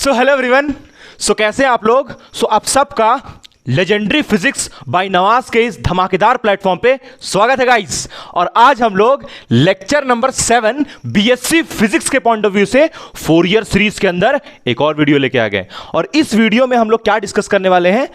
So hello everyone. सो कैसे हैं आप लोग? आप सबका लेजेंडरी फिजिक्स बाय नवाज के इस धमाकेदार प्लेटफॉर्म पे स्वागत है गाइस। और आज हम लोग लेक्चर नंबर 7 बीएससी फिजिक्स के पॉइंट ऑफ व्यू से फोरियर सीरीज के अंदर एक और वीडियो लेके आ गए। और इस वीडियो में हम लोग क्या डिस्कस करने वाले हैं?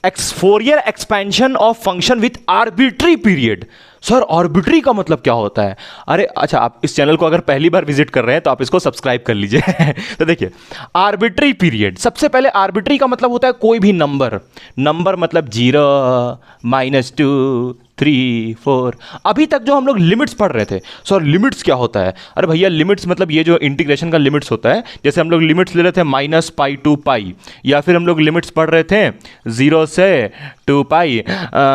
Fourier expansion of function with arbitrary period. Sir arbitrary का मतलब क्या होता है? अरे अच्छा, आप इस चैनल को अगर पहली बार विजिट कर रहे हैं तो आप इसको सब्सक्राइब कर लीजिए। तो देखिए, आर्बिट्री पीरियड, सबसे पहले आर्बिट्री का मतलब होता है कोई भी नंबर मतलब 0, -2, 3, 4। अभी तक जो हम लोग लिमिट्स पढ़ रहे थे, सर लिमिट्स क्या होता है? अरे भैया लिमिट्स मतलब ये जो इंटीग्रेशन का लिमिट्स होता है, जैसे हम लोग लिमिट्स ले रहे थे -π to π, या फिर हम लोग लिमिट्स पढ़ रहे थे 0 से 2π।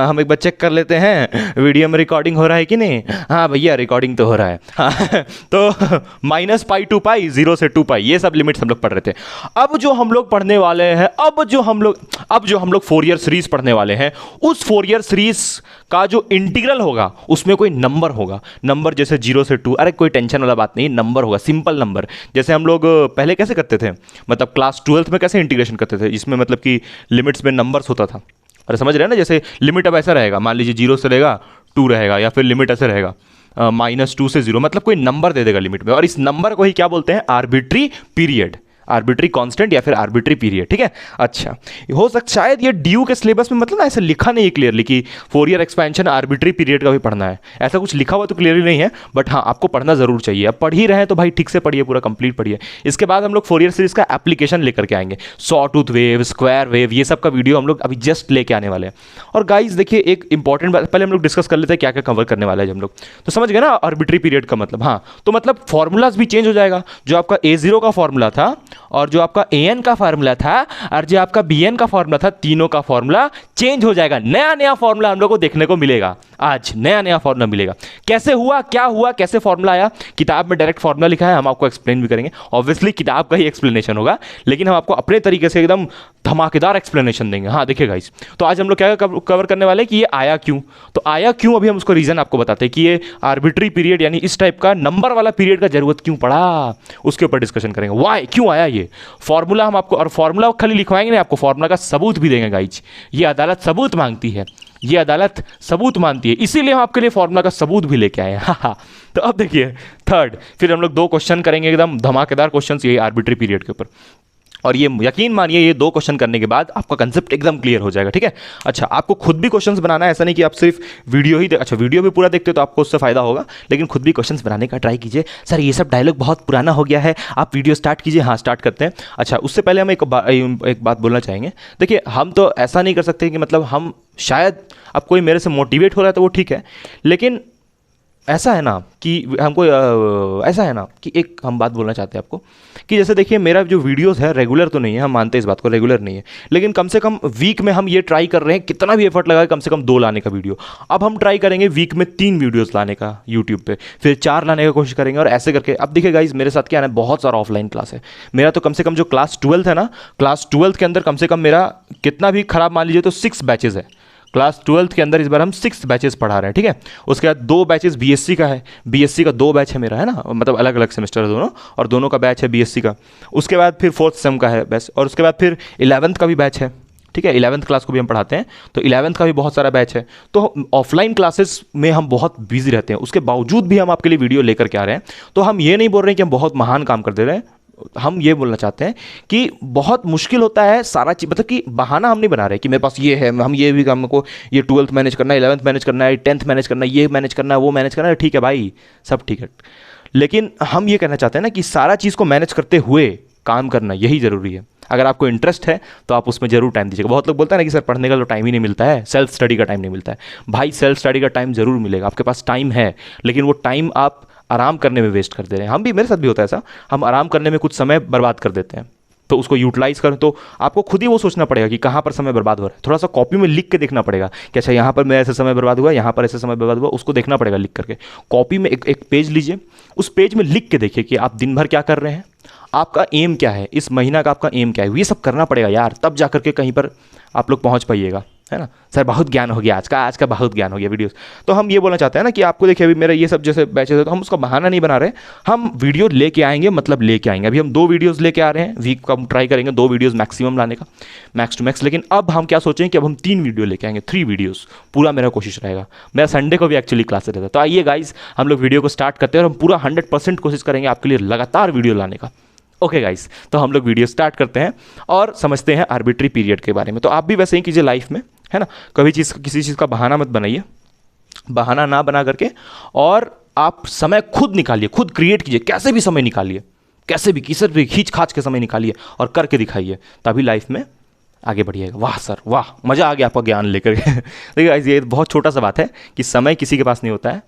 हम एक बार चेक कर लेते हैं वीडियो में रिकॉर्डिंग हो रहा है कि नहीं। हाँ भैया रिकॉर्डिंग तो हो रहा है। हाँ, तो -π to π, 0 से 2π, ये सब लिमिट्स हम लोग पढ़ रहे थे। अब जो हम लोग पढ़ने वाले हैं, अब जो हम लोग फोरियर सीरीज पढ़ने वाले हैं, उस फोरियर सीरीज का जो इंटीग्रल होगा उसमें कोई नंबर होगा। नंबर जैसे 0 से 2, अरे कोई टेंशन वाला बात नहीं, नंबर होगा, सिंपल नंबर। जैसे हम लोग पहले कैसे करते थे, मतलब क्लास 12th में कैसे इंटीग्रेशन करते थे, इसमें मतलब कि लिमिट्स में नंबर्स होता था। अरे समझ रहे हैं ना? जैसे लिमिट अब ऐसा रहेगा, मान लीजिए 0 से रहेगा 2 रहेगा, या फिर लिमिट ऐसे रहेगा -2 से 0, मतलब कोई नंबर दे देगा लिमिट में, और इस नंबर को ही क्या बोलते हैं? आर्बिट्री पीरियड, आर्बिट्री कांस्टेंट या फिर आर्बिट्री पीरियड। ठीक है, अच्छा हो सकता शायद ये ड्यू के सिलेबस में मतलब ना ऐसे लिखा नहीं है क्लियरली कि फोरियर एक्सपेंशन आर्बिट्री पीरियड का भी पढ़ना है, ऐसा कुछ लिखा हुआ तो क्लियरली नहीं है, बट हाँ आपको पढ़ना जरूर चाहिए। अब पढ़ ही रहे हैं तो भाई ठीक से पढ़िए, पूरा कंप्लीट पढ़िए। इसके बाद हम लोग फोरियर सीरीज का एप्लीकेशन लेकर के आएंगे, saw tooth wave, square wave, ये सब का वीडियो हम लोग अभी जस्ट लेके आने वाले हैं। और गाइज देखिए, एक इंपॉर्टेंट बात पहले हम लोग डिस्कस कर लेते हैं क्या क्या कवर करने वाला है हम लोग। तो समझ गए ना आर्बिट्री पीरियड का मतलब? हाँ, तो मतलब फॉर्मूलाज भी चेंज हो जाएगा। जो आपका A0 का फॉर्मूला था, और जो आपका AN का फार्मूला था, और जो आपका BN का फार्मूला था, तीनों का फार्मूला चेंज हो जाएगा। नया फार्मूला हम लोग को देखने को मिलेगा आज, नया फार्मूला मिलेगा। कैसे हुआ, क्या हुआ, कैसे फार्मूला आया? किताब में डायरेक्ट फार्मूला लिखा है, हम आपको एक्सप्लेन भी करेंगे। ऑब्वियसली किताब का ही एक्सप्लेनेशन होगा, लेकिन हम आपको अपने तरीके से एकदम धमाकेदार एक्सप्लेनेशन देंगे। हाँ देखिए गाइस, तो आज हम लोग क्या कवर करने वाले हैं कि ये आया क्यों। तो आया क्यों, अभी हम उसको रीजन आपको बताते हैं कि ये आर्बिट्री पीरियड यानी इस टाइप का नंबर वाला पीरियड का जरूरत क्यों पड़ा, उसके ऊपर डिस्कशन करेंगे। वाई, क्यों आया ये फॉर्मूला हम आपको, और फॉर्मूला खाली लिखवाएंगे नहीं, आपको फॉर्मूला का सबूत भी देंगे गाइज। ये अदालत सबूत मांगती है, ये अदालत सबूत मानती है, इसीलिए हम आपके लिए फॉर्मूला का सबूत भी लेके आए हैं। तो अब देखिए थर्ड, फिर हम लोग 2 क्वेश्चन करेंगे, एकदम धमाकेदार क्वेश्चन ये आर्बिट्री पीरियड के ऊपर। और ये यकीन मानिए, ये 2 क्वेश्चन करने के बाद आपका कंसेप्ट एकदम क्लियर हो जाएगा। ठीक है, अच्छा आपको खुद भी क्वेश्चंस बनाना है, ऐसा नहीं कि आप सिर्फ वीडियो ही अच्छा वीडियो भी पूरा देखते हो तो आपको उससे फायदा होगा, लेकिन खुद भी क्वेश्चंस बनाने का ट्राई कीजिए। सर ये सब डायलॉग बहुत पुराना हो गया है, आप वीडियो स्टार्ट कीजिए। हाँ स्टार्ट करते हैं। अच्छा उससे पहले हम एक बात बोलना चाहेंगे। देखिए हम तो ऐसा नहीं कर सकते कि मतलब हम, शायद अब कोई मेरे से मोटिवेट हो रहा है तो वो ठीक है, लेकिन ऐसा है ना कि हमको ऐसा है ना कि एक हम बात बोलना चाहते हैं आपको कि जैसे देखिए मेरा जो वीडियोस है रेगुलर तो नहीं है, हम मानते हैं इस बात को, रेगुलर नहीं है, लेकिन कम से कम वीक में हम ये ट्राई कर रहे हैं, कितना भी एफर्ट लगा कम से कम 2 लाने का वीडियो। अब हम ट्राई करेंगे वीक में 3 वीडियोस लाने का यूट्यूब पे, फिर 4 लाने की कोशिश करेंगे, और ऐसे करके। अब देखिए गाइज मेरे साथ क्या है, बहुत सारा ऑफलाइन क्लास है मेरा, तो कम से कम जो क्लास 12th है ना, क्लास 12th के अंदर कम से कम मेरा कितना भी खराब मान लीजिए तो 6 बैचेज है। क्लास 12th के अंदर इस बार हम 6 बैचेस पढ़ा रहे हैं। ठीक है, उसके बाद 2 बैचेस BSc का है, BSc का 2 बैच है मेरा, है ना, मतलब अलग अलग सेमेस्टर दोनों, और दोनों का बैच है BSc का। उसके बाद फिर 4th सेम का है बैच, और उसके बाद फिर 11th का भी बैच है। ठीक है, 11th क्लास को भी हम पढ़ाते हैं, तो 11th का भी बहुत सारा बैच है। तो ऑफलाइन क्लासेस में हम बहुत बिजी रहते हैं, उसके बावजूद भी हम आपके लिए वीडियो लेकर के आ रहे हैं। तो हम ये नहीं बोल रहे हैं कि हम बहुत महान काम कर दे रहे हैं, हम ये बोलना चाहते हैं कि बहुत मुश्किल होता है सारा चीज़, मतलब कि बहाना हम नहीं बना रहे कि मेरे पास ये है, हम ये भी काम को, ये 12th मैनेज करना है, 11th मैनेज करना है, 10th मैनेज करना है, ये मैनेज करना है, वो मैनेज करना है। ठीक है भाई, सब ठीक है, लेकिन हम ये कहना चाहते हैं ना कि सारा चीज़ को मैनेज करते हुए काम करना यही ज़रूरी है। अगर आपको इंटरेस्ट है तो आप उसमें जरूर टाइम दीजिएगा। बहुत लोग बोलते हैं ना कि सर पढ़ने का तो टाइम ही नहीं मिलता है, सेल्फ स्टडी का टाइम नहीं मिलता है। भाई सेल्फ स्टडी का टाइम जरूर मिलेगा, आपके पास टाइम है, लेकिन वो टाइम आप आराम करने में वेस्ट कर दे रहे हैं। हम भी, मेरे साथ भी होता है ऐसा, हम आराम करने में कुछ समय बर्बाद कर देते हैं, तो उसको यूटिलाइज करें। तो आपको खुद ही वो सोचना पड़ेगा कि कहाँ पर समय बर्बाद हो रहा है, थोड़ा सा कॉपी में लिख के देखना पड़ेगा कि अच्छा यहाँ पर मेरा ऐसे समय बर्बाद हुआ, यहाँ पर ऐसे समय बर्बाद हुआ, उसको देखना पड़ेगा लिख करके। कॉपी में एक पेज लीजिए, उस पेज में लिख के देखिए कि आप दिन भर क्या कर रहे हैं, आपका एम क्या है, इस महीना का आपका एम क्या है, ये सब करना पड़ेगा यार, तब जा करके कहीं पर आप लोग पहुँच पाइएगा। है ना सर, बहुत ज्ञान हो गया आज का बहुत ज्ञान हो गया वीडियोस। तो हम ये बोलना चाहते हैं ना कि आपको देखिए अभी मेरा ये सब जैसे बैचेस है तो हम उसका बहाना नहीं बना रहे, हम वीडियो लेके आएंगे, मतलब लेके आएंगे। अभी हम 2 वीडियोस लेके आ रहे हैं, वीक का हम ट्राई करेंगे 2 वीडियोस मैक्सिमम लाने का, मैक्स टू मैक्स। लेकिन अब हम क्या सोचें कि अब हम 3 वीडियो लेके आएंगे, 3 वीडियोस पूरा मेरा कोशिश रहेगा। मेरा संडे को भी एक्चुअली क्लास रहता है। तो आइए गाइज हम लोग वीडियो को स्टार्ट करते हैं और हम पूरा 100% कोशिश करेंगे आपके लिए लगातार वीडियो लाने का। ओके गाइस, तो हम लोग वीडियो स्टार्ट करते हैं और समझते हैं आर्बिट्री पीरियड के बारे में। तो आप भी वैसे ही कीजिए लाइफ में, है ना, कभी किसी चीज़ का बहाना मत बनाइए, बहाना ना बना करके और आप समय खुद निकालिए, खुद क्रिएट कीजिए, कैसे भी समय निकालिए, कैसे भी किसी भी खींच खाच के समय निकालिए और करके दिखाइए, तभी लाइफ में आगे बढ़िएगा। वाह सर वाह, मज़ा आ गया आपका ज्ञान लेकर के। देखिए गाइस, ये बहुत छोटा सा बात है कि समय किसी के पास नहीं होता है,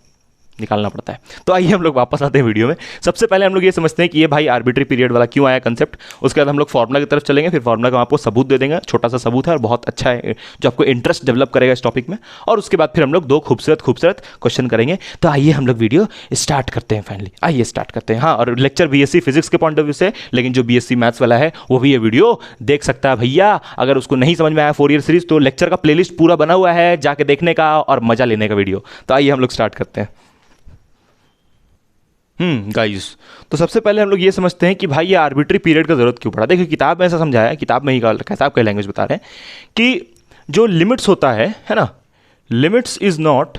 निकालना पड़ता है। तो आइए हम लोग वापस आते हैं वीडियो में। सबसे पहले हम लोग ये समझते हैं कि ये भाई आर्बिट्री पीरियड वाला क्यों आया कंसेप्ट। उसके बाद हम लोग फार्मूला की तरफ चलेंगे, फिर फार्मूला का आपको सबूत दे देंगे, छोटा सा सबूत है और बहुत अच्छा है जो आपको इंटरेस्ट डेवलप करेगा इस टॉपिक में। और उसके बाद फिर हम लोग 2 खूबसूरत क्वेश्चन करेंगे। तो आइए हम लोग वीडियो स्टार्ट करते हैं फाइनली, आइए स्टार्ट करते हैं। हाँ, और लेक्चर बीएससी फिजिक्स के पॉइंट ऑफ व्यू से, लेकिन जो बीएससी मैथ्स वाला है वो भी ये वीडियो देख सकता है भैया। अगर उसको नहीं समझ में आया फोरियर सीरीज तो लेक्चर का प्लेलिस्ट पूरा बना हुआ है, जाके देखने का और मजा लेने का वीडियो। तो आइए हम लोग स्टार्ट करते हैं। गाइस, तो सबसे पहले हम लोग ये समझते हैं कि भाई ये आर्बिट्री पीरियड का जरूरत क्यों पड़ा। देखिए किताब में ऐसा समझाया है, किताब में ही किताब का लैंग्वेज बता रहे हैं कि जो लिमिट्स होता है ना, लिमिट्स इज नॉट,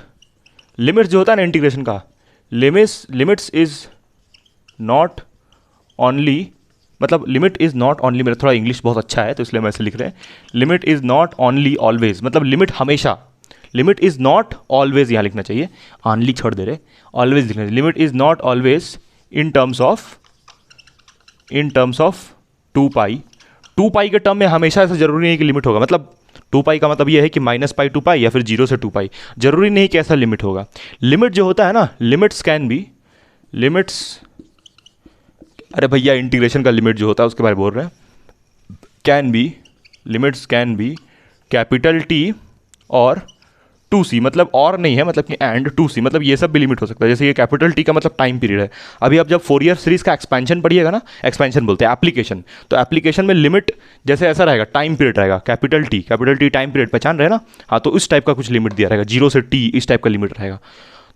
लिमिट्स जो होता है ना इंटीग्रेशन का, लिमिट्स इज नॉट ओनली, मतलब लिमिट इज नॉट ओनली, मेरा थोड़ा इंग्लिश बहुत अच्छा है तो इसलिए हम ऐसे लिख रहे हैं, limit is not only always, मतलब लिमिट हमेशा, लिमिट इज नॉट ऑलवेज यहाँ लिखना चाहिए, ऑनली छोड़ दे रहे, ऑलवेज लिखना चाहिए। Limit is not always in terms of 2 पाई। 2 पाई के टर्म में हमेशा ऐसा जरूरी नहीं है कि लिमिट होगा, मतलब 2 पाई का मतलब ये है कि -पाई 2 पाई या फिर 0 से 2 पाई, जरूरी नहीं कि ऐसा लिमिट होगा। लिमिट जो होता है ना, लिमिट्स कैन बी, लिमिट्स, अरे भैया इंटीग्रेशन का लिमिट जो होता है उसके बारे में बोल रहे हैं, can be, limits can be capital T और 2C, मतलब और नहीं है, मतलब कि एंड 2C, मतलब ये सब भी लिमिट हो सकता है। जैसे ये कैपिटल T का मतलब टाइम पीरियड है। अभी आप जब फोरियर सीरीज का एक्सपेंशन पढ़िएगा ना, एक्सपेंशन बोलते हैं एप्लीकेशन, तो एप्लीकेशन में लिमिट जैसे ऐसा रहेगा, टाइम पीरियड रहेगा, कैपिटल T टाइम पीरियड, पहचान रहे ना। हाँ, तो इस टाइप का कुछ लिमिट दिया रहेगा, 0 से T इस टाइप का लिमिट रहेगा।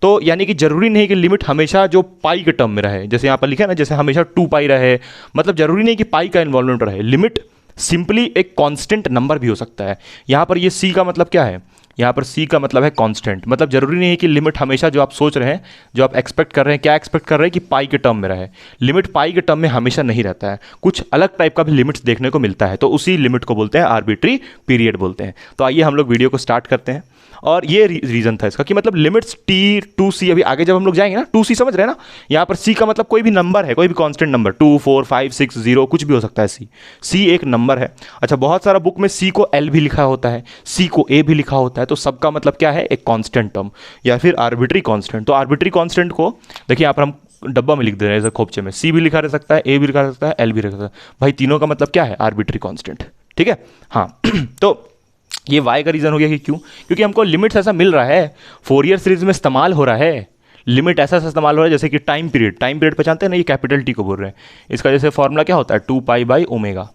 तो यानी कि जरूरी नहीं कि लिमिट हमेशा जो पाई के टर्म में रहे, जैसे यहाँ पर लिखा है ना, जैसे हमेशा 2 पाई रहे, मतलब जरूरी नहीं कि पाई का इन्वॉल्वमेंट रहे। लिमिट सिंपली एक कांस्टेंट नंबर भी हो सकता है। यहाँ पर ये C का मतलब क्या है, यहाँ पर C का मतलब है कांस्टेंट, मतलब जरूरी नहीं है कि लिमिट हमेशा जो आप सोच रहे हैं, जो आप एक्सपेक्ट कर रहे हैं, क्या एक्सपेक्ट कर रहे हैं कि पाई के टर्म में रहे। लिमिट पाई के टर्म में हमेशा नहीं रहता है, कुछ अलग टाइप का भी लिमिट्स देखने को मिलता है, तो उसी लिमिट को बोलते हैं आर्बिट्री पीरियड बोलते हैं। तो आइए हम लोग वीडियो को स्टार्ट करते हैं। और ये रीज़न था इसका कि मतलब लिमिट्स T2C, अभी आगे जब हम लोग जाएंगे ना, 2C समझ रहे हैं ना, यहाँ पर C का मतलब कोई भी नंबर है, कोई भी कांस्टेंट नंबर, 2, 4, 5, 6, 0 कुछ भी हो सकता है। C एक नंबर है। अच्छा, बहुत सारा बुक में C को L भी लिखा होता है, C को A भी लिखा होता है, तो सबका मतलब क्या है, एक कांस्टेंट टर्म या फिर आर्बिट्री कांस्टेंट। तो आर्बिट्री कांस्टेंट को देखिए यहाँ पर हम डब्बा में लिख दे रहे हैं, खोपचे में C भी लिखा रह सकता है, A भी लिखा रह सकता है, L भी रह सकता है, भाई तीनों का मतलब क्या है, आर्बिट्री कांस्टेंट। ठीक है, हाँ। तो ये वाई का रीज़न हो गया कि क्यों, क्योंकि हमको लिमिट्स ऐसा मिल रहा है, फोरियर सीरीज में इस्तेमाल हो रहा है, लिमिट ऐसा इस्तेमाल हो रहा है जैसे कि टाइम पीरियड पहचानते हैं ना, ये कैपिटल T को बोल रहे हैं। इसका जैसे फॉर्मूला क्या होता है, 2 पाई बाई ओमेगा,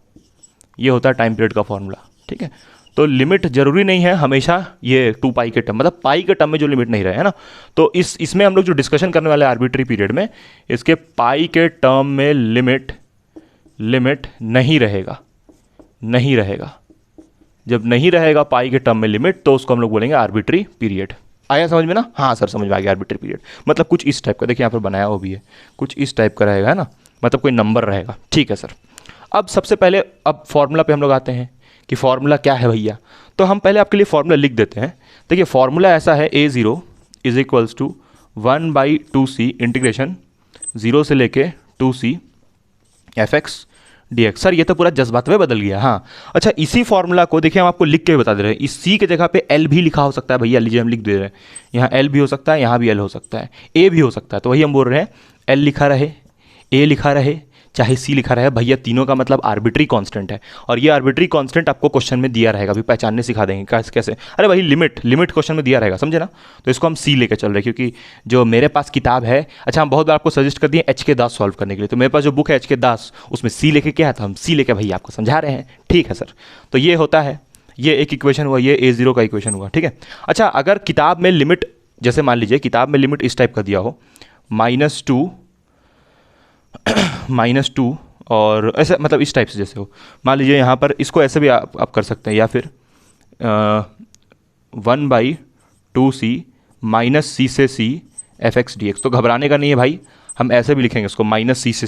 ये होता है टाइम पीरियड का फॉर्मूला। ठीक है, तो लिमिट जरूरी नहीं है हमेशा ये 2 पाई के टर्म, मतलब पाई के टर्म में जो लिमिट नहीं रहे, है ना। तो इसमें हम लोग जो डिस्कशन करने वाले आर्बिट्री पीरियड में, इसके पाई के टर्म में लिमिट नहीं रहेगा। जब नहीं रहेगा पाई के टर्म में लिमिट, तो उसको हम लोग बोलेंगे आर्बिट्री पीरियड। आया समझ में ना? हाँ सर, समझ में आ गया। आर्बिट्री पीरियड मतलब कुछ इस टाइप का, देखिए यहाँ पर बनाया हुआ भी है, कुछ इस टाइप का रहेगा, है ना, मतलब कोई नंबर रहेगा। ठीक है सर। अब सबसे पहले अब फॉर्मूला पे हम लोग आते हैं कि फॉर्मूला क्या है भैया। तो हम पहले आपके लिए फॉर्मूला लिख देते हैं। देखिए फॉर्मूला ऐसा है, A0 is equals to 1/2C integration 0 से लेके 2C fx dx। सर ये तो पूरा जज्बात में बदल गया। हाँ अच्छा, इसी फॉर्मूला को देखिए हम आपको लिख के बता दे रहे हैं। इस C के जगह पे L भी लिखा हो सकता है भैया, लीजिए हम लिख दे रहे हैं। यहाँ L भी हो सकता है, यहाँ भी L हो सकता है, A भी हो सकता है। तो वही हम बोल रहे हैं, L लिखा रहे, A लिखा रहे, चाहे C लिखा रहे भैया, तीनों का मतलब आर्बिट्री कांस्टेंट है। और ये आर्बिट्री कांस्टेंट आपको क्वेश्चन में दिया रहेगा, अभी पहचानने सिखा देंगे कैसे। अरे भाई लिमिट क्वेश्चन में दिया रहेगा, समझे ना। तो इसको हम C लेकर चल रहे हैं, क्योंकि जो मेरे पास किताब है, अच्छा हम बहुत बार आपको सजेस्ट कर दिए HK दास सॉल्व करने के लिए, तो मेरे पास जो बुक है HK दास, उसमें C लेके क्या है, तो हम C लेके भैया आपको समझा रहे हैं। ठीक है सर। तो ये होता है ये एक इक्वेशन हुआ, ये A0 का इक्वेशन हुआ, ठीक है। अच्छा, अगर किताब में लिमिट, जैसे मान लीजिए किताब में लिमिट इस टाइप का दिया हो -2 और ऐसे, मतलब इस टाइप से जैसे हो, मान लीजिए यहाँ पर इसको ऐसे भी आप कर सकते हैं, या फिर 1/2c -c से c fx dx। तो घबराने का नहीं है भाई, हम ऐसे भी लिखेंगे इसको -c से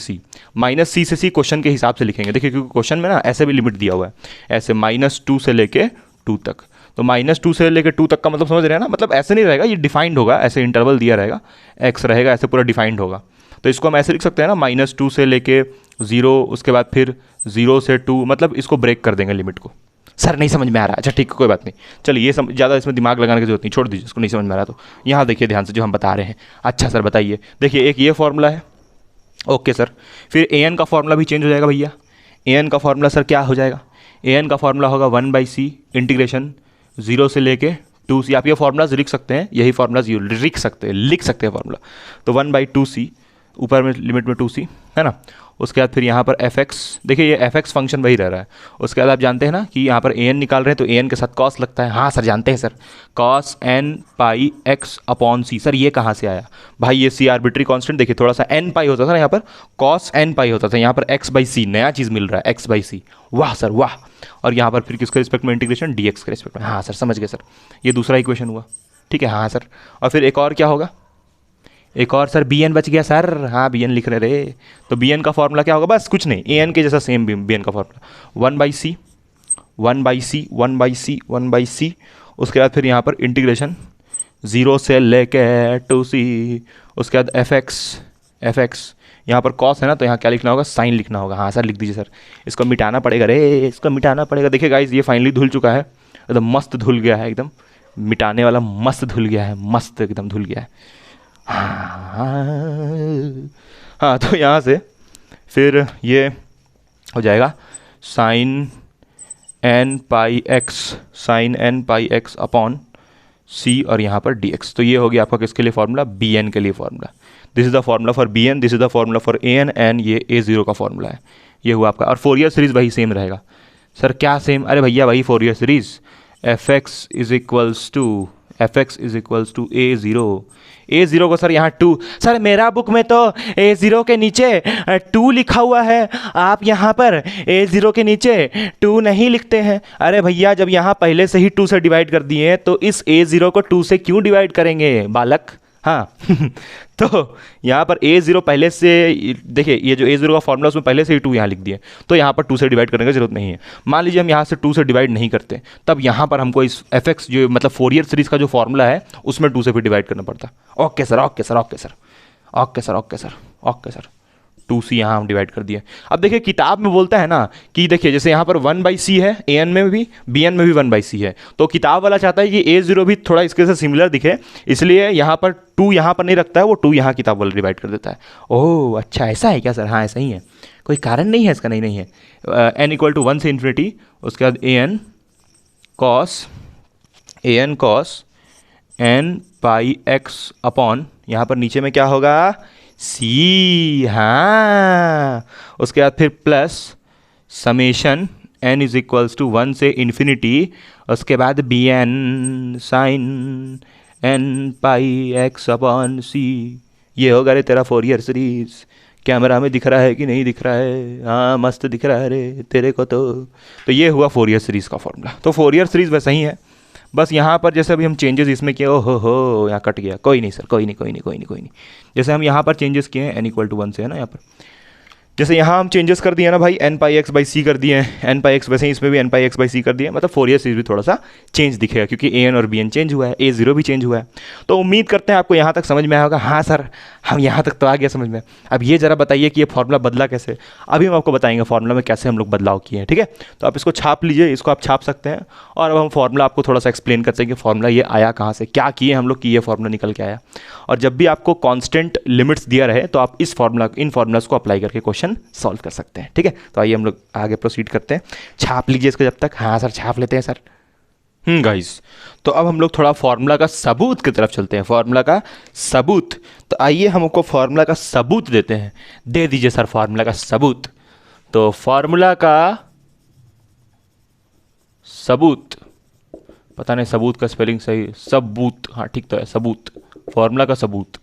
c क्वेश्चन के हिसाब से लिखेंगे। देखिए क्योंकि क्वेश्चन में ना ऐसे भी लिमिट दिया हुआ है, ऐसे -2 से लेके 2 तक। तो -2 से लेके 2 तक का मतलब समझ रहे हैं ना, मतलब ऐसे नहीं रहेगा, ये डिफाइंड होगा, ऐसे इंटरवल दिया रहेगा, x रहेगा, ऐसे पूरा डिफाइंड होगा। तो इसको हम ऐसे लिख सकते हैं ना, -2 से लेके 0, उसके बाद फिर 0 से 2, मतलब इसको ब्रेक कर देंगे लिमिट को। सर नहीं समझ में आ रहा, अच्छा ठीक है कोई बात नहीं, चलिए ये ज़्यादा इसमें दिमाग लगाने की जरूरत नहीं, छोड़ दीजिए, इसको नहीं समझ में आ रहा तो यहाँ देखिए ध्यान से जो हम बता रहे हैं। अच्छा सर बताइए, देखिए एक ये फॉर्मूला है, ओके सर, फिर an का फॉर्मूला भी चेंज हो जाएगा भैया। an का फॉर्मूला सर क्या हो जाएगा, an का फॉर्मूला होगा 1/c इंटीग्रेशन 0 से लेके 2c। आप ये फॉर्मूलाज लिख सकते हैं, यही फॉर्मूलाज लिख सकते हैं फॉर्मूला। तो 1/2c, ऊपर में लिमिट में 2c है ना। उसके बाद फिर यहाँ पर fx, देखिए ये fx फंक्शन वही रह रहा है। उसके बाद आप जानते हैं ना कि यहाँ पर an निकाल रहे हैं तो an के साथ cos लगता है। हाँ सर जानते हैं sir, cos n pi x upon c। Sir ये कहाँ से आया भाई, ये c आर्बिट्री कांस्टेंट, देखिए थोड़ा सा n पाई होता था ना, यहाँ पर cos n पाई होता था, यहाँ पर x/c नया चीज़ मिल रहा है, x/c। वाह सर वाह। और यहाँ पर फिर किसके रिस्पेक्ट में इंटीग्रेशन, dx के रिस्पेक्ट में। हाँ सर समझ गए सर, ये दूसरा इक्वेशन हुआ, ठीक है। हाँ सर, और फिर एक और क्या होगा, एक और सर bn बच गया सर, हाँ bn लिख रहे रे। तो bn का फॉर्मूला क्या होगा, बस कुछ नहीं, an के जैसा सेम bn का फॉर्मूला 1/c। उसके बाद फिर यहाँ पर इंटीग्रेशन 0 से लेके 2c। उसके बाद fx यहाँ पर cos है ना, तो यहाँ क्या लिखना होगा, साइन लिखना होगा। हाँ सर लिख दीजिए सर, इसको मिटाना पड़ेगा रे, इसको मिटाना पड़ेगा। देखिए गाइज ये फाइनली धुल चुका है, एकदम मस्त धुल गया है, एकदम मिटाने वाला मस्त धुल गया है, मस्त एकदम धुल गया है। हाँ तो यहाँ से फिर ये हो जाएगा sign n pi x upon c और यहाँ पर dx। तो ये हो गया आपका किसके लिए फॉर्मूला, bn के लिए formula. This is the formula for bn, this is the formula for an, and ये A0 का फॉर्मूला है। ये हुआ आपका, और फोरियर सीरीज वही सेम रहेगा। सर क्या सेम, अरे भैया वही Fourier series, fx is equals to A0 को सर यहाँ 2, सर मेरा बुक में तो A0 के नीचे 2 लिखा हुआ है, आप यहाँ पर A0 के नीचे 2 नहीं लिखते हैं। अरे भैया जब यहाँ पहले से ही 2 से डिवाइड कर दिए हैं तो इस A0 को 2 से क्यों डिवाइड करेंगे बालक। हाँ तो यहाँ पर A0 पहले से, देखिए ये जो A0 का फॉर्मूला उसमें पहले से ही 2 यहाँ लिख दिए, तो यहाँ पर 2 से डिवाइड करने की जरूरत नहीं है। मान लीजिए हम यहाँ से 2 से डिवाइड नहीं करते, तब यहाँ पर हमको इस fx जो मतलब फोरियर सीरीज का जो फॉर्मूला है उसमें 2 से फिर डिवाइड करना पड़ता। ओके सर 2c यहाँ हम डिवाइड कर दिए। अब देखिए किताब में बोलता है ना कि देखिए जैसे यहाँ पर 1/c है, an में भी bn में भी 1/c है, तो किताब वाला चाहता है कि A0 भी थोड़ा इसके से सिमिलर दिखे, इसलिए यहाँ पर 2 यहाँ पर नहीं रखता है, वो 2 यहाँ किताब वाला डिवाइड कर देता है। ओह अच्छा ऐसा है क्या सर, हाँ ऐसा ही है, कोई कारण नहीं है इसका, नहीं है। n = 1 से इन्फिनिटी, उसके बाद an cos n pi x upon, यहाँ पर नीचे में क्या होगा c, हाँ। उसके बाद फिर प्लस समेशन n = 1 से इन्फिनिटी, उसके बाद bn sine n pi x upon c। ये होगा रे तेरा फोरियर सीरीज। कैमरा में दिख रहा है कि नहीं दिख रहा है, हाँ मस्त दिख रहा है रे तेरे को तो ये हुआ फोरियर सीरीज का फॉर्मूला। तो फोरियर सीरीज वैसा ही है, बस यहाँ पर जैसे अभी हम चेंजेस इसमें किए, ओ हो यहाँ कट गया, कोई नहीं सर, कोई नहीं। जैसे हम यहाँ पर चेंजेस किए हैं n = 1 से, है ना, यहाँ पर जैसे यहाँ हम चेंजेस कर दिए ना भाई, n पाई x/c कर दिए हैं, n पाई x, वैसे ही इसमें भी n पाई x/c कर दिया, मतलब फोरियर सीरीज भी थोड़ा सा चेंज दिखेगा क्योंकि an और bn चेंज हुआ है, A0 भी चेंज हुआ है। तो उम्मीद करते हैं आपको यहाँ तक समझ में आया होगा। हाँ सर हम यहाँ तक तो आ गया समझ में। अब ये ज़रा बताइए कि ये फॉर्मूला बदला कैसे। अभी हम आपको बताएंगे फॉर्मूला में कैसे हम लोग बदलाव किए हैं, ठीक है। तो आप इसको छाप लीजिए, इसको आप छाप सकते हैं, और अब हम फॉर्मूला आपको थोड़ा सा एक्सप्लेन करते हैं कि फॉर्मूला ये आया कहाँ से, क्या किए हम लोग कि ये फॉर्मूला निकल के आया। और जब भी आपको कांस्टेंट लिमिट्स दिया रहे तो आप इन फॉर्मूलाज को अप्लाई करके क्वेश्चन सॉल्व कर सकते हैं, ठीक है। तो आइए हम लोग आगे प्रोसीड करते हैं। छाप लीजिए इसको जब तक। हाँ सर छाप लेते हैं सर। गाइस तो अब हम लोग थोड़ा फार्मूला का सबूत की तरफ चलते हैं। फार्मूला का सबूत, तो आइए हमको फार्मूला का सबूत देते हैं। दे दीजिए सर फार्मूला का सबूत। तो फार्मूला का सबूत पता नहीं सबूत का स्पेलिंग सही, सबूत, हाँ ठीक तो है, सबूत, फॉर्मूला का सबूत।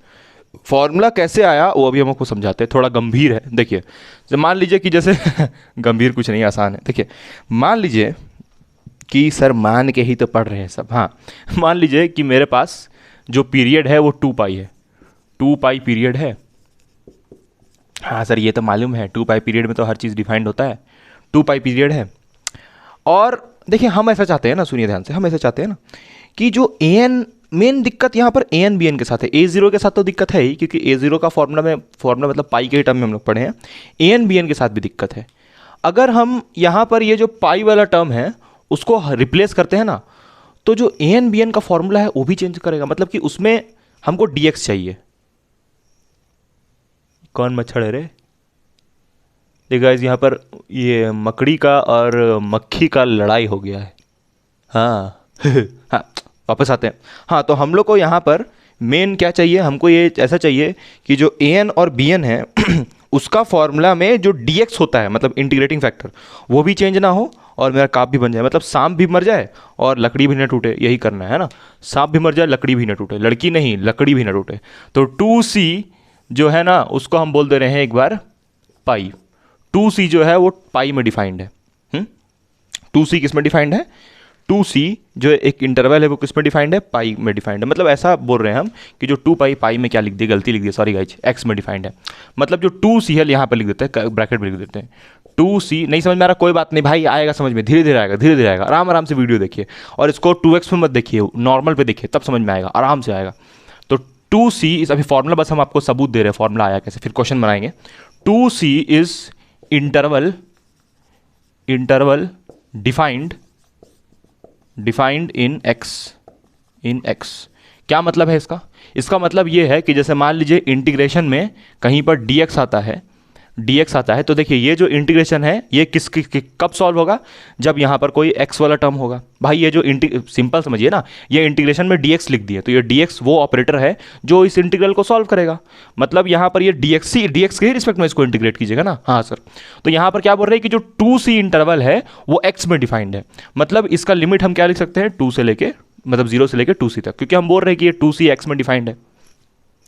फॉर्मूला कैसे आया वो अभी हम आपको समझाते हैं, थोड़ा गंभीर है। देखिए मान लीजिए कि जैसे गंभीर कुछ नहीं, आसान है। देखिए मान लीजिए कि सर मान के ही तो पढ़ रहे हैं सब, हाँ मान लीजिए कि मेरे पास जो पीरियड है वो 2 पाई है, 2 पाई पीरियड है। हाँ सर ये तो मालूम है, 2 पाई पीरियड में तो हर चीज़ डिफाइंड होता है, 2 पाई पीरियड है। और देखिए हम ऐसा चाहते हैं ना, सुनिए ध्यान से, हम ऐसा चाहते हैं ना कि जो ए एन, मेन दिक्कत यहाँ पर ए एन बी एन के साथ है। ए जीरो के साथ तो दिक्कत है ही, क्योंकि ए जीरो का फॉर्मूला मतलब पाई के टर्म में हम लोग पढ़े हैं। ए एन बी एन के साथ भी दिक्कत है। अगर हम यहाँ पर ये जो पाई वाला टर्म है उसको रिप्लेस करते हैं ना, तो जो ए एन बी एन का फॉर्मूला है वो भी चेंज करेगा, मतलब कि उसमें हमको डी एक्स चाहिए। कौन मच्छर है रे? देखिए गाइस यहाँ पर ये मकड़ी का और मक्खी का लड़ाई हो गया है। हाँ हाँ वापस आते हैं। हाँ तो हम लोग को यहाँ पर मेन क्या चाहिए, हमको ये ऐसा चाहिए कि जो ए एन और बी एन है उसका फॉर्मूला में जो डी एक्स होता है, मतलब इंटीग्रेटिंग फैक्टर, वो भी चेंज ना हो और मेरा काप भी बन जाए, मतलब सांप भी मर जाए और लकड़ी भी ना टूटे, यही करना है ना। सांप भी मर जाए, लकड़ी भी ना टूटे, लड़की नहीं लकड़ी भी ना टूटे। तो 2c जो है ना उसको हम बोल दे रहे हैं एक बार पाई। 2c जो है वो पाई में डिफाइंड है। 2c किस में डिफाइंड है? 2c जो एक इंटरवल है वो किस में डिफाइंड है? पाई में डिफाइंड है। मतलब ऐसा बोल रहे हैं हम कि जो 2 पाई, पाई में क्या लिख दिया, गलती लिख दिया, सॉरी गाइज, एक्स में डिफाइंड है। मतलब जो 2c है यहाँ पर लिख देते हैं, ब्रैकेट में लिख देते हैं 2c। नहीं समझ में आ रहा, कोई बात नहीं भाई, आएगा समझ में, धीरे धीरे आएगा, धीरे धीरे आएगा। आराम आराम से वीडियो देखिए और इसको 2x में मत देखिए, नॉर्मल पे देखिए, तब समझ में आएगा, आराम से आएगा। तो 2c इस, अभी फॉर्मूला बस हम आपको सबूत दे रहे हैं, फॉर्मूला आया कैसे, फिर क्वेश्चन बनाएंगे। 2c is interval defined in x। क्या मतलब है इसका? इसका मतलब ये है कि जैसे मान लीजिए इंटीग्रेशन में कहीं पर dx आता है, तो देखिए ये जो इंटीग्रेशन है ये कब सॉल्व होगा? जब यहाँ पर कोई x वाला टर्म होगा। भाई ये जो सिंपल समझिए ना, ये इंटीग्रेशन में dx लिख दिए, तो ये dx वो ऑपरेटर है जो इस इंटीग्रल को सॉल्व करेगा। मतलब यहाँ पर ये dx के ही रिस्पेक्ट में इसको इंटीग्रेट कीजिएगा ना। हाँ सर, तो यहाँ पर क्या बोल रहे हैं कि जो 2c इंटरवल है वो x में डिफाइंड है। मतलब इसका लिमिट हम क्या लिख सकते हैं? 2 से लेके, मतलब 0 से लेके 2c तक, क्योंकि हम बोल रहे हैं कि ये 2c x में डिफाइंड है।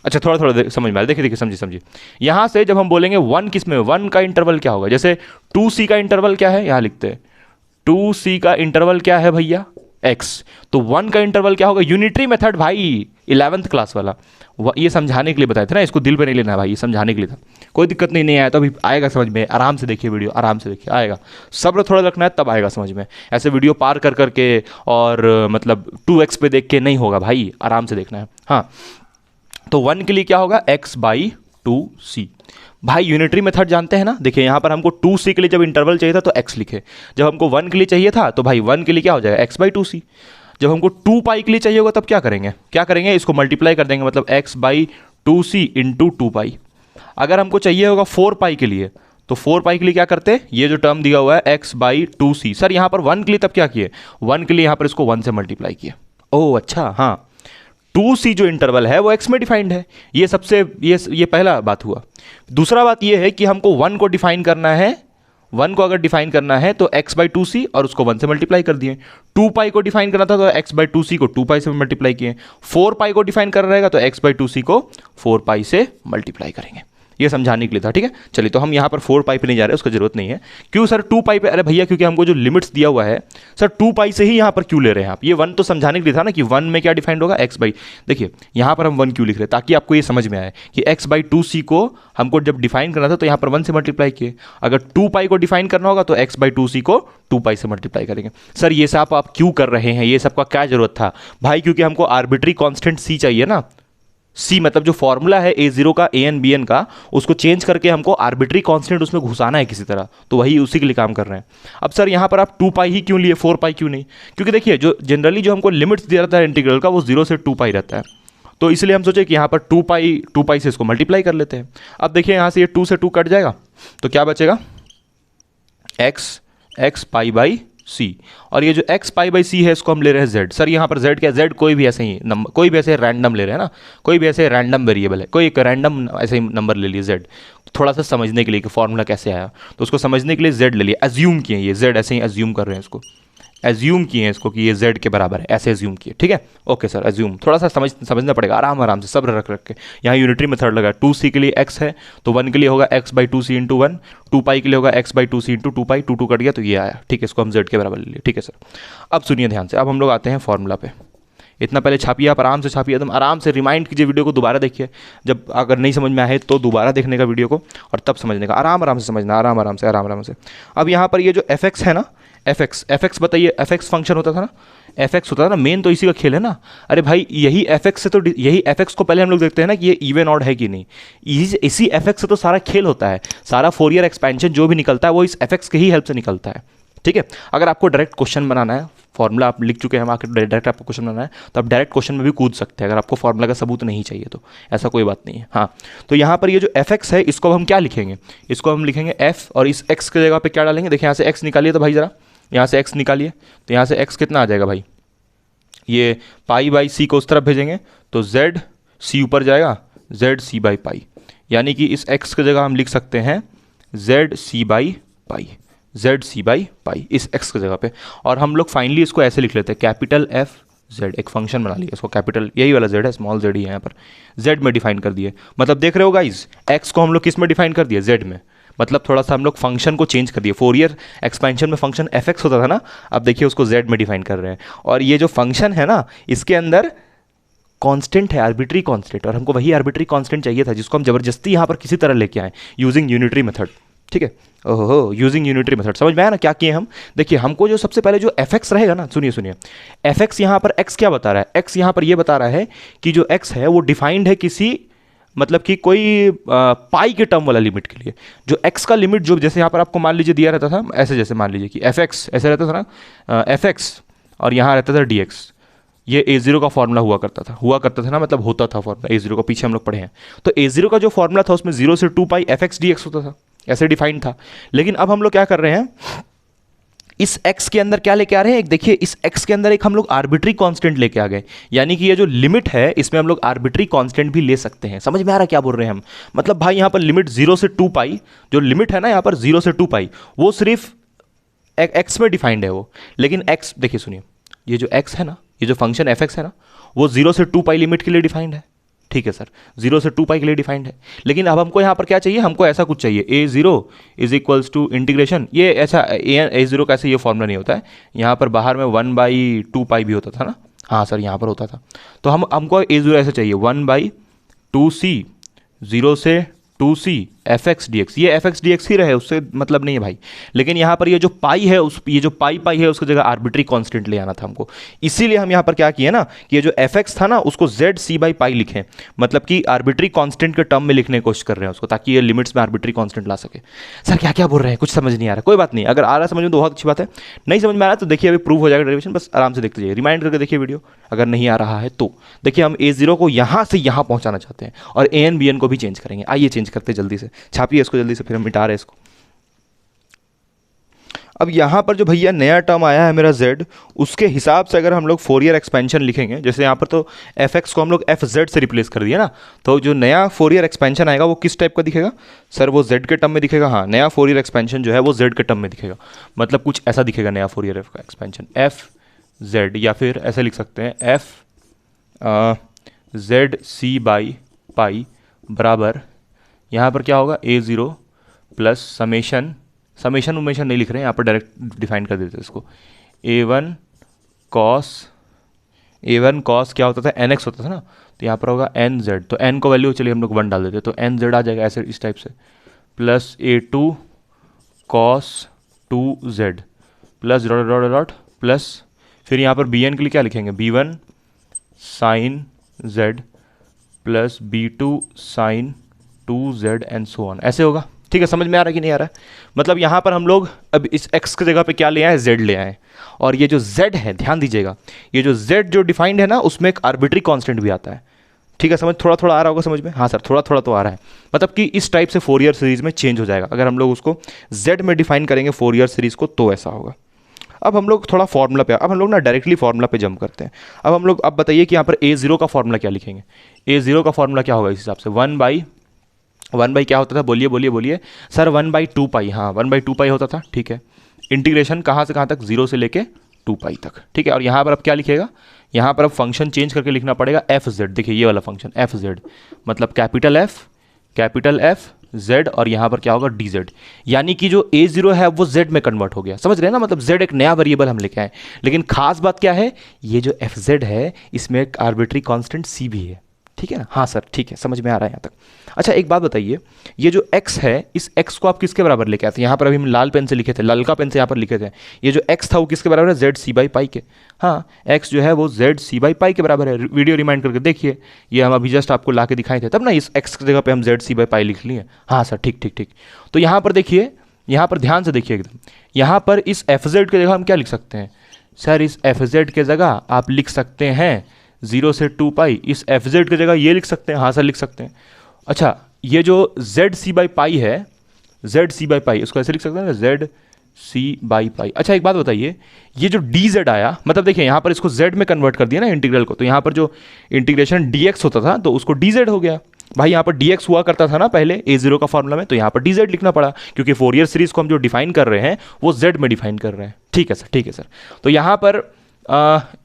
अच्छा थोड़ा थोड़ा समझ में आ रहा है, देखिए समझिए। यहाँ से जब हम बोलेंगे 1 किस में, 1 का इंटरवल क्या होगा? जैसे 2c का इंटरवल क्या है, यहाँ लिखते हैं 2c का इंटरवल क्या है भैया? x। तो 1 का इंटरवल क्या होगा? यूनिटरी मेथड भाई, 11th क्लास वाला, ये समझाने के लिए बताए थे ना, इसको दिल पे नहीं लेना भाई, ये समझाने के लिए था। कोई दिक्कत नहीं आया तो अभी आएगा समझ में, आराम से देखिए वीडियो, आराम से देखिए, आएगा। सब्र थोड़ा रखना है तब आएगा समझ में, ऐसे वीडियो पार कर करके और मतलब 2x पे देख के नहीं होगा भाई, आराम से देखना है। हाँ तो 1 के लिए क्या होगा? x/2c। भाई यूनिटरी मेथड जानते हैं ना। देखिए यहाँ पर हमको 2c के लिए जब इंटरवल चाहिए था तो x लिखे, जब हमको 1 के लिए चाहिए था तो भाई 1 के लिए क्या हो जाएगा? x/2c। जब हमको 2 पाई के लिए चाहिए होगा तब क्या करेंगे? इसको मल्टीप्लाई कर देंगे, मतलब x/2c इंटू 2 पाई। अगर हमको चाहिए होगा 4 पाई के लिए, तो 4 पाई के लिए क्या करते हैं? ये जो टर्म दिया हुआ है x/2c, सर यहाँ पर 1 के लिए तब क्या किए? 1 के लिए यहाँ पर इसको 1 से मल्टीप्लाई किए। ओह अच्छा, हाँ 2c जो इंटरवल है वो x में डिफाइंड है। ये सबसे ये पहला बात हुआ। दूसरा बात ये है कि हमको 1 को डिफाइन करना है, 1 को अगर डिफाइन करना है तो x/2c और उसको 1 से मल्टीप्लाई कर दिए। 2 पाई को डिफाइन करना था तो x/2c को 2 पाई से मल्टीप्लाई किए। 4 पाई को डिफाइन करना रहेगा तो x/2c को 4 पाई से मल्टीप्लाई करेंगे। ये समझाने के लिए था, ठीक है। चलिए तो हम यहाँ पर 4 पाई पे नहीं जा रहे, उसका जरूरत नहीं है। क्यों सर 2 पाई पे? अरे भैया क्योंकि हमको जो लिमिट्स दिया हुआ है सर 2 पाई से ही यहाँ पर क्यों ले रहे हैं आप? ये 1 तो समझाने के लिए था ना कि 1 में क्या डिफाइंड होगा? x/, देखिए यहाँ पर हम 1 क्यों लिख रहे हैं? ताकि आपको ये समझ में आए कि x/2c को हमको जब डिफाइन करना था तो यहाँ पर 1 से मल्टीप्लाई किए। अगर 2 पाई को डिफाइन करना होगा तो x/2c को 2 पाई से मल्टीप्लाई करेंगे। सर ये सब आप क्यों कर रहे हैं? ये सब का क्या जरूरत था भाई? क्योंकि हमको आर्बिट्री कॉन्स्टेंट c चाहिए ना। c मतलब जो फॉर्मूला है a0 का, an bn का, उसको चेंज करके हमको आर्बिट्री कांस्टेंट उसमें घुसाना है किसी तरह, तो वही उसी के लिए काम कर रहे हैं। अब सर यहाँ पर आप 2 पाई ही क्यों लिए, 4 पाई क्यों नहीं? क्योंकि देखिए जो जनरली जो हमको लिमिट्स दिया रहता है इंटीग्रल का वो 0 से 2 पाई रहता है, तो इसलिए हम सोचे कि यहाँ पर 2 पाई से इसको मल्टीप्लाई कर लेते हैं। अब देखिए यहाँ से ये 2 से 2 कट जाएगा तो क्या बचेगा? x π/c, और ये जो x π/c है इसको हम ले रहे हैं z। सर यहाँ पर z क्या? z कोई भी ऐसे ही नंबर, कोई भी ऐसे रैंडम ले रहे हैं ना, कोई भी ऐसे रैंडम वेरिएबल है, कोई एक रैंडम ऐसे ही नंबर ले लिए z, थोड़ा सा समझने के लिए कि फॉर्मूला कैसे आया, तो उसको समझने के लिए z ले लिया, अज्यूम किए, ये z ऐसे ही अज्यूम कर रहे हैं इसको, एज्यूम किए हैं इसको कि ये z के बराबर है, ऐसे एज्यूम किए, ठीक है। ओके सर, एज्यूम थोड़ा सा समझना पड़ेगा, आराम आराम से सब्र रख के। यहाँ यूनिटरी मेथड लगा, 2c के लिए x है तो 1 के लिए होगा x बाई 2c इंटू 1, 2 पाई के लिए होगा x by 2c into 2 pi, 2 cut गया तो ये आया, ठीक है। इसको हम z के बराबर ले लिए, ठीक है सर। अब सुनिए ध्यान से, अब हम लोग आते हैं फॉर्मूला पे। इतना पहले छापिए, आप आराम से छापिए, एकदम आराम से रिमाइंड कीजिए, वीडियो को दोबारा देखिए, जब अगर नहीं समझ में आए तो दोबारा देखने का वीडियो को और तब समझने का, आराम आराम से समझना, आराम आराम से। अब यहाँ पर ये जो fx है ना, fx बताइए, fx फंक्शन होता था ना, fx होता था ना, मेन तो इसी का खेल है ना। अरे भाई यही fx से तो, यही fx को पहले हम लोग देखते हैं ना कि ये इवन ऑड है कि नहीं, इसी fx से तो सारा खेल होता है, सारा फोरियर एक्सपेंशन जो भी निकलता है वो इस fx के ही हेल्प से निकलता है, ठीक है। अगर आपको डायरेक्ट क्वेश्चन बनाना है, फॉर्मूला आप लिख चुके हैं, हम आकर डायरेक्ट आपको क्वेश्चन बनाना है तो आप डायरेक्ट क्वेश्चन में भी कूद सकते हैं, अगर आपको फॉर्मूला का सबूत नहीं चाहिए तो, ऐसा कोई बात नहीं है। हाँ, तो यहाँ पर ये जो fx है इसको हम क्या लिखेंगे, इसको हम लिखेंगे f, और इस x की जगह पे क्या डालेंगे, देखिए यहाँ से x निकालिए तो भाई ज़रा, यहाँ से x निकालिए तो यहाँ से x कितना आ जाएगा भाई, ये पाई बाई सी को उस तरफ भेजेंगे तो z c ऊपर जाएगा, z c बाई पाई, यानी कि इस x की जगह हम लिख सकते हैं z c by pi, z c by pi इस x की जगह पे। और हम लोग फाइनली इसको ऐसे लिख लेते हैं, कैपिटल f z, एक फंक्शन बना लिया इसको, कैपिटल यही वाला z है, स्मॉल z ही है यहाँ पर, z में डिफाइन कर दिए। मतलब देख रहे हो गाइस, x को हम लोग किस में डिफाइन कर दिए, z में, मतलब थोड़ा सा हम लोग फंक्शन को चेंज कर दिए। फोरियर एक्सपेंशन में फंक्शन fx होता था ना, अब देखिए उसको z में डिफाइन कर रहे हैं, और ये जो फंक्शन है ना इसके अंदर कांस्टेंट है, आर्बिट्री कांस्टेंट, और हमको वही आर्बिट्री कांस्टेंट चाहिए था जिसको हम जबरदस्ती यहाँ पर किसी तरह लेके आए यूजिंग यूनिटरी मेथड, ठीक है। ओहो, यूजिंग यूनिटरी मेथड, समझ में आया ना क्या किए हम। देखिए हमको जो सबसे पहले जो fx रहेगा ना, सुनिए fx यहाँ पर x क्या बता रहा है, x यहाँ पर ये बता रहा है कि जो x है वो डिफाइंड है किसी, मतलब कि कोई पाई के टर्म वाला लिमिट के लिए। जो x का लिमिट जो जैसे यहाँ पर आपको मान लीजिए दिया रहता था, ऐसे जैसे मान लीजिए कि fx ऐसे रहता था ना, fx और यहाँ रहता था dx, ये a0 का फॉर्मूला हुआ करता था ना, मतलब होता था फॉर्मूला a0 का, पीछे हम लोग पढ़े हैं। तो a0 का जो फॉर्मूला था उसमें 0 से 2 पाई fx dx होता था, ऐसे डिफाइंड था। लेकिन अब हम लोग क्या कर रहे हैं, इस x के अंदर क्या लेके आ रहे हैं, एक देखिए इस x के अंदर एक हम लोग आर्बिट्री कांस्टेंट लेके आ गए, यानी कि ये जो लिमिट है इसमें हम लोग आर्बिट्री कांस्टेंट भी ले सकते हैं। समझ में आ रहा है क्या बोल रहे हैं हम, मतलब भाई यहाँ पर लिमिट 0 से 2 पाई, जो लिमिट है ना यहाँ पर 0 से 2 पाई, वो सिर्फ x में डिफाइंड है वो। लेकिन x देखिए सुनिए, ये जो x है ना, ये जो फंक्शन fx है ना, वो 0 से 2 पाई लिमिट के लिए डिफाइंड है, ठीक है सर, 0 से 2 पाई के लिए डिफाइंड है। लेकिन अब हमको यहाँ पर क्या चाहिए, हमको ऐसा कुछ चाहिए, a0 is equals to integration, ये ऐसा a0 का ऐसे ये फॉर्मूला नहीं होता है, यहाँ पर बाहर में 1/2 पाई भी होता था ना, हाँ सर यहाँ पर होता था। तो हमको a0 ऐसा चाहिए 1/2c 0 से 2c fx dx, ये fx dx ही रहे, उससे मतलब नहीं है भाई। लेकिन यहाँ पर ये जो पाई है, ये जो पाई है उसकी जगह आर्बिट्री कांस्टेंट ले आना था हमको, इसीलिए हम यहाँ पर क्या किए ना कि ये जो fx था ना उसको z c बाई पाई लिखें, मतलब कि आर्बिट्री कांस्टेंट के टर्म में लिखने की कोशिश कर रहे हैं उसको, ताकि ये लिमिट्स में आर्बिट्री कांस्टेंट ला सके। सर क्या क्या बोल रहे हैं, कुछ समझ नहीं आ रहा, कोई बात नहीं, अगर आ रहा समझ में तो बहुत अच्छी बात है, नहीं समझ में आ रहा तो देखिए अभी प्रूव हो जाएगा डेरिवेशन, बस आराम से देखते जाइए, रिमाइंड करके देखिए वीडियो, अगर नहीं आ रहा है तो। देखिए हम a0 को यहाँ से यहाँ पहुँचाना चाहते हैं और an bn को भी चेंज करेंगे, आइए चेंज करते जल्दी से, छापिए इसको जल्दी से, फिर हम मिटा रहे हैं इसको। अब यहाँ पर जो भैया नया टर्म आया है मेरा z, उसके हिसाब से अगर हम लोग फोरियर एक्सपेंशन लिखेंगे, जैसे यहाँ पर तो fx को हम लोग fz से रिप्लेस कर दिया ना, तो जो नया फोरियर एक्सपेंशन आएगा वो किस टाइप का दिखेगा सर, वो z के टर्म में दिखेगा। हाँ, नया फोरियर एक्सपेंशन जो है वो z के टर्म में दिखेगा, मतलब कुछ ऐसा दिखेगा नया फोरियर एक्सपेंशन fz, या फिर ऐसे लिख सकते हैं f z c by pi बराबर, यहाँ पर क्या होगा a0 प्लस समेशन उमेशन नहीं लिख रहे हैं यहाँ पर, डायरेक्ट डिफाइन कर देते हैं इसको, a1 cos क्या होता था, nx होता था ना, तो यहाँ पर होगा nz, तो n को वैल्यू चलिए हम लोग 1 डाल देते हैं, तो nz आ जाएगा ऐसे इस टाइप से, plus a2 cos 2z plus dot plus, फिर यहाँ पर bn के लिए क्या लिखेंगे, b1 sin z plus b2 sin 2z and so on, ऐसे होगा। ठीक है, समझ में आ रहा है कि नहीं आ रहा है, मतलब यहाँ पर हम लोग अब इस x की जगह पे क्या ले आए, z ले आए, और ये जो z है ध्यान दीजिएगा, ये जो z जो डिफाइंड है ना उसमें एक आर्बिट्री कांस्टेंट भी आता है। ठीक है, समझ थोड़ा थोड़ा आ रहा होगा समझ में, हाँ सर थोड़ा थोड़ा तो आ रहा है, मतलब कि इस टाइप से फोरियर सीरीज में चेंज हो जाएगा, अगर हम लोग उसको z में डिफाइन करेंगे फोरियर सीरीज को तो ऐसा होगा। अब हम लोग थोड़ा फॉर्मूला पे, अब हम लोग ना डायरेक्टली फॉर्मूला पे जंप करते हैं। अब हम लोग अब बताइए कि यहाँ पर a0 का फॉर्मूला क्या लिखेंगे, a0 का फॉर्मूला क्या होगा इस हिसाब से, 1 बाई क्या होता था, बोलिए सर 1/2 पाई, हाँ 1/2 पाई होता था। ठीक है, इंटीग्रेशन कहाँ से कहाँ तक, 0 से लेके 2 पाई तक, ठीक है। और यहाँ पर अब क्या लिखेगा, यहाँ पर अब फंक्शन चेंज करके लिखना पड़ेगा एफ जेड। देखिए ये वाला फंक्शन एफ जेड मतलब कैपिटल एफ जेड और यहाँ पर क्या होगा डी जेड, यानी कि जो a0 है वो z में कन्वर्ट हो गया, समझ रहे हैं ना, मतलब z एक नया वेरिएबल हम लेके आए। लेकिन खास बात क्या है, ये जो एफ जेड है इसमें एक आर्बिट्री कांस्टेंट c भी है, ठीक है ना। हाँ सर ठीक है, समझ में आ रहा है यहाँ तक। अच्छा एक बात बताइए, ये जो x है इस x को आप किसके बराबर लेके आते हैं, यहाँ पर अभी हम लाल पेन से लिखे थे, ललका पेन से यहाँ पर लिखे थे, ये जो x था वो किसके बराबर है, जेड सी बाई पाई के। हाँ x जो है वो जेड सी बाई पाई के बराबर है, वीडियो रिमाइंड करके देखिए, ये हम अभी जस्ट आपको ला के दिखाए थे, तब ना इस x की जगह पे हम जेड सी बाई पाई लिख लिए। हाँ सर ठीक ठीक ठीक। तो यहाँ पर देखिए, यहाँ पर ध्यान से देखिए एकदम, यहाँ पर इस एफ जेड की जगह हम क्या लिख सकते हैं सर, इस एफ जेड के जगह आप लिख सकते हैं 0 से 2 पाई, इस एफ जेड की जगह ये लिख सकते हैं, हाँ सर लिख सकते हैं। अच्छा ये जो जेड सी बाई पाई है, जेड सी बाई पाई इसको ऐसे लिख सकते हैं ना, जेड सी बाई पाई। अच्छा एक बात बताइए, ये जो डी जेड आया, मतलब देखिए यहाँ पर इसको जेड में कन्वर्ट कर दिया ना इंटीग्रल को, तो यहाँ पर जो इंटीग्रेशन डी एक्स होता था तो उसको डी जेड हो गया। भाई यहाँ पर डी एक्स हुआ करता था ना पहले a0 का फॉर्मूला में, तो यहाँ पर डी जेड लिखना पड़ा, क्योंकि फोरियर सीरीज को हम जो डिफाइन कर रहे हैं वो जेड में डिफाइन कर रहे हैं। ठीक है सर ठीक है सर। तो यहाँ पर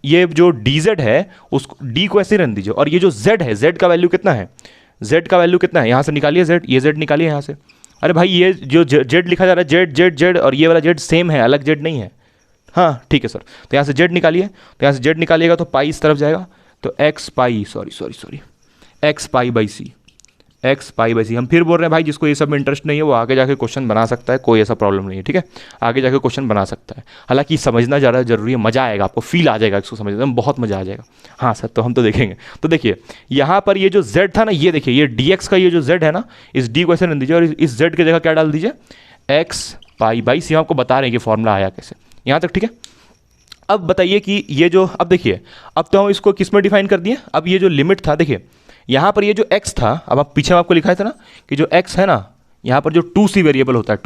ये जो डी जेड है उसको डी को ऐसे रहने दीजिए, और ये जो जेड है, जेड का वैल्यू कितना है, जेड का वैल्यू कितना है, यहाँ से निकालिए जेड, ये जेड निकालिए यहाँ से। अरे भाई ये जो जेड लिखा जा रहा है जेड जेड जेड, और ये वाला जेड सेम है, अलग जेड नहीं है। हाँ ठीक है सर। तो यहाँ से जेड निकालिए, तो यहाँ से जेड निकालिएगा तो पाई इस तरफ जाएगा, तो x pi x pi by c, x pi by c. हम फिर बोल रहे हैं भाई जिसको ये सब में इंटरेस्ट नहीं है वो आगे जाके क्वेश्चन बना सकता है, कोई ऐसा प्रॉब्लम नहीं है, ठीक है, आगे जाके क्वेश्चन बना सकता है। हालांकि समझना ज़्यादा जरूरी है, मज़ा आएगा, आपको फील आ जाएगा इसको समझने में, बहुत मज़ा आ जाएगा। हाँ सर तो हम तो देखेंगे। तो देखिए यहाँ पर ये जो z था ना, ये देखिए ये dx का ये जो z है ना, इस d को ऐसे नहीं दीजिए और इस z की जगह क्या डाल दीजिए, एक्स पाई बाई सी। आपको बता रहे हैं कि फॉर्मूला आया कैसे, यहाँ तक ठीक है। अब बताइए कि ये जो, अब देखिए अब तो हम इसको किस में डिफाइन कर दिए, अब ये जो लिमिट था देखिए यहाँ पर ये जो x था, अब आप पीछे आपको लिखा था ना कि जो x है ना, यहाँ पर जो 2c वेरिएबल होता है,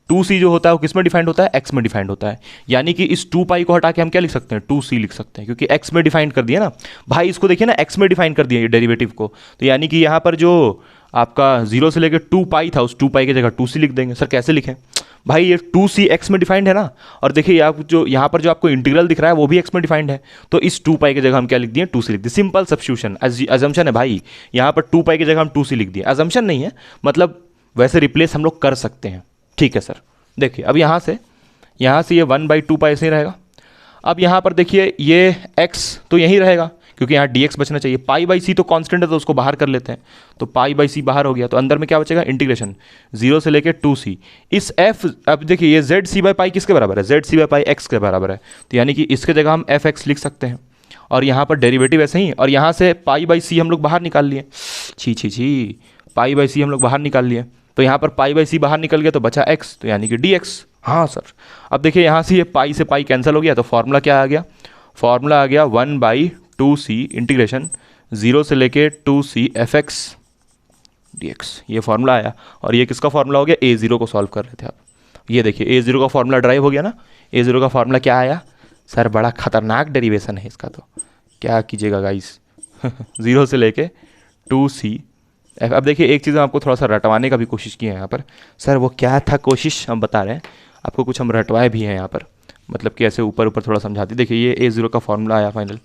2c जो होता है वो किस में डिफाइंड होता है, x में डिफाइंड होता है। यानी कि इस 2 पाई को हटा के हम क्या लिख सकते हैं, 2c लिख सकते हैं, क्योंकि x में डिफाइंड कर दिया ना भाई, इसको देखिए ना x में डिफाइन कर दिया ये डेरिवेटिव को। तो यानी कि यहाँ पर जो आपका 0 से लेकर 2 पाई था, उस 2 पाई की जगह 2c लिख देंगे। सर कैसे लिखें भाई, ये 2c x में डिफाइंड है ना, और देखिए आप जो यहाँ पर जो आपको इंटीग्रल दिख रहा है वो भी x में डिफाइंड है, तो इस 2 पाई की जगह हम क्या लिख दिए, 2c लिख दिए। सिंपल सब्स्टिट्यूशन, अजम्पशन है भाई, यहाँ पर 2 पाई की जगह हम 2c लिख दिए, अजम्पशन नहीं है, मतलब वैसे रिप्लेस हम लोग कर सकते हैं। ठीक है सर। देखिए अब यहाँ से ये 1/2 पाई ऐसे ही रहेगा। अब यहाँ पर देखिए ये x तो यहीं रहेगा, क्योंकि यहाँ dx बचना चाहिए, पाई बाई सी तो कांस्टेंट है तो उसको बाहर कर लेते हैं, तो पाई बाई सी बाहर हो गया, तो अंदर में क्या बचेगा, इंटीग्रेशन 0 से लेके 2c इस f। अब देखिए ये जेड सी बाई पाई किसके बराबर है, Z C by pi X के बराबर है, तो यानी कि इसके जगह हम एफ एक्स लिख सकते हैं, और यहाँ पर डेरिवेटिव ऐसे ही, और यहाँ से पाई बाई सी हम लोग बाहर निकाल लिए, छी पाई बाई सी हम लोग बाहर निकाल लिए, तो यहाँ पर पाई बाई सी बाहर निकल गया तो बचा x, तो यानी कि dx। हाँ सर। अब देखिए यहाँ से ये पाई से पाई कैंसिल हो गया, तो फॉर्मूला क्या आ गया, फॉर्मूला आ गया 1/2c इंटीग्रेशन 0 से लेके 2c एफ एक्स dx, ये फॉर्मूला आया। और ये किसका फॉर्मूला हो गया, a0 को सॉल्व कर रहे थे आप, ये देखिए a0 का फॉर्मूला ड्राइव हो गया ना, a0 का फॉर्मूला क्या आया सर, बड़ा खतरनाक डेरिवेशन है इसका, तो क्या कीजिएगा गाइस 0 से लेके 2c। अब देखिए एक चीज़ हम आपको थोड़ा सा रटवाने का भी कोशिश की है यहाँ पर, सर वो क्या था कोशिश, हम बता रहे हैं आपको, कुछ हम रटवाए भी हैं यहाँ पर, मतलब कि ऐसे ऊपर ऊपर थोड़ा समझाती। देखिए ये a0 का फॉर्मूला आया फाइनल,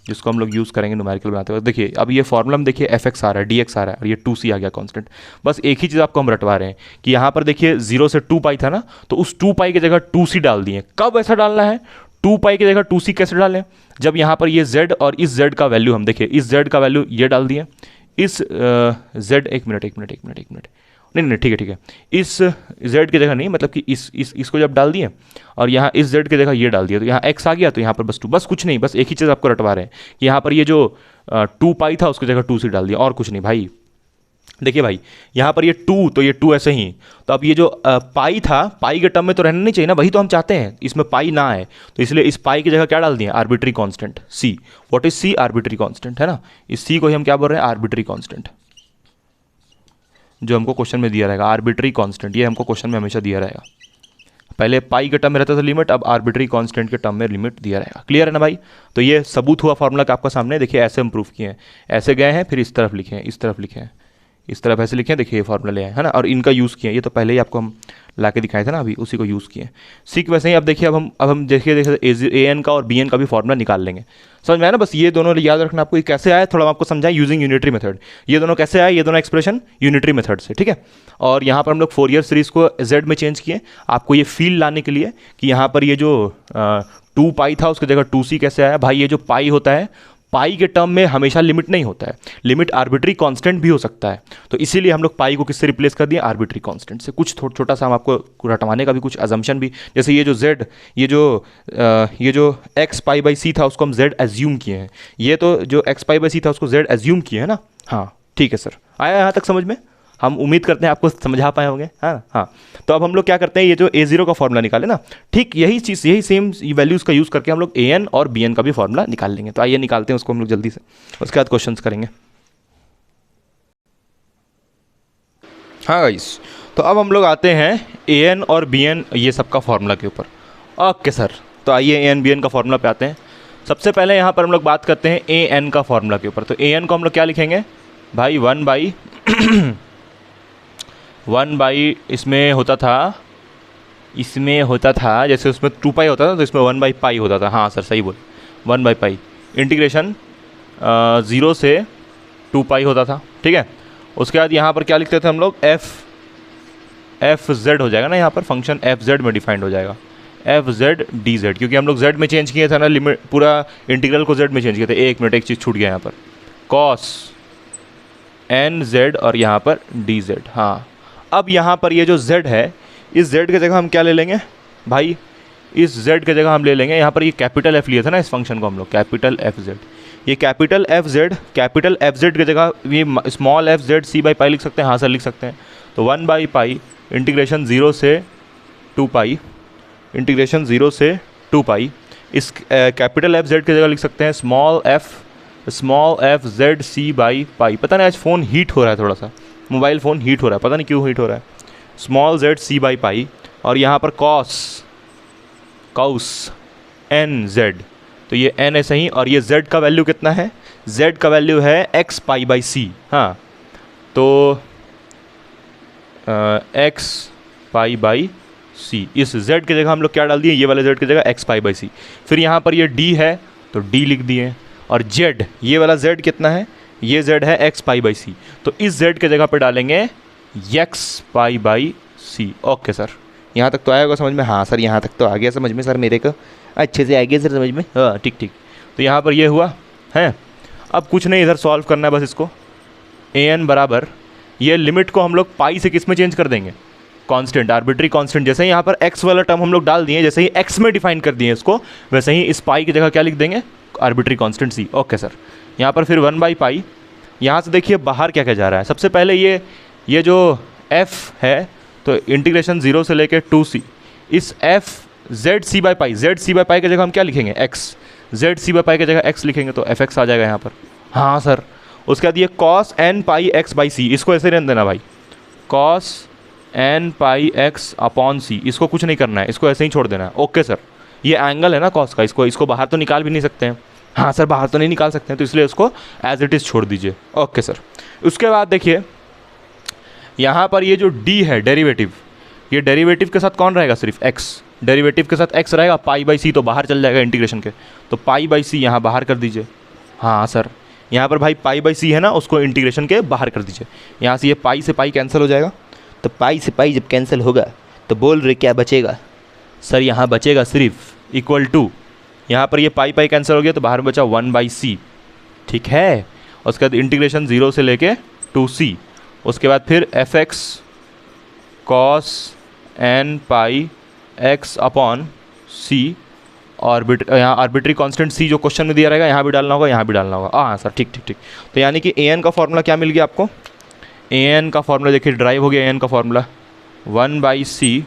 जिसको हम लोग यूज़ करेंगे न्यूमेरिकल बनाते हुए। देखिए अब ये फॉर्मूला में देखिए एफ एक्स आ रहा है, dx आ रहा है, और ये 2c आ गया कांस्टेंट। बस एक ही चीज़ आपको हम रटवा रहे हैं कि यहाँ पर देखिए 0 से 2 पाई था ना, तो उस 2 पाई की जगह 2c डाल दिए। कब ऐसा डालना है, 2 पाई की जगह 2c कैसे डालें, जब यहाँ पर ये z और इस z का वैल्यू हम देखिए, इस z का वैल्यू ये डाल दिए, इस z एक मिनट नहीं ठीक है, इस z की जगह नहीं, मतलब कि इसको जब डाल दिए और यहाँ इस z की जगह ये डाल दिया, तो यहाँ x आ गया, तो यहाँ पर बस 2, बस कुछ नहीं, बस एक ही चीज़ आपको रटवा रहे हैं कि यहाँ पर ये जो 2 पाई था उसकी जगह 2c डाल दिया, और कुछ नहीं भाई। देखिए भाई यहाँ पर ये 2, तो ये 2 ऐसे ही, तो अब ये जो पाई था, पाई के टर्म में तो रहना नहीं चाहिए ना, वही तो हम चाहते हैं, इसमें पाई ना आए, तो इसलिए इस पाई की जगह क्या डाल दिए, arbitrary constant c। What is c, arbitrary constant है ना, इस c को ही हम क्या बोल रहे हैं, आर्बिट्री कांस्टेंट, जो हमको क्वेश्चन में दिया रहेगा, आर्बिट्री कांस्टेंट, ये हमको क्वेश्चन में हमेशा दिया रहेगा। पहले पाई के टर्म में रहता था लिमिट, अब आर्बिट्री कांस्टेंट के टर्म में लिमिट दिया रहेगा। क्लियर है ना भाई। तो ये सबूत हुआ फॉर्मूला का आपका सामने, देखिए ऐसे हम प्रूफ किए हैं, ऐसे गए हैं, फिर इस तरफ लिखे हैं, इस तरफ लिखे हैं, इस तरफ ऐसे लिखे हैं, देखिए ये फॉर्मूला ले आए है ना, और इनका यूज़ किया, ये तो पहले ही आपको हम ला के दिखाए थे ना अभी, उसी को यूज़ किए। सीख वैसे ही अब देखिए, अब हम देखिए ए एन का और बी एन का भी फॉर्मूला निकाल लेंगे। समझ में आया ना? बस ये दोनों याद रखना आपको। ये कैसे आया थोड़ा मैं आपको समझाएं, यूजिंग यूनिटरी मेथड। ये दोनों कैसे आए, ये दोनों एक्सप्रेशन यूनिटरी मेथड से, ठीक है। और यहाँ पर हम लोग फोरियर सीरीज को जेड में चेंज किए, आपको ये फील लाने के लिए कि यहाँ पर ये जो 2 पाई था उसकी जगह 2c कैसे आया। भाई ये जो पाई होता है, पाई के टर्म में हमेशा लिमिट नहीं होता है, लिमिट आर्बिट्री कांस्टेंट भी हो सकता है। तो इसीलिए हम लोग पाई को किससे रिप्लेस कर दिए, आर्बिट्री कांस्टेंट से। कुछ छोटा सा हम आपको रटवाने का भी कुछ अजम्पशन भी, जैसे ये जो z, ये जो x पाई बाई सी था उसको हम z एज्यूम किए हैं। ये तो जो x पाई बाई सी था उसको z एज्यूम किए हैं ना। हाँ ठीक है सर, आया यहाँ तक समझ में? हम उम्मीद करते हैं आपको समझा पाए होंगे। हाँ। तो अब हम लोग क्या करते हैं, ये जो a0 का फॉर्मूला निकाले ना, ठीक यही चीज़, यही सेम वैल्यूज़ का यूज़ करके हम लोग an और bn का भी फॉर्मूला निकाल लेंगे। तो आइए निकालते हैं उसको हम लोग जल्दी से, उसके बाद क्वेश्चंस करेंगे। हाँ गाइस, तो अब हम लोग आते हैं an और bn ये सब का फॉर्मूला के ऊपर। ओके सर, तो आइए an bn का फॉर्मूला पे आते हैं। सबसे पहले यहाँ पर हम लोग बात करते हैं an का फॉर्मूला के ऊपर। तो an को हम लोग क्या लिखेंगे भाई, 1 बाई इसमें होता था, जैसे उसमें 2 पाई होता था तो इसमें 1 बाई पाई होता था। हाँ सर सही बोल, 1 बाई पाई इंटीग्रेशन 0 से 2 पाई होता था, ठीक है। उसके बाद यहाँ पर क्या लिखते थे हम लोग, एफ जेड हो जाएगा ना, यहाँ पर फंक्शन एफ जेड में डिफाइंड हो जाएगा, एफ जेड डी जेड, क्योंकि हम लोग जेड में चेंज किए थे ना, लिमिट पूरा इंटीग्रल को जेड में चेंज किए थे। एक मिनट, एक चीज़ छूट गया यहाँ पर, कॉस एन जेड और यहाँ पर डी जेड। हाँ, अब यहाँ पर ये जो z है, इस z की जगह हम क्या ले लेंगे भाई, इस z की जगह हम ले लेंगे, यहाँ पर ये कैपिटल f लिया था ना इस फंक्शन को हम लोग, कैपिटल एफ जेड। ये कैपिटल एफ जेड की जगह ये small F Z C by pi लिख सकते हैं। हाँ सर लिख सकते हैं। तो 1 बाई पाई इंटीग्रेशन 0 से 2 पाई, इंटीग्रेशन 0 से 2 पाई। इस कैपिटल एफ जेड की जगह लिख सकते हैं small F Z C by pi. पता नहीं आज फ़ोन हीट हो रहा है, थोड़ा सा मोबाइल फ़ोन हीट हो रहा है, पता नहीं क्यों हीट हो रहा है। Small Z C by pi, और यहाँ पर कॉस एन जेड, तो ये एन ऐसे ही, और ये जेड का वैल्यू कितना है, जेड का वैल्यू है एक्स पाई बाई सी। हाँ, तो एक्स पाई बाई सी, इस जेड की जगह हम लोग क्या डाल दिए, ये वाले जेड की जगह एक्स पाई बाई सी। फिर यहाँ पर ये डी है तो डी लिख दिए, और जेड, ये वाला जेड कितना है, ये z है x पाई बाई सी, तो इस z के जगह पे डालेंगे x pi by C. Okay sir, यहाँ तक तो आया होगा समझ में? हाँ सर यहाँ तक तो आ गया समझ में सर, मेरे को अच्छे से आ गया सर समझ में। हाँ ठीक। तो यहाँ पर ये हुआ है। अब कुछ नहीं, इधर सॉल्व करना है बस इसको। an बराबर, ये लिमिट को हम लोग पाई से किस में चेंज कर देंगे, कांस्टेंट, आर्बिट्री कांस्टेंट। जैसे ही यहाँ पर x वाला टर्म हम लोग डाल दिए, जैसे ही x में डिफाइन कर दिए इसको, वैसे ही इस पाई की जगह क्या लिख देंगे, arbitrary constant c। Okay sir, यहाँ पर फिर 1 बाई पाई, यहाँ से देखिए बाहर क्या क्या जा रहा है। सबसे पहले ये जो f है, तो इंटीग्रेशन 0 से लेके 2c, इस f Z C by pi की जगह हम क्या लिखेंगे, x, Z C by pi की जगह x लिखेंगे तो fx आ जाएगा यहाँ पर। हाँ सर, उसके बाद ये cos n pi x by c, इसको ऐसे रहने देना भाई, cos n pi x upon c, इसको कुछ नहीं करना है, इसको ऐसे ही छोड़ देना है। ओके सर, ये एंगल है ना cos का, इसको बाहर तो निकाल भी नहीं सकते हैं। हाँ सर, बाहर तो नहीं निकाल सकते हैं, तो इसलिए इसको एज इट इज़ छोड़ दीजिए। ओके सर, उसके बाद देखिए यहाँ पर ये जो d है डेरिवेटिव, ये डेरिवेटिव के साथ कौन रहेगा, सिर्फ x, डेरिवेटिव के साथ x रहेगा, पाई बाई सी तो बाहर चल जाएगा इंटीग्रेशन के, तो पाई बाई सी यहाँ बाहर कर दीजिए। हाँ सर, यहाँ पर भाई पाई बाई सी है ना, उसको इंटीग्रेशन के बाहर कर दीजिए। यहाँ से ये पाई से पाई कैंसिल हो जाएगा, तो पाई से पाई जब कैंसिल होगा तो बोल रहे क्या बचेगा सर, यहाँ बचेगा सिर्फ इक्वल टू, यहाँ पर ये पाई पाई कैंसिल हो गया तो बाहर में बचा 1 बाई सी, ठीक है। उसके बाद इंटीग्रेशन 0 से लेके 2c, उसके बाद फिर एफ एक्स कॉस एन पाई एक्स अपॉन सी, और यहाँ आर्बिट्री कांस्टेंट c जो क्वेश्चन में दिया रहेगा, यहाँ भी डालना होगा, यहाँ भी डालना होगा। हाँ सर ठीक। तो यानी कि an का फॉर्मूला क्या मिल गया आपको, an का फॉर्मूला देखिए ड्राइव हो गया, an का फॉर्मूला 1 बाई सी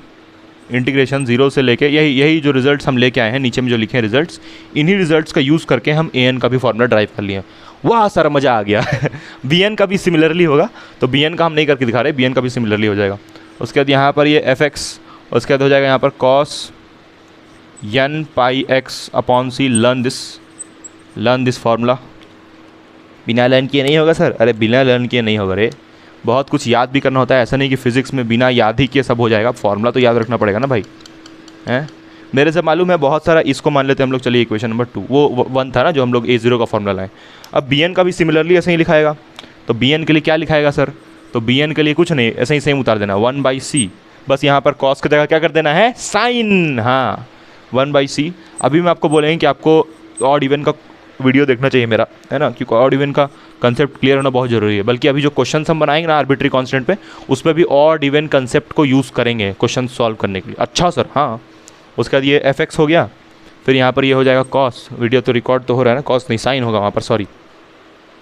इंटीग्रेशन 0 से लेके, यही जो रिजल्ट्स हम लेके आए हैं नीचे में जो लिखे हैं रिजल्ट्स, इन्हीं रिजल्ट्स का यूज़ करके हम an का भी फॉर्मूला ड्राइव कर लिए। वाह सर मज़ा आ गया। bn का भी सिमिलरली होगा, तो bn का हम नहीं करके दिखा रहे, bn का भी सिमिलरली हो जाएगा। उसके बाद यहाँ पर ये fx, उसके बाद हो जाएगा यहाँ पर cos n pi x upon C. Learn this formula. बिना लर्न किए नहीं होगा सर, अरे बिना लर्न किए नहीं होगा रे, बहुत कुछ याद भी करना होता है, ऐसा नहीं कि फिजिक्स में बिना याद ही किए सब हो जाएगा, फॉर्मूला तो याद रखना पड़ेगा ना भाई, हैं। मेरे से मालूम है बहुत सारा, इसको मान लेते हैं हम लोग, चलिए इक्वेशन नंबर 2, वो 1 था ना जो हम लोग A0 का फॉर्मूला लाएं। अब Bn का भी सिमिलरली ऐसे ही लिखाएगा, तो Bn के लिए क्या लिखाएगा सर, तो Bn के लिए कुछ नहीं, ऐसे ही सेम उतार देना 1/c, बस यहाँ पर कॉस की जगह क्या कर देना है, साइन, हाँ 1/c। अभी मैं आपको बोलेंगे कि आपको ऑड इवन का वीडियो देखना चाहिए मेरा, है ना, क्योंकि ऑड इवन का कंसेप्ट क्लियर होना बहुत ज़रूरी है। बल्कि अभी जो क्वेश्चन हम बनाएंगे ना आर्बिट्री कांस्टेंट पे, उस पर भी ऑड इवन कंसेप्ट को यूज़ करेंगे क्वेश्चन सॉल्व करने के लिए। अच्छा सर, हाँ। उसके बाद ये fx हो गया, फिर यहाँ पर ये हो जाएगा कॉस, वीडियो तो रिकॉर्ड तो हो रहा है ना, कॉस नहीं साइन होगा वहाँ पर, सॉरी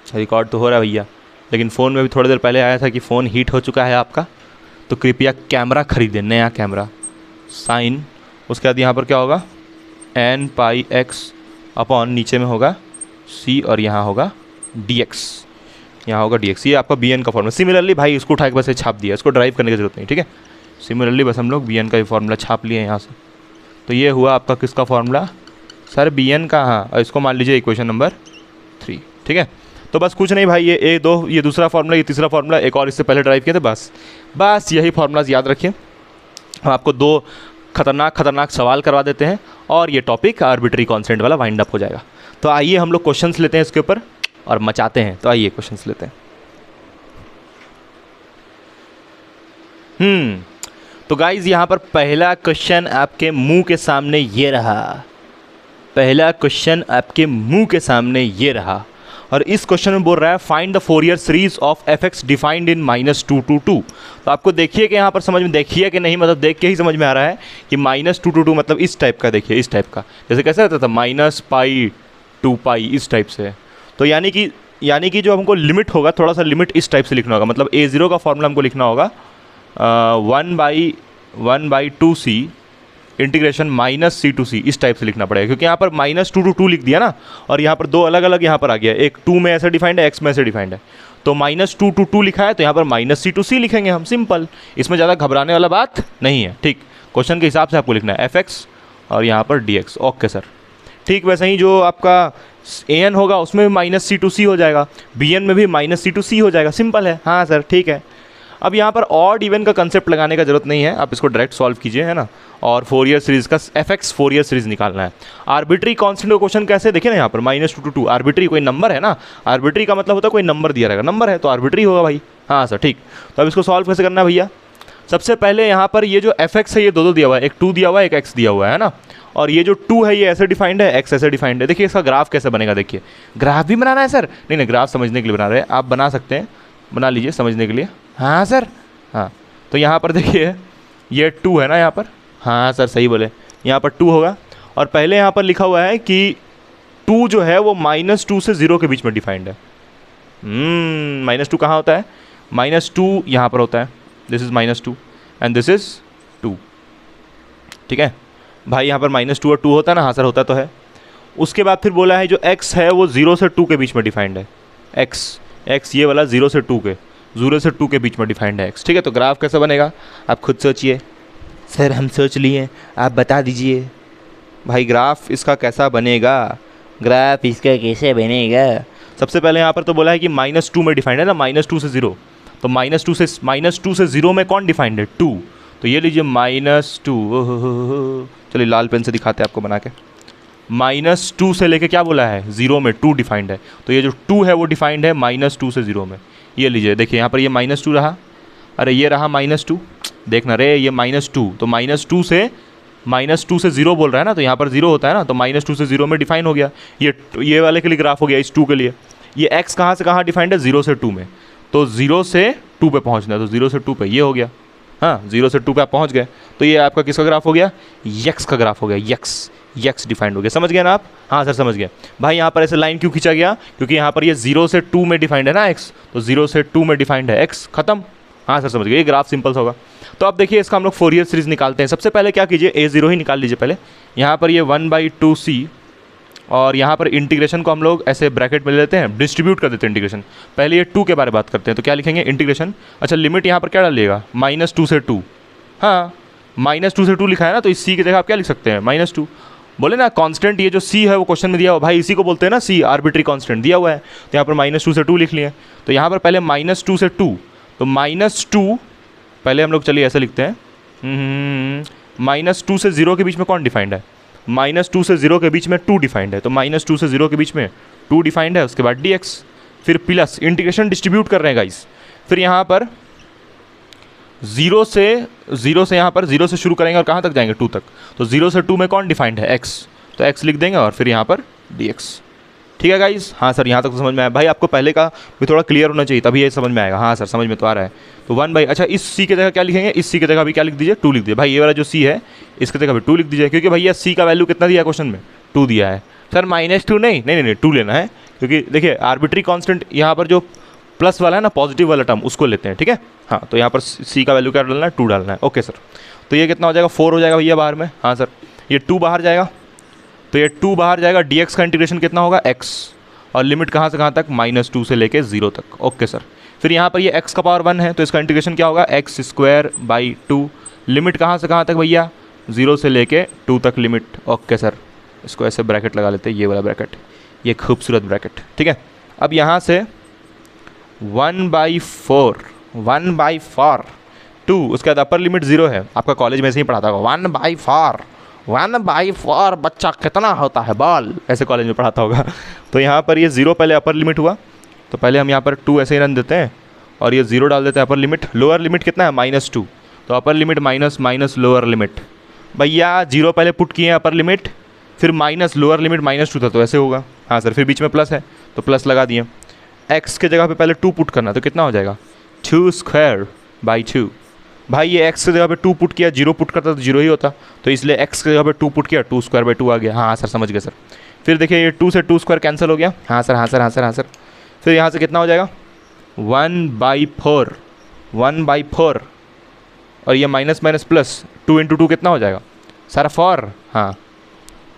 रिकॉर्ड तो हो रहा है भैया, लेकिन फ़ोन में भी थोड़ी देर पहले आया था कि फ़ोन हीट हो चुका है आपका, तो कृपया कैमरा खरीदें, नया कैमरा, साइन। उसके बाद यहाँ पर क्या होगा, n πx अपॉन नीचे में होगा c और यहाँ होगा dx, यहाँ होगा dx। ये आपका bn का फॉर्मूला। सिमिलरली भाई इसको उठा के बस छाप दिया, इसको ड्राइव करने की जरूरत नहीं, ठीक है। सिमिलरली बस हम लोग bn का भी फॉर्मूला छाप लिए यहाँ से, तो ये हुआ आपका किसका फॉर्मूला सर, bn का, हाँ। और इसको मान लीजिए इक्वेशन नंबर 3, ठीक है। तो बस कुछ नहीं भाई, ये दो, ये दूसरा फार्मूला, ये तीसरा फार्मूला, एक और इससे पहले ड्राइव किए थे, बस यही फार्मूलाज याद रखिए। हम आपको 2 खतरनाक सवाल करवा देते हैं और ये टॉपिक आर्बिट्री कांस्टेंट वाला वाइंड अप हो जाएगा। तो आइए हम लोग क्वेश्चंस लेते हैं इसके ऊपर और मचाते हैं। तो आइए क्वेश्चंस लेते हैं। तो गाइज यहाँ पर पहला क्वेश्चन आपके मुंह के सामने ये रहा, पहला क्वेश्चन आपके मुंह के सामने ये रहा, और इस क्वेश्चन में बोल रहा है find the Fourier series of fx defined in -2 to 2। तो आपको देखिए कि यहाँ पर समझ में, देखिए कि नहीं, मतलब देख के ही समझ में आ रहा है कि -2 to 2 मतलब इस टाइप का, देखिए इस टाइप का, जैसे कैसे रहता था -π 2π, इस टाइप से। तो यानी कि जो हमको लिमिट होगा, थोड़ा सा लिमिट इस टाइप से लिखना होगा, मतलब A0 का फॉर्मूला हमको लिखना होगा 1/2c integration -c to c, इस टाइप से लिखना पड़ेगा, क्योंकि यहाँ पर -2 to 2 लिख दिया ना, और यहाँ पर 2 अलग अलग यहाँ पर आ गया, एक 2 में ऐसे डिफाइंड है, x में ऐसे डिफाइंड है, तो -2 to 2 लिखा है, तो यहाँ पर -c to c लिखेंगे हम, सिंपल, इसमें ज़्यादा घबराने वाला बात नहीं है, ठीक। क्वेश्चन के हिसाब से आपको लिखना है fx और यहाँ पर dx, ओके सर, ठीक। वैसे ही जो आपका an होगा उसमें भी -c to c हो जाएगा, bn में भी -c to c हो जाएगा, सिंपल है, हाँ सर, ठीक है। अब यहाँ पर ऑड इवन का कंसेप्ट लगाने का जरूरत नहीं है, आप इसको डायरेक्ट सॉल्व कीजिए, है ना, और फोरियर सीरीज का fx फोरियर सीरीज निकालना है। आर्बिट्री कांस्टेंट का क्वेश्चन कैसे, देखिए ना यहाँ पर -2 to 2, आर्बिट्री कोई नंबर है ना, आर्बिट्री का मतलब होता है कोई नंबर दिया रहेगा, नंबर है तो आर्बिट्री होगा भाई, हाँ सर, ठीक। तो अब इसको सॉल्व कैसे करना है भैया, सबसे पहले यहाँ पर ये जो fx है ये दो दिया हुआ है, एक 2 दिया हुआ है, एक x दिया हुआ है ना, और ये जो 2 है ये ऐसे डिफाइंड है, x ऐसे डिफाइंड है। देखिए इसका ग्राफ कैसे बनेगा, देखिए ग्राफ भी बनाना है सर, नहीं ग्राफ समझने के लिए बना रहे हैं, आप बना सकते हैं, बना लीजिए समझने के लिए, हाँ सर, हाँ। तो यहाँ पर देखिए ये 2 है ना यहाँ पर, हाँ सर सही बोले, यहाँ पर 2 होगा, और पहले यहाँ पर लिखा हुआ है कि 2 जो है वो -2 से 0 के बीच में डिफाइंड है। -2 कहाँ होता है, -2 यहाँ पर होता है, this is -2 and this is 2, ठीक है भाई, यहाँ पर -2 और 2 होता है ना, हाँ सर होता तो है। उसके बाद फिर बोला है जो x है वो 0 से 2 के बीच में डिफाइंड है, x ये वाला 0 से 2 के बीच में डिफाइंड है x, ठीक है। तो ग्राफ कैसे बनेगा आप खुद सोचिए, सर हम सोच लिए, आप बता दीजिए भाई ग्राफ इसका कैसा बनेगा, ग्राफ इसका कैसे बनेगा। सबसे पहले यहाँ पर तो बोला है कि -2 में डिफाइंड है ना, -2 से 0, तो -2 से 0 में कौन डिफाइंड है, 2, तो ये लीजिए -2, चलिए लाल पेन से दिखाते हैं आपको बना के, -2 से लेके क्या बोला है 0 में 2 डिफाइंड है, तो ये जो 2 है वो डिफाइंड है -2 से 0 में। ये लीजिए देखिए यहाँ पर ये -2 रहा, अरे ये रहा -2, देखना रे ये -2, तो -2 से 0 बोल रहा है ना, तो यहाँ पर 0 होता है ना, तो -2 से 0 में डिफाइन हो गया। ये वाले के लिए ग्राफ हो गया, इस 2 के लिए। ये x कहाँ से कहाँ डिफाइंड है, 0 से 2 में, तो 0 से 2 पे पहुँचना है, तो 0 से 2 पे ये हो गया, हाँ 0 से 2 पे आप पहुँच गए, तो ये आपका किसका ग्राफ हो गया, x का ग्राफ हो गया, x डिफाइंड हो गया, समझ गए ना आप, हाँ सर समझ गए भाई। यहाँ पर ऐसे लाइन क्यों खींचा गया, क्योंकि यहाँ पर ये 0 से 2 में डिफाइंड है ना x, तो 0 से 2 में डिफाइंड है x, खत्म, हाँ सर समझ गए, ये ग्राफ सिंपल सा होगा। तो अब देखिए इसका हम लोग फोरियर सीरीज निकालते हैं। सबसे पहले क्या कीजिए, A0 ही निकाल लीजिए पहले, यहाँ पर ये 1/2c, और यहाँ पर इंटीग्रेशन को हम लोग ऐसे ब्रैकेट में ले लेते हैं, डिस्ट्रीब्यूट कर देते हैं इंटीग्रेशन। पहले ये 2 के बारे में बात करते हैं, तो क्या लिखेंगे इंटीग्रेशन, अच्छा लिमिट यहाँ पर क्या डालिएगा, -2 से 2, हाँ -2 से 2 लिखा है ना, तो इस c की जगह आप क्या लिख सकते हैं, -2। बोले ना कांस्टेंट, ये जो c है वो क्वेश्चन में दिया हुआ भाई, इसी को बोलते हैं ना c, आर्बिट्री कांस्टेंट दिया हुआ है, तो यहाँ पर -2 से 2 लिख लिए। तो यहाँ पर पहले -2 से 2, तो -2, पहले हम लोग चलिए ऐसे लिखते हैं, -2 से 0 के बीच में कौन डिफाइंड है? -2 से 0 के बीच में 2 डिफाइंड है, तो -2 से 0 के बीच में 2 डिफाइंड है, उसके बाद dx, फिर प्लस इंटीग्रेशन डिस्ट्रीब्यूट कर रहे हैं गाइस, फिर यहाँ पर 0 से यहाँ पर 0 से शुरू करेंगे और कहाँ तक जाएंगे? 2 तक, तो 0 से 2 में कौन डिफाइंड है? x, तो x लिख देंगे और फिर यहाँ पर dx। ठीक है गाइस? हाँ सर, यहाँ तक तो समझ में आया। भाई आपको पहले का भी थोड़ा क्लियर होना चाहिए, तभी ये समझ में आएगा। हाँ सर, समझ में तो आ रहा है। तो 1/, अच्छा इस c की जगह क्या लिखेंगे? इस c की जगह भी क्या लिख दीजिए? 2 लिख दीजिए। भाई ये वाला जो c है इसकी जगह भी 2 लिख दीजिए, क्योंकि भैया c का वैल्यू कितना दिया है क्वेश्चन में? 2 दिया है। सर -2 नहीं 2 लेना है, क्योंकि देखिए आर्बिट्री कांस्टेंट यहाँ पर जो प्लस वाला है ना, पॉजिटिव वाला टर्म, उसको लेते हैं। ठीक है, हाँ, तो यहाँ पर c का वैल्यू क्या डालना है? 2 डालना है। ओके सर, तो ये कितना हो जाएगा? 4 हो जाएगा भैया बाहर में। हाँ सर, ये 2 बाहर जाएगा, तो ये 2 बाहर जाएगा, dx का इंटीग्रेशन कितना होगा? x, और लिमिट कहाँ से कहाँ तक? -2 से लेके 0 तक। ओके सर, फिर यहाँ पर ये x का पावर 1 है, तो इसका इंटीग्रेशन क्या होगा? x²/2, लिमिट कहाँ से कहाँ तक भैया? 0 से लेके 2 तक लिमिट। ओके सर, इसको ऐसे ब्रैकेट लगा लेते हैं, ये वाला ब्रैकेट, ये खूबसूरत ब्रैकेट। ठीक है, अब यहाँ से 1/4 2, उसके बाद अपर लिमिट 0 है, आपका कॉलेज में से ही पढ़ाता होगा। 1/4 बच्चा कितना होता है बॉल, ऐसे कॉलेज में पढ़ाता होगा। तो यहाँ पर ये 0 पहले अपर लिमिट हुआ, तो पहले हम यहाँ पर 2 ऐसे ही रन देते हैं और ये 0 डाल देते हैं अपर लिमिट। लोअर लिमिट कितना है? -2, तो upper limit minus lower limit. भैया 0 पहले पुट किए हैं अपर लिमिट, फिर माइनस लोअर लिमिट -2 था, तो ऐसे होगा। हाँ सर, फिर बीच में प्लस है तो प्लस लगा दिए। x के जगह पे पहले 2 पुट करना, तो कितना हो जाएगा? 2/2। भाई ये x की जगह पे 2 पुट किया, 0 पुट करता तो 0 ही होता, तो इसलिए x की जगह पे 2 पुट किया, 2/2 आ गया। हाँ सर, समझ गए सर। फिर देखिए ये 2 से 2² कैंसिल हो गया। हाँ सर, हाँ सर, हाँ सर, हाँ सर। फिर यहाँ से कितना हो जाएगा? 1/4 और ये माइनस प्लस 2 × 2 कितना हो जाएगा सर? 4। हाँ,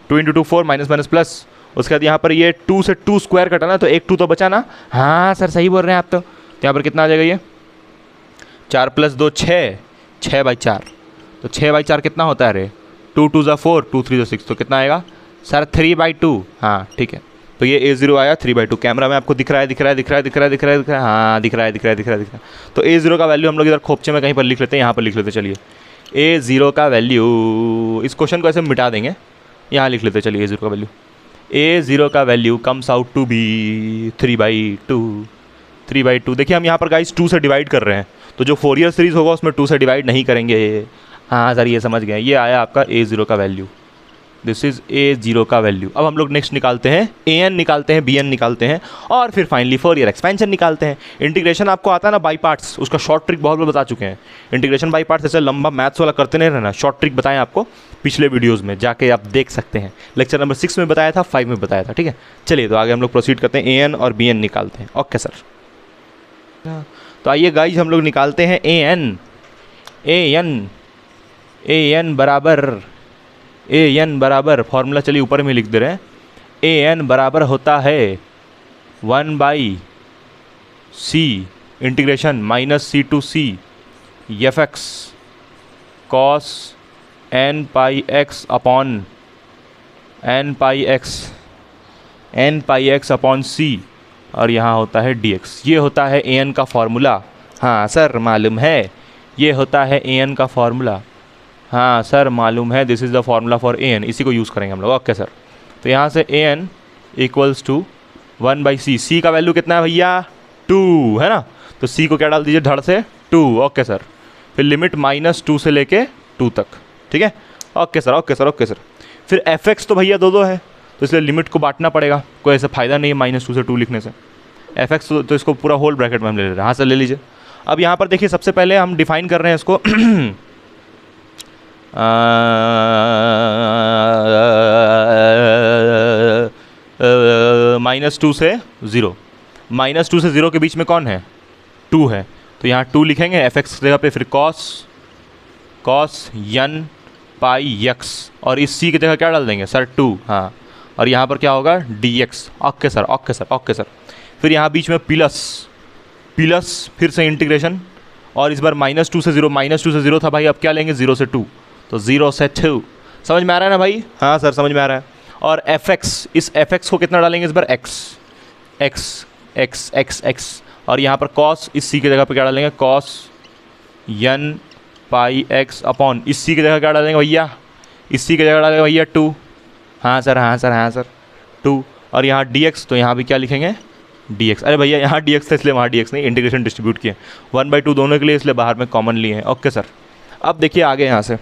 2 × 2 4, माइनस प्लस। उसके बाद यहाँ पर ये 2 से 2² कटा ना, तो एक 2 तो बचा ना। हाँ सर, सही बोल रहे हैं आप। तो यहाँ पर कितना आ जाएगा? ये 4 + 2 6, 6/4। तो 6/4 कितना होता है रे? 2 × 2 = 4, 2 × 3 = 6, तो कितना आएगा सर? 3/2। हाँ ठीक है, तो ये A0 आया 3/2। कैमरा में आपको दिख रहा है? हाँ, दिख रहा है। तो A0 का वैल्यू हम लोग इधर खोपचे में कहीं पर लिख लेते हैं, यहाँ पर लिख लेते हैं। चलिए A0 का वैल्यू, इस क्वेश्चन को ऐसे मिटा देंगे, यहाँ लिख लेते हैं। चलिए A0 का वैल्यू, A0 का value comes out to be 3/2। देखिए हम यहाँ पर गाइस 2 से डिवाइड कर रहे हैं, तो जो फोरियर सीरीज़ होगा उसमें 2 से डिवाइड नहीं करेंगे। हाँ सर, ये समझ गए। ये आया आपका A0 का वैल्यू, दिस इज़ A0 का वैल्यू। अब हम लोग नेक्स्ट निकालते हैं AN निकालते हैं, BN निकालते हैं, और फिर फाइनली फोरियर एक्सपेंशन निकालते हैं। इंटीग्रेशन आपको आता है ना बाई पार्ट्स, उसका शॉर्ट ट्रिक बहुत बार बता चुके हैं। इंटीग्रेशन बाई पार्ट्स ऐसे लंबा मैथ्स वाला करते नहीं रहना, शॉर्ट ट्रिक बताएं आपको पिछले वीडियोज़ में, जाके आप देख सकते हैं। लेक्चर नंबर 6 में बताया था, 5 में बताया था। ठीक है, चलिए तो आगे हम लोग प्रोसीड करते हैं, AN और BN निकालते हैं। ओके सर, तो आइए गाइज हम लोग निकालते हैं AN बराबर फॉर्मूला, चलिए ऊपर में लिख दे रहे हैं। AN बराबर होता है 1/c integration -c to c fx cos nπx upon c, और यहाँ होता है dx। ये होता है AN का फॉर्मूला। हाँ सर मालूम है, ये होता है AN का फॉर्मूला। हाँ सर मालूम है, this is the formula for AN, इसी को यूज़ करेंगे हम लोग। ओके सर, तो यहाँ से AN = 1/c। c का वैल्यू कितना है भैया? 2 है ना, तो c को क्या डाल दीजिए धड़ से? 2। ओके सर, फिर लिमिट -2 से लेके 2 तक। ठीक है, okay sir, okay sir, okay sir. फिर fx तो भैया 2 है, तो इसलिए लिमिट को बांटना पड़ेगा, कोई ऐसा फ़ायदा नहीं है -2 से 2 लिखने से। fx तो इसको पूरा होल ब्रैकेट में हम ले ले रहे हैं। हाँ सर, ले लीजिए। अब यहाँ पर देखिए सबसे पहले हम डिफाइन कर रहे हैं इसको -2 से 0, -2 से 0 के बीच में कौन है? 2 है, तो यहाँ 2 लिखेंगे fx की जगह पे, फिर cos nπx, और इस c की जगह क्या डाल देंगे सर? 2। हाँ, और यहाँ पर क्या होगा? dx। Okay sir, okay sir, okay sir. फिर यहाँ बीच में प्लस, फिर से इंटीग्रेशन, और इस बार -2 से 0, -2 से 0 था भाई, अब क्या लेंगे? 0 से 2, तो 0 से 2। समझ में आ रहा है ना भाई? हाँ सर, समझ में आ रहा है। और fx, इस fx को कितना डालेंगे इस बार? x, और यहाँ पर कॉस इस सी की जगह पे क्या डालेंगे, cos n pi x upon इस सी की जगह क्या डालेंगे भैया, इस सी की जगह डालेंगे भैया 2। हाँ सर, हाँ सर, हाँ सर 2। और यहाँ dx, तो यहाँ भी क्या लिखेंगे dx। अरे भैया यहाँ dx था इसलिए वहाँ dx नहीं, इंटीग्रेशन डिस्ट्रीब्यूट किए 1/2 दोनों के लिए, इसलिए बाहर में कॉमन लिए हैं। ओके सर, अब देखिए आगे यहाँ से,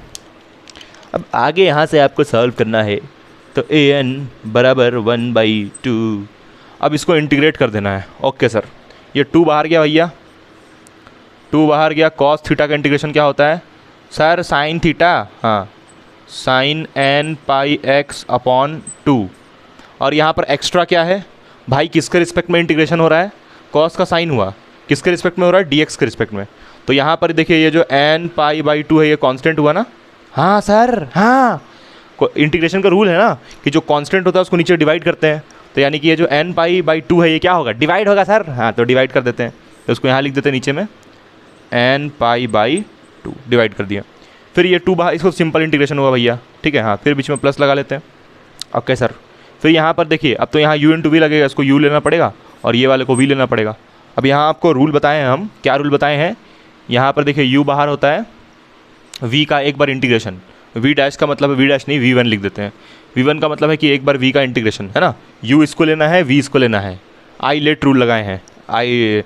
अब आगे यहाँ से आपको सॉल्व करना है। तो an बराबर 1/2, अब इसको इंटीग्रेट कर देना है। ओके सर, ये 2 बाहर गया भैया, 2 बाहर गया। कॉस थीटा का इंटीग्रेशन क्या होता है सर, साइन थीटा, हाँ sign n pi x upon 2। और यहाँ पर एक्स्ट्रा क्या है भाई, किसके रिस्पेक्ट में इंटीग्रेशन हो रहा है, कॉस का साइन हुआ, किसके रिस्पेक्ट में हो रहा है, dx के रिस्पेक्ट में। तो यहाँ पर देखिए ये जो n पाई 2 है ये कांस्टेंट हुआ ना। हाँ सर, हाँ इंटीग्रेशन का रूल है ना कि जो कांस्टेंट होता है उसको नीचे डिवाइड करते हैं। तो यानी कि ये जो n पाई 2 है ये क्या होगा, डिवाइड होगा सर। हाँ तो डिवाइड कर देते हैं, तो उसको यहाँ लिख देते हैं नीचे में n पाई 2 डिवाइड कर दिया। फिर ये 2 बाहर, इसको सिंपल इंटीग्रेशन हुआ भैया, ठीक है। हाँ फिर बीच में प्लस लगा लेते हैं। ओके सर, फिर यहाँ पर देखिए अब तो यहाँ u इंटू वी लगेगा, इसको u लेना पड़ेगा और ये वाले को v लेना पड़ेगा। अब यहाँ आपको रूल बताए हैं हम, क्या रूल बताए हैं, यहाँ पर देखिए u बाहर होता है v का एक बार इंटीग्रेशन, v डैश का मतलब है v डैश नहीं v1 लिख देते हैं। v1 का मतलब है कि एक बार v का इंटीग्रेशन है ना, u इसको लेना है, v इसको लेना है। आई लेट रूल लगाए हैं, I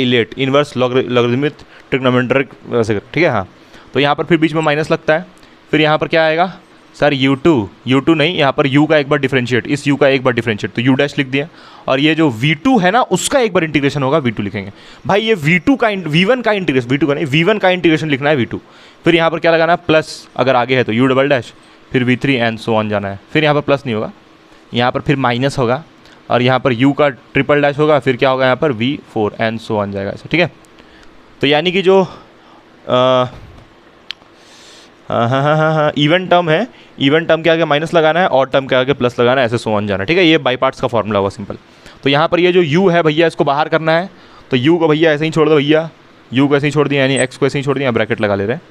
let inverse logarithmic trigonometric वैसे, ठीक है। हाँ तो यहाँ पर फिर बीच में माइनस लगता है। फिर यहाँ पर क्या आएगा सर, u2 नहीं, यहाँ पर u का एक बार डिफरेंशिएट, इस u का एक बार डिफरेंशिएट, तो u डैश लिख दिया। और ये जो v2 है ना उसका एक बार इंटीग्रेशन होगा, v2 लिखेंगे भाई। ये v2 का v1 का इंटीग्रेशन, v2 का नहीं v1 का इंटीग्रेशन लिखना है v2। फिर यहाँ पर क्या लगाना है, प्लस अगर आगे है तो u डबल डैश, फिर v3 एंड सो ऑन जाना है। फिर यहाँ पर प्लस नहीं होगा, यहाँ पर फिर माइनस होगा और यहाँ पर u का ट्रिपल डैश होगा, फिर क्या होगा यहाँ पर v4 एंड सो ऑन जाएगा ऐसे, ठीक है। तो यानी कि जो हाँ इवन टर्म है, इवन टर्म के आगे माइनस लगाना है और टर्म के आगे प्लस लगाना है, ऐसे सो ऑन जाना है, ठीक है। ये बाई पार्ट्स का फॉर्मूला हुआ सिंपल। तो यहाँ पर ये जो u है भैया इसको बाहर करना है, तो u को भैया ऐसे ही छोड़ दो भैया, u को ऐसे ही छोड़ दिया, यानी x को ऐसे ही छोड़ दिया, ब्रैकेट लगा ले रहे हैं,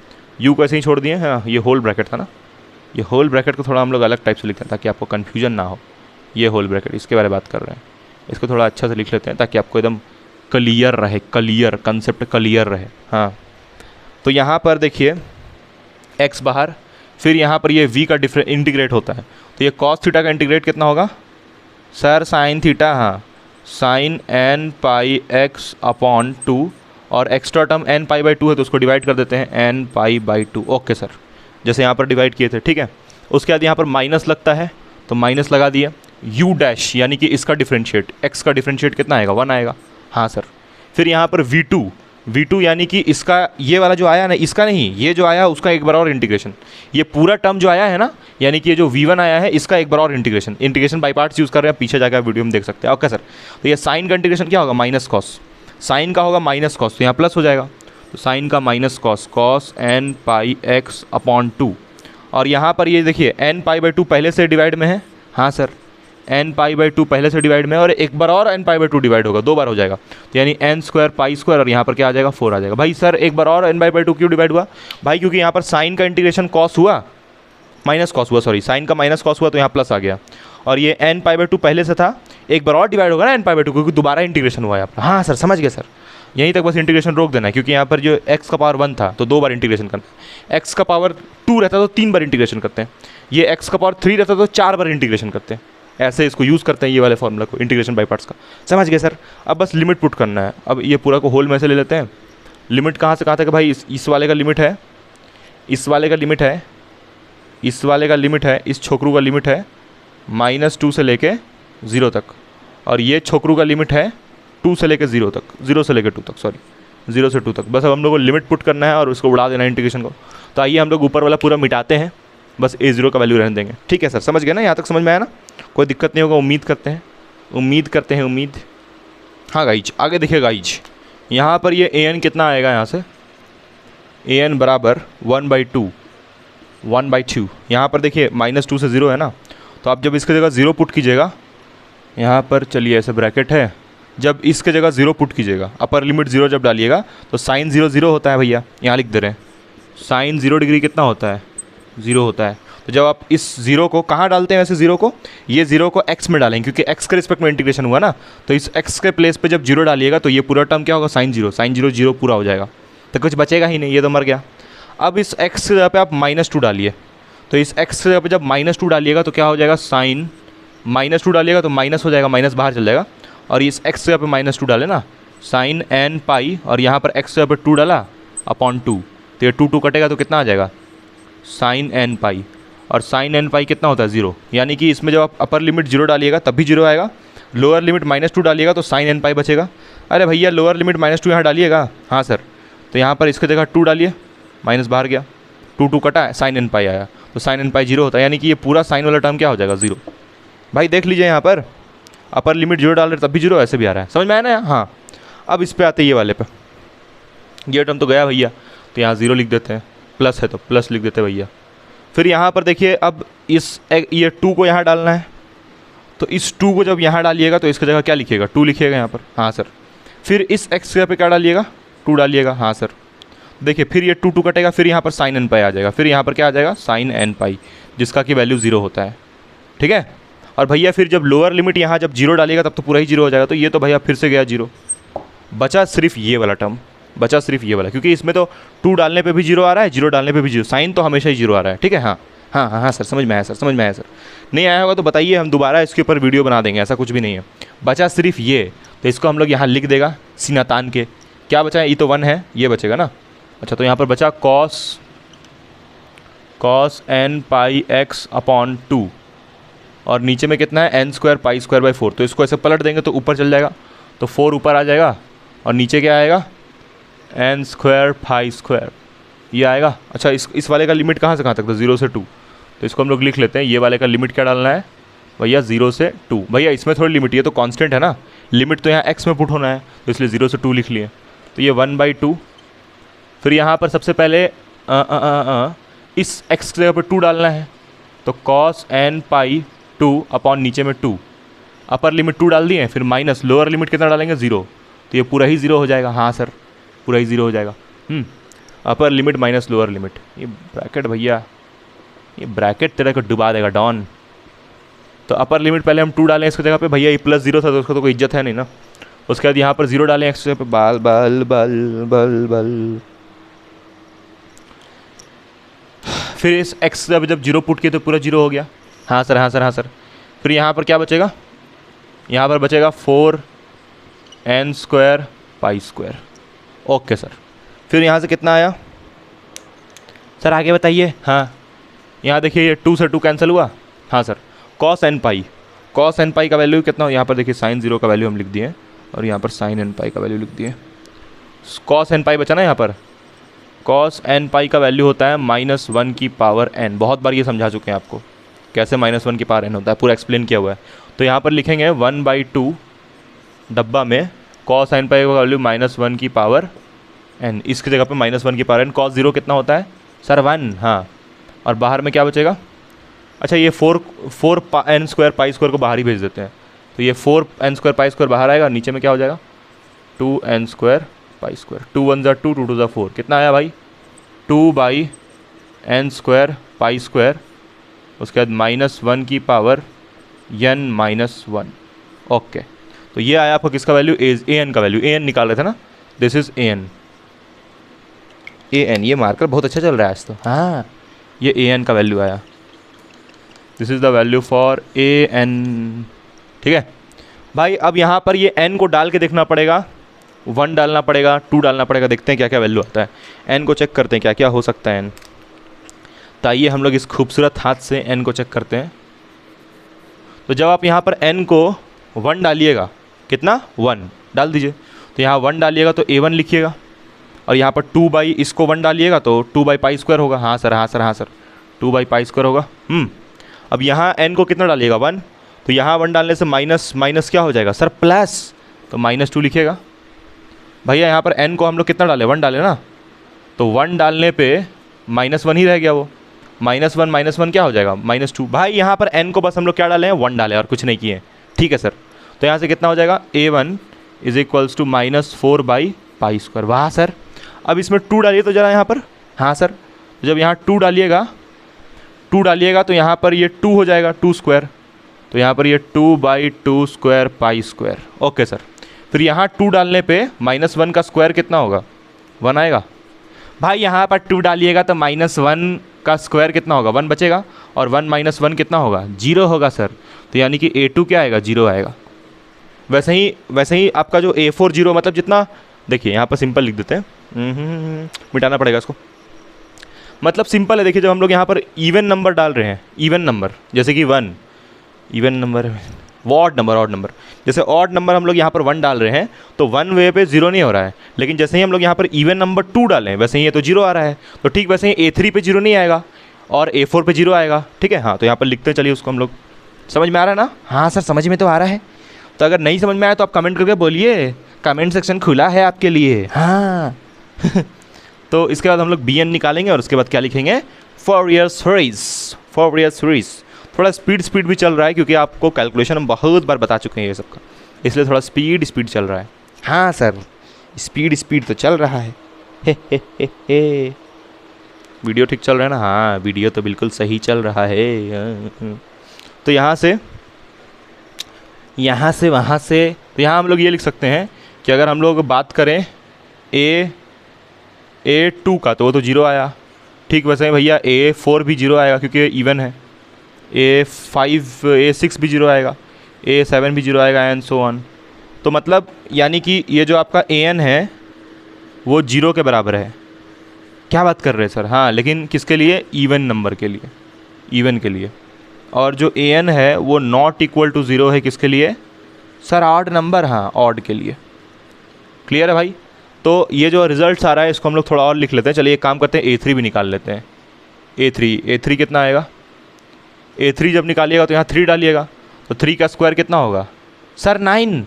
u को ऐसे ही छोड़ दिए। हाँ ये होल ब्रैकेट था ना, ये होल ब्रैकेट को थोड़ा हम लोग अलग टाइप से लिखते हैं ताकि आपको कन्फ्यूजन ना हो। ये होल ब्रैकेट, इसके बारे में बात कर रहे हैं, इसको थोड़ा अच्छा से लिख लेते हैं ताकि आपको एकदम क्लियर रहे, क्लियर कंसेप्ट क्लियर रहे। हाँ तो यहाँ पर देखिए x बाहर, फिर यहाँ पर ये v का इंटीग्रेट होता है, तो ये cos थीटा का इंटीग्रेट कितना होगा सर, साइन थीटा, हाँ sign n pi x upon 2, और एक्स्ट्रा टर्म n पाई 2 है तो उसको डिवाइड कर देते हैं n पाई 2। ओके सर, जैसे यहाँ पर डिवाइड किए थे, ठीक है। उसके बाद यहाँ पर माइनस लगता है तो माइनस लगा दिया। u डैश यानी कि इसका डिफरेंशिएट, x का डिफरेंशिएट कितना आएगा, 1 आएगा। हाँ सर, फिर यहाँ पर v2 यानी कि इसका ये वाला जो आया ना, इसका नहीं, ये जो आया उसका एक बार और इंटीग्रेशन, ये पूरा टर्म जो आया है ना, यानी कि ये जो v1 आया है इसका एक बार और इंटीग्रेशन बाई पार्ट्स यूज़ कर रहे हैं, पीछे जाकर वीडियो में देख सकते हैं। ओके सर, तो ये साइन का इंटीग्रेशन क्या होगा, माइनस कॉस, साइन का होगा माइनस कॉस, तो यहाँ प्लस हो जाएगा, तो साइन का minus cos n pi x upon 2। और यहाँ पर ये देखिए n पाई 2 पहले से डिवाइड में है। हाँ सर, n पाई 2 पहले से डिवाइड में, और एक बार और n पाई 2 डिवाइड होगा, 2 बार हो जाएगा, तो यानी n स्क्वायर पाई स्क्वायर, और यहाँ पर क्या आ जाएगा 4 आ जाएगा। भाई सर एक बार और n पाई 2 क्यों डिवाइड हुआ भाई, क्योंकि यहाँ पर साइन का इंटीग्रेशन कॉस हुआ, माइनस कॉस हुआ, सॉरी साइन का माइनस कॉस हुआ तो यहाँ प्लस आ गया। और ये n पाई 2 पहले से था, एक बार और डिवाइड होगा ना n पाई 2, क्योंकि दोबारा इंटीग्रेशन हुआ है आपका। हाँ सर समझ गए सर, यहीं तक बस इंटीग्रेशन रोक देना है, क्योंकि यहाँ पर जो x का पावर 1 था तो 2 बार इंटीग्रेशन करना है, x का पावर 2 रहता तो 3 बार इंटीग्रेशन करते हैं, ये x का पावर 3 रहता तो 4 बार इंटीग्रेशन करते हैं। ऐसे इसको यूज़ करते हैं ये वाले फॉर्मूला को, इंटीग्रेशन बाई पार्ट्स का। समझ गए सर, अब बस लिमिट पुट करना है। अब ये पूरा को होल में से ले लेते हैं। लिमिट कहाँ से कहाँ तक भाई, इस वाले का लिमिट है, इस वाले का लिमिट है, इस वाले का लिमिट है, इस छोकरू का लिमिट है -2 से लेके 0 तक, और ये छोकरू का लिमिट है 2 से लेके 0 तक, 0 से लेके 2 तक, सॉरी 0 से 2 तक। बस अब हम लोग को लिमिट पुट करना है और उसको उड़ा देना है इंटीग्रेशन को। तो आइए हम लोग ऊपर वाला पूरा मिटाते हैं, बस a0 का वैल्यू रहने देंगे। ठीक है सर, समझ गए ना, यहाँ तक समझ में आया ना, कोई दिक्कत नहीं होगा, उम्मीद करते हैं, उम्मीद। हाँ गाइज, आगे देखिए गाइज, यहाँ पर ये an कितना आएगा, यहाँ से an बराबर 1/2, यहाँ पर देखिए -2 से 0 है ना, तो आप जब इसकी जगह 0 पुट कीजिएगा, यहाँ पर चलिए ऐसे ब्रैकेट है, जब इसके जगह 0 पुट कीजिएगा, अपर लिमिट 0 जब डालिएगा तो साइन 0 0 होता है भैया, यहाँ लिख दे रहे हैं, साइन 0 डिग्री कितना होता है, 0 होता है। तो जब आप इस जीरो को कहाँ डालते हैं वैसे जीरो को, ये जीरो को एक्स में डालेंगे क्योंकि एक्स के रिस्पेक्ट में इंटीग्रेशन हुआ ना, तो इस एक्स के प्लेस पे जब जीरो डालिएगा तो ये पूरा टर्म क्या होगा, साइन जीरो जीरो पूरा हो जाएगा, तो कुछ बचेगा ही नहीं, ये तो मर गया। अब इस एक्स की जगह पे आप -2 डालिए, तो इस एक्स की जगह पे जब -2 डालिएगा तो क्या हो जाएगा, साइन -2 डालिएगा तो माइनस हो जाएगा, माइनस बाहर चल जाएगा, और इस एक्स की जगह पे -2 डाले ना, साइन n पाई, और यहाँ पर एक्स की जगह पे 2 डाला अपॉन 2, तो ये 2 कटेगा तो कितना आ जाएगा, साइन n पाई, और साइन n पाई कितना होता है 0, यानी कि इसमें जब आप अपर लिमिट 0 डालिएगा तब भी 0 आएगा, लोअर लिमिट -2 डालिएगा तो साइन n पाई बचेगा। अरे भैया लोअर लिमिट -2 यहाँ डालिएगा, हाँ सर, तो यहाँ पर इसकी जगह 2 डालिए, माइनस बाहर गया, 2 कटा है, साइन n पाई आया, तो साइन n पाई 0 होता है, यानी कि ये पूरा साइन वाला टर्म क्या हो जाएगा 0। भाई देख लीजिए यहाँ पर अपर लिमिट 0 डाल रहे तब भी 0 ऐसे भी आ रहा है, समझ में आया ना। हाँ अब इस पे आते हैं ये वाले पे, ये टर्म तो गया भैया, तो यहाँ 0 लिख देते हैं, प्लस है तो प्लस लिख देते हैं भैया। फिर यहाँ पर देखिए अब ये 2 को यहाँ डालना है, तो इस 2 को जब यहाँ डालिएगा तो इसकी जगह क्या लिखिएगा, 2 लिखिएगा यहाँ पर, हाँ सर। फिर इस एक्स जगह पे क्या डालिएगा, 2 डालिएगा, हाँ सर। देखिए फिर ये 2 कटेगा, फिर यहाँ पर साइन n पाई आ जाएगा, फिर यहाँ पर क्या आ जाएगा, साइन n पाई, जिसका कि वैल्यू 0 होता है, ठीक है। और भैया फिर जब लोअर लिमिट यहाँ जब 0 डालिएगा तब तो पूरा ही 0 हो जाएगा, तो ये तो भैया फिर से गया 0, बचा सिर्फ ये वाला टर्म, बचा सिर्फ ये वाला, क्योंकि इसमें तो 2 डालने पे भी 0 आ रहा है, 0 डालने पे भी 0, साइन तो हमेशा ही 0 आ रहा है, ठीक है। हाँ हाँ हाँ हाँ सर, समझ में आया सर, समझ में आया सर। नहीं आया होगा तो बताइए, हम दोबारा इसके ऊपर वीडियो बना देंगे, ऐसा कुछ भी नहीं है। बचा सिर्फ ये, तो इसको हम लोग यहाँ लिख देगा सीना तान के, क्या बचा है, ये तो 1 है, ये बचेगा ना। अच्छा तो यहाँ पर बचा cos n pi x upon 2, और नीचे में कितना है, n² पाई स्क्वायर बाई 4, तो इसको ऐसे पलट देंगे तो ऊपर चल जाएगा, तो 4 ऊपर आ जाएगा, और नीचे क्या आएगा, n² पाई स्क्वायर, ये आएगा। अच्छा इस वाले का लिमिट कहाँ से कहाँ तक था, 0 से 2, तो इसको हम लोग लिख लेते हैं, ये वाले का लिमिट क्या डालना है भैया, 0 से 2। भैया इसमें थोड़ी लिमिट, ये तो कांस्टेंट है ना, लिमिट तो यहाँ x में पुट होना है, तो इसलिए 0 से 2 लिख लिए, तो ये 1/2। फिर यहाँ पर सबसे पहले इस x की जगह पर 2 डालना है, तो cos n पाई 2 अपॉन नीचे में 2, अपर लिमिट 2 डाल दिए, फिर माइनस लोअर लिमिट कितना डालेंगे 0, तो ये पूरा ही 0 हो जाएगा, हाँ सर पूरा ही 0 हो जाएगा। Upper limit minus lower limit, ये ब्रैकेट भैया, ये ब्रैकेट तेरा को डुबा देगा डॉन। तो अपर लिमिट पहले हम 2 डालें इसकी जगह पे, भैया ये +0 था तो उसका तो कोई इज्जत है नहीं ना। उसके बाद यहाँ पर 0 डालें एक्स पे, बाल बल बल बल बल। फिर इस एक्स जब 0 पुट किए तो पूरा 0 हो गया, हाँ सर हाँ सर हाँ सर। फिर यहाँ पर क्या बचेगा, यहाँ पर बचेगा 4n² pi square, okay sir. फिर यहाँ से कितना आया सर, आगे बताइए। हाँ यहाँ देखिए ये 2 से 2 कैंसिल हुआ, हाँ सर। cos n पाई का वैल्यू कितना हो, यहाँ पर देखिए sin 0 का वैल्यू हम लिख दिए, और यहाँ पर sin n पाई का वैल्यू लिख दिए। cos n पाई बचा ना, यहाँ पर cos n पाई का वैल्यू होता है -1 की पावर n। बहुत बार ये समझा चुके हैं आपको कैसे -1 की पावर n होता है, पूरा एक्सप्लेन किया हुआ है। तो यहाँ पर लिखेंगे 1/2 डब्बा में cos n पाई का वैल्यू -1 की पावर n, इसकी जगह पे -1 की पावर n। cos 0 कितना होता है सर 1, हाँ। और बाहर में क्या बचेगा, अच्छा ये 4n² पाई स्क्वायर को बाहर ही भेज देते हैं, तो ये 4n² पाई स्क्वायर बाहर आएगा, नीचे में क्या हो जाएगा 2n² पाई स्क्वायर, 2 1 ज़ा 2 2 2 ज़ा 4, कितना आया भाई 2/n² पाई स्क्वायर, उसके बाद -1 की पावर n-1, ओके। तो ये आया आपका किसका वैल्यू, an का वैल्यू, an निकाल रहे थे ना, दिस इज an। ये मार्कर बहुत अच्छा चल रहा है आज तो, हाँ ये an का वैल्यू आया, this is the value for an, ठीक है भाई। अब यहाँ पर ये n को डाल के देखना पड़ेगा, 1 डालना पड़ेगा, 2 डालना पड़ेगा, देखते हैं क्या क्या वैल्यू आता है। n को चेक करते हैं क्या क्या हो सकता है n, तो आइए हम लोग इस खूबसूरत हाथ से n को चेक करते हैं। तो जब आप यहाँ पर n को 1 डालिएगा, कितना 1 डाल दीजिए, तो यहाँ 1 डालिएगा तो a1 लिखिएगा, और यहाँ पर 2 इसको 1 डालिएगा तो 2 पाई स्क्वायर होगा, हाँ सर हाँ सर हाँ सर 2 पाई स्क्वायर होगा। अब यहाँ n को कितना डालिएगा 1, तो यहाँ 1 डालने से माइनस क्या हो जाएगा सर प्लस, तो -2 लिखिएगा। भैया यहाँ पर n को हम लोग कितना डाले 1 डाले ना, तो 1 डालने पे -1 ही रह गया, वो -1 क्या हो जाएगा -2। भाई यहाँ पर n को बस हम लोग क्या डाले हैं 1 डाले और कुछ नहीं किए, ठीक है सर। तो यहाँ से कितना हो जाएगा a1 is equals to -4 pi square, वाह सर। अब इसमें 2 डालिए तो ज़रा यहाँ पर, हाँ सर। तो जब यहाँ 2 डालिएगा 2 डालिएगा तो यहाँ पर ये 2 हो जाएगा, 2 स्क्वायर, तो यहाँ पर ये 2/2 square pi square. Okay sir. फिर यहाँ 2 डालने पे -1 का स्क्वायर कितना होगा, 1 आएगा। भाई यहाँ पर 2 डालिएगा तो -1 का स्क्वायर कितना होगा, 1 बचेगा, और 1 - 1 कितना होगा, 0 होगा सर। तो यानी कि A2 क्या आएगा, 0 आएगा। वैसे ही आपका जो A4 0 मतलब जितना, देखिए यहाँ पर सिंपल लिख देते हैं, मिटाना पड़ेगा इसको। मतलब सिंपल है, देखिए जब हम लोग यहाँ पर इवन नंबर डाल रहे हैं, इवन नंबर जैसे कि 1, इवन नंबर वो ऑड नंबर, जैसे ऑड नंबर हम लोग यहाँ पर 1 डाल रहे हैं तो 1 वे पे 0 नहीं हो रहा है, लेकिन जैसे ही हम लोग यहाँ पर इवन नंबर 2 डालें वैसे ही ये तो 0 आ रहा है। तो ठीक वैसे ही A3 पे 0 नहीं आएगा और A4 पे 0 आएगा, ठीक है। हाँ, तो यहाँ पर लिखते हैं, चलिए उसको हम लोग, समझ में आ रहा है ना? हाँ सर समझ में तो आ रहा है। तो अगर नहीं समझ में आया तो आप कमेंट करके बोलिए, कमेंट सेक्शन खुला है आपके लिए। हाँ तो इसके बाद हम लोग Bn निकालेंगे और उसके बाद क्या लिखेंगे, फोरियर सीरीज। थोड़ा स्पीड भी चल रहा है क्योंकि आपको कैलकुलेशन हम बहुत बार बता चुके हैं ये सबका, इसलिए थोड़ा स्पीड चल रहा है। हाँ सर स्पीड तो चल रहा है। हे। वीडियो ठीक चल रहा है ना? हाँ वीडियो तो बिल्कुल सही चल रहा है। तो यहाँ से वहाँ से, तो यहाँ हम लोग ये लिख सकते हैं कि अगर हम लोग बात करें A2 का तो वो तो 0 आया, ठीक वैसे ही भैया A4 भी 0 आएगा क्योंकि इवन है, A6 भी 0 आएगा, A7 भी 0 आएगा, एंड सो ऑन। तो मतलब यानी कि ये जो आपका An है वो 0 के बराबर है। क्या बात कर रहे हैं सर? हाँ, लेकिन किसके लिए, इवन नंबर के लिए, इवन के लिए। और जो An है वो नॉट इक्वल टू 0 है, किसके लिए सर? ऑड नंबर, हाँ ऑड के लिए। क्लियर है भाई? तो ये जो रिजल्ट आ रहा है इसको हम लोग थोड़ा और लिख लेते हैं। चलिए एक काम करते हैं, A3 भी निकाल लेते हैं। A3 कितना आएगा? A3 जब निकालिएगा तो यहाँ 3 डालिएगा, तो 3 का स्क्वायर कितना होगा सर? 9।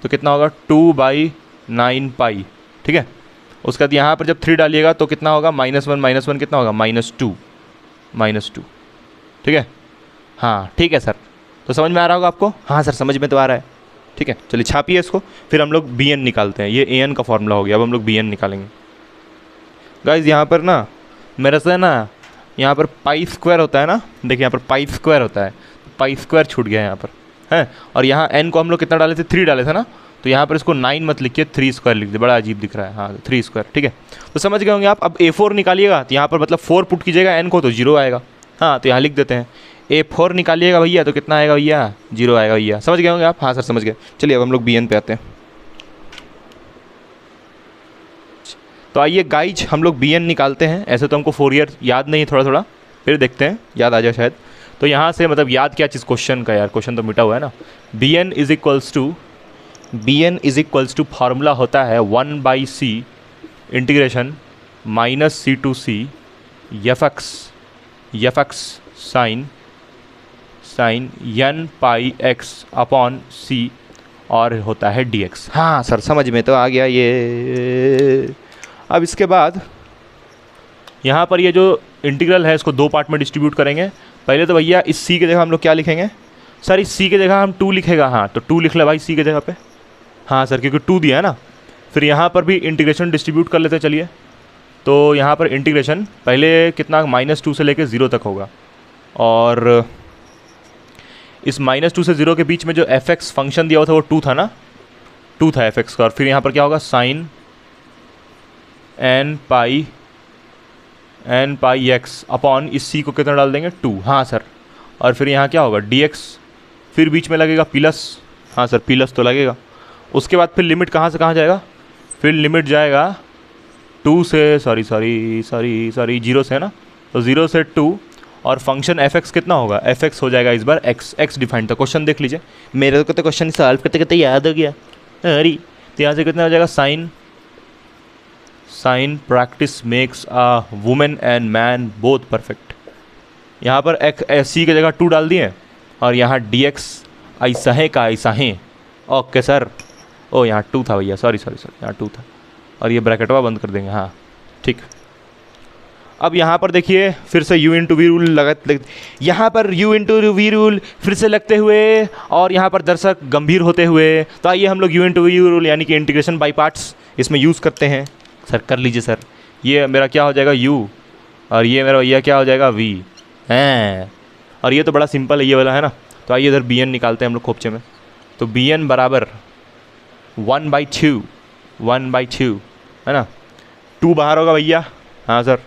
तो कितना होगा, 2/9 पाई, ठीक है। उसके बाद यहाँ पर जब 3 डालिएगा तो कितना होगा, -1 कितना होगा, -2, ठीक है। हाँ ठीक है सर, तो समझ में आ रहा होगा आपको? हाँ सर समझ में तो आ रहा है, ठीक है। चलिए छापिए इसको, फिर हम लोग Bn निकालते हैं। ये An का फॉर्मूला हो गया, अब हम लोग Bn निकालेंगे। गाइज यहाँ पर ना मेरे से ना यहाँ पर पाई स्क्वायर होता है ना, देखिए यहाँ पर पाई स्क्वायर होता है, पाई स्क्वायर छूट गया यहाँ पर है। और यहाँ n को हम लोग कितना डाले थे, 3 डाले थे ना, तो यहाँ पर इसको 9 मत लिखिए, 3 स्क्वायर लिख दे, बड़ा अजीब दिख रहा है। हाँ 3 स्क्वायर, ठीक है। तो समझ गए होंगे आप। अब A4 निकालिएगा तो यहाँ पर मतलब 4 पुट कीजिएगा n को तो 0 आएगा। हाँ तो यहाँ लिख देते हैं, A4 निकालिएगा भैया तो कितना आएगा भैया, 0 आएगा भैया। समझ गए होंगे आप? हाँ सर समझ गए। चलिए अब हम लोग Bn पे आते हैं। तो आइए गाइज हम लोग Bn निकालते हैं। ऐसे तो हमको फोरियर याद नहीं है, थोड़ा फिर देखते हैं याद आ जाए शायद। तो यहाँ से मतलब याद क्या चीज़, क्वेश्चन का यार, क्वेश्चन तो मिटा हुआ है ना। Bn is equals to formula होता है 1/c integration -c to c fx sine n pi x upon c और होता है dx। हाँ सर समझ में तो आ गया ये। अब इसके बाद यहाँ पर ये जो इंटीग्रल है इसको 2 पार्ट में डिस्ट्रीब्यूट करेंगे। पहले तो भैया इस c की जगह हम लोग क्या लिखेंगे सर? इस c की जगह हम 2 लिखेगा। हाँ तो 2 लिख ले भाई c की जगह पे। हाँ सर क्योंकि 2 दिया है ना। फिर यहाँ पर भी इंटीग्रेशन डिस्ट्रीब्यूट कर लेते हैं। चलिए तो यहाँ पर इंटीग्रेशन पहले कितना, -2 से लेकर 0 तक होगा, और इस -2 से 0 के बीच में जो fx फंक्शन दिया हुआ था वो 2 था ना, 2 था fx का। और फिर यहाँ पर क्या होगा, sign n pi x upon इस c को कितना डाल देंगे, 2। हाँ सर। और फिर यहाँ क्या होगा, dx, फिर बीच में लगेगा प्लस। हाँ सर प्लस तो लगेगा। उसके बाद फिर लिमिट कहाँ से कहाँ जाएगा, फिर लिमिट जाएगा 2 से, सॉरी 0 से है ना, तो 0 से 2। और फंक्शन fx कितना होगा, fx हो जाएगा इस बार x डिफाइंड था। क्वेश्चन देख लीजिए, मेरे को तो क्वेश्चन सॉल्व करते करते याद हो गया। अरे तो यहाँ से कितना हो जाएगा, sine practice makes a woman and man both perfect. यहाँ पर c की जगह 2 डाल दिए, और यहाँ dx ऐसा है का ऐसा है। ओके सर, ओ यहाँ 2 था भैया, सॉरी यहाँ 2 था, और ये ब्रैकेटवा बंद कर देंगे। हाँ ठीक। अब यहाँ पर देखिए फिर से u इंटू वी रूल यहाँ पर u इंटू वी रूल फिर से लगते हुए, और यहाँ पर दर्शक गंभीर होते हुए, तो आइए हम लोग u इंटू वी रूल यानी कि इंटीग्रेशन बाई पार्ट्स इसमें यूज़ करते हैं। सर कर लीजिए सर। ये मेरा क्या हो जाएगा u, और ये मेरा भैया क्या हो जाएगा v। हैं। और ये तो बड़ा सिंपल है ये वाला, है ना। तो आइए इधर bn निकालते हैं हम लोग खोपचे में। तो bn बराबर 1/2, 1/2, है ना। 2 बाहर होगा भैया, हाँ सर।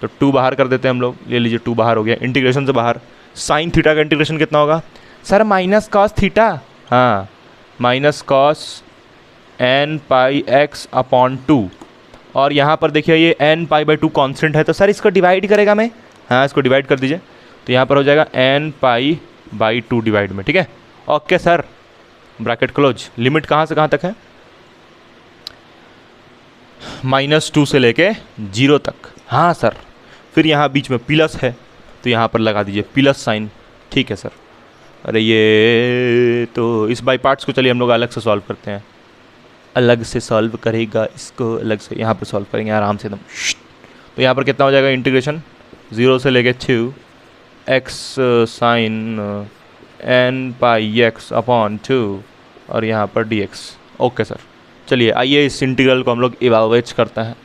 तो 2 बाहर कर देते हैं हम लोग, ले लीजिए 2 बाहर हो गया। इंटीग्रेशन से बाहर साइन थीटा का इंटीग्रेशन कितना होगा सर? माइनस कॉस थीटा, हाँ, minus cos n pi x upon 2। और यहाँ पर देखिए ये n पाई/2 कांस्टेंट है, तो सर इसको डिवाइड करेगा मैं, हाँ इसको डिवाइड कर दीजिए। तो यहाँ पर हो जाएगा n पाई/2 डिवाइड में, ठीक है। Okay sir, bracket close. Limit कहाँ से कहाँ तक है? -2 से लेके 0 तक, हाँ सर। फिर यहाँ बीच में प्लस है, तो यहाँ पर लगा दीजिए प्लस साइन, ठीक है सर। अरे ये तो इस बाई पार्ट्स को चलिए हम लोग अलग से सॉल्व करते हैं, अलग से सॉल्व करेगा इसको, अलग से यहाँ पर सॉल्व करेंगे आराम से एकदम। तो यहाँ पर कितना हो जाएगा इंटीग्रेशन? 0 से लेके 2 x sine n pi x upon 2 और यहाँ पर dx। ओके सर, चलिए आइए इस इंटीग्रल को हम लोग इवैल्यूएट करते हैं,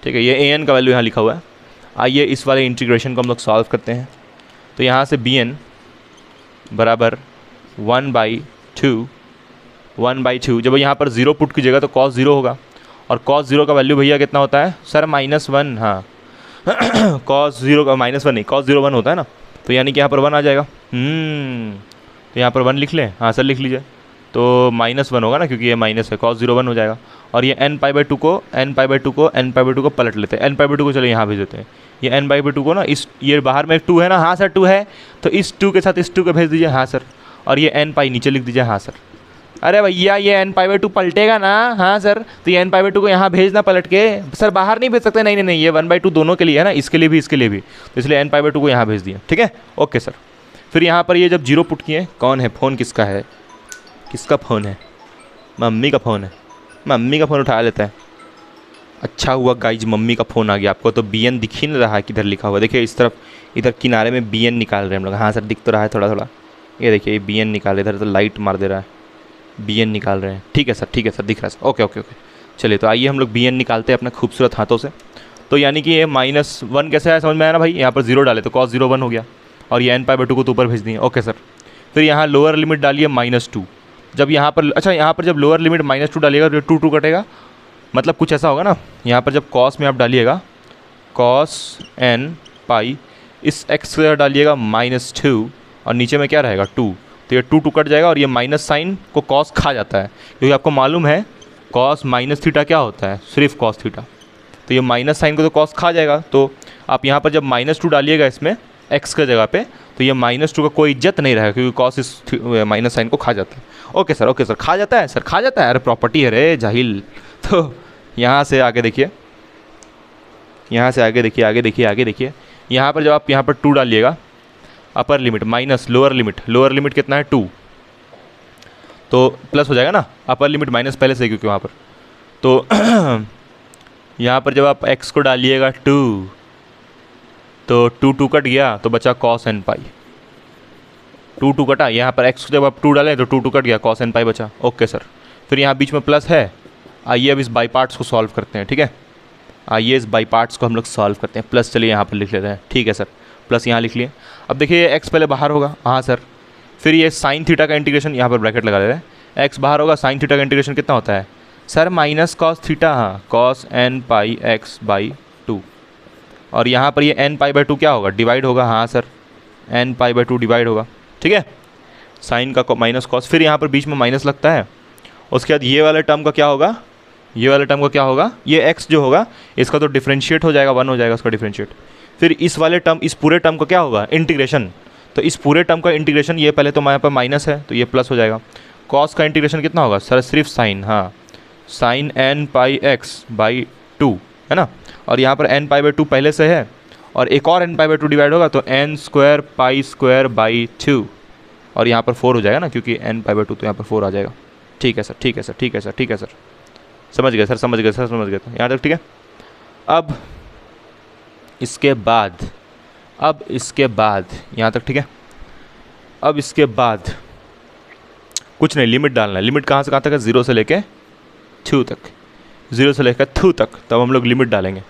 ठीक है। ये an का वैल्यू यहाँ लिखा हुआ है। आइए इस वाले इंटीग्रेशन को हम लोग सॉल्व करते हैं। तो यहाँ से bn बराबर 1/2 जब यहाँ पर 0 पुट कीजिएगा तो cos 0 होगा, और cos 0 का वैल्यू भैया कितना होता है सर? -1, हाँ। cos 0 का -1 नहीं, cos 0 1 होता है ना, तो यानी कि यहाँ पर 1 आ जाएगा। तो यहाँ पर 1 लिख लें, हाँ सर लिख लीजिए। तो -1 होगा ना, क्योंकि ये माइनस है, cos 0 1 हो जाएगा। और ये n/2 को पलट लेते हैं। n/2 को चलिए यहाँ भेज देते हैं। ये n/2 को ना, इस ये बाहर में 2 है ना, हाँ सर 2 है, तो इस 2 के साथ इस 2 को भेज दीजिए, हाँ सर। और ये n नीचे लिख दीजिए, हाँ सर। अरे भैया ये n/2 पलटेगा ना, हाँ सर। तो ये n/2 को यहाँ भेजना पलट के, सर बाहर नहीं भेज सकते, नहीं, ये 1/2 दोनों के लिए है ना, इसके लिए भी इसके लिए भी, तो इसलिए n/2 को यहाँ भेज दिया, ठीक है। Okay sir. फिर यहाँ पर ये जब 0 पुट किए, कौन है फ़ोन, किसका है? किसका फ़ोन है? मम्मी का फ़ोन है। मम्मी का फ़ोन उठा लेता है। अच्छा हुआ गाइज मम्मी का फ़ोन आ गया। आपको तो bn दिख ही नहीं रहा है किधर लिखा हुआ, देखिए इस तरफ, इधर किनारे में bn निकाल रहे हैं हम लोग। हाँ सर दिख तो रहा है थोड़ा थोड़ा, ये देखिए ये bn निकाल, इधर तो लाइट मार दे रहा है, bn निकाल रहे हैं। ठीक है सर, ठीक है सर, दिख रहा है सर। ओके ओके ओके, चलिए तो आइए हम लोग bn निकालते हैं अपने खूबसूरत हाथों से। तो यानी कि ये -1 कैसे आया समझ में आया ना भाई? यहाँ पर 0 डाले तो cos 0 1 हो गया, और ये n/2 को तो ऊपर भेज दिए। Okay sir. फिर यहाँ लोअर लिमिट डालिए -2। जब यहाँ पर, अच्छा यहाँ पर जब लोअर लिमिट -2 डालिएगा तो 2 कटेगा, मतलब कुछ ऐसा होगा ना। यहाँ पर जब cos में आप डालिएगा cos n पाई, इस x डालिएगा -2 और नीचे में क्या रहेगा 2, तो ये 2 कट जाएगा और ये माइनस साइन को cos खा जाता है, क्योंकि आपको मालूम है cos -θ क्या होता है, सिर्फ cos थीटा। तो ये माइनस साइन को तो cos खा जाएगा। तो आप यहाँ पर जब -2 डालिएगा इसमें x का जगह पे, तो ये -2 का कोई इज्जत नहीं रहेगा, क्योंकि cos इस माइनस साइन को खा जाता है। ओके सर, ओके सर, खा जाता है सर, खा जाता है, अरे प्रॉपर्टी है रे जाहिल। तो यहाँ से आगे देखिए, यहाँ से आगे देखिए, आगे देखिए, आगे देखिए, यहाँ पर जब आप यहाँ पर 2 डालिएगा, upper limit minus lower limit कितना है 2, तो प्लस हो जाएगा ना, अपर लिमिट माइनस पहले से, क्योंकि वहाँ पर तो यहाँ पर जब आप x को डालिएगा 2, तो 2 कट गया तो बचा cos n पाई, 2 कटा। यहाँ पर x को जब आप 2 डालें तो 2 कट गया, cos n पाई बचा। Okay sir. फिर यहाँ बीच में प्लस है। आइए अब इस बाई पार्ट्स को सॉल्व करते हैं, ठीक है। आइए इस बाई पार्ट्स को हम लोग सॉल्व करते हैं। प्लस चलिए यहाँ पर लिख लेते हैं, ठीक है सर, प्लस यहाँ लिख लिए। अब देखिए x पहले बाहर होगा, हाँ सर। फिर ये साइन थीटा का इंटीग्रेशन, यहाँ पर ब्रैकेट लगा ले रहे हैं, x बाहर होगा, साइन थीटा का इंटीग्रेशन कितना होता है सर? -cos थीटा, हाँ, cos n पाई x/2। और यहाँ पर ये n/2 क्या होगा? डिवाइड होगा, हाँ सर, n/2 डिवाइड होगा, ठीक है, साइन का माइनस कॉस। फिर यहाँ पर बीच में माइनस लगता है। उसके बाद ये वाले टर्म का क्या होगा? ये वाले टर्म का क्या होगा? ये x जो होगा इसका तो डिफ्रेंशिएट हो जाएगा, 1 हो जाएगा उसका डिफ्रेंशिएट। फिर इस वाले टर्म, इस पूरे टर्म का क्या होगा? इंटीग्रेशन। तो इस पूरे टर्म का इंटीग्रेशन, ये पहले तो यहाँ पर माइनस है तो ये प्लस हो जाएगा। कॉस का इंटीग्रेशन कितना होगा सर? सिर्फ साइन, हाँ, साइन n पाई x/2, है ना। और यहाँ पर n/2 पहले से है, और एक और n/2 डिवाइड होगा तो n² π²/2, और यहाँ पर 4 हो जाएगा ना, क्योंकि n/2 तो यहाँ पर 4 आ जाएगा। ठीक है सर, ठीक है सर, ठीक है सर, ठीक है सर, समझ गए सर, समझ गए सर, समझ गए सर, यहाँ तक ठीक है। अब इसके बाद यहाँ तक ठीक है। अब इसके बाद कुछ नहीं, लिमिट डालना है। लिमिट कहाँ से कहाँ तक है? 0 से लेके 2 तक, 0 से लेकर 2 तक, तब हम लोग लिमिट डालेंगे।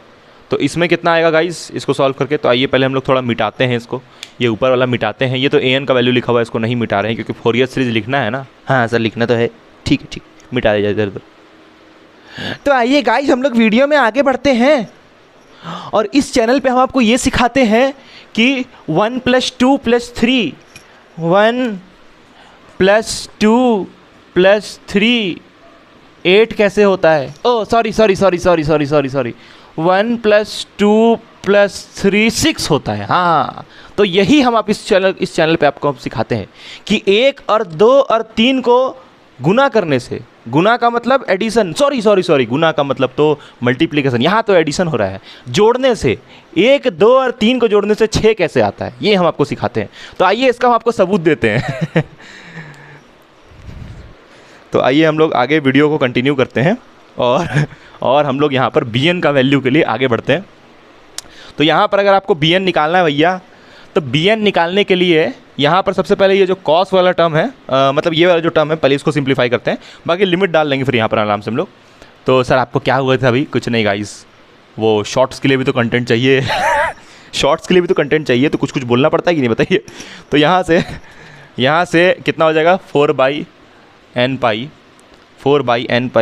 तो इसमें कितना आएगा गाइस इसको सॉल्व करके? तो आइए पहले हम लोग थोड़ा मिटाते हैं इसको, ये ऊपर वाला मिटाते हैं। ये तो an का वैल्यू लिखा हुआ है, इसको नहीं मिटा रहे हैं क्योंकि फोरियर सीरीज लिखना है ना। हाँ सर लिखना तो है, ठीक है ठीक, मिटा दे इधर उधर। तो आइए गाइस हम लोग वीडियो में आगे बढ़ते हैं और इस चैनल पे हम आपको ये सिखाते हैं कि 1 + 2 + 3 1 + 2 + 3 8 कैसे होता है। ओह सॉरी 1 + 2 + 3 6 होता है। हाँ तो यही हम आप इस चैनल पे आपको हम सिखाते हैं कि 1 और 2 और 3 को गुना करने से, गुना का मतलब एडिशन, सॉरी गुना का मतलब तो मल्टीप्लिकेशन, यहाँ तो एडिशन हो रहा है, जोड़ने से 1 2 और 3 को जोड़ने से 6 कैसे आता है, ये हम आपको सिखाते हैं। तो आइए इसका हम आपको सबूत देते हैं। तो आइए हम लोग आगे वीडियो को कंटिन्यू करते हैं और हम लोग यहाँ पर bn का वैल्यू के लिए आगे बढ़ते हैं। तो यहाँ पर अगर आपको bn निकालना है भैया, तो bn निकालने के लिए यहाँ पर सबसे पहले ये जो cos वाला टर्म है, मतलब ये वाला जो टर्म है, पहले इसको सिंप्लीफाई करते हैं, बाकी लिमिट डाल लेंगे फिर यहाँ पर आराम से हम लोग। तो सर आपको क्या हुआ था अभी? कुछ नहीं गाइस, वो शॉर्ट्स के लिए भी तो कंटेंट चाहिए। शॉर्ट्स के लिए भी तो कंटेंट चाहिए, तो कुछ कुछ बोलना पड़ता है कि नहीं बताइए। तो यहाँ से कितना हो जाएगा 4/n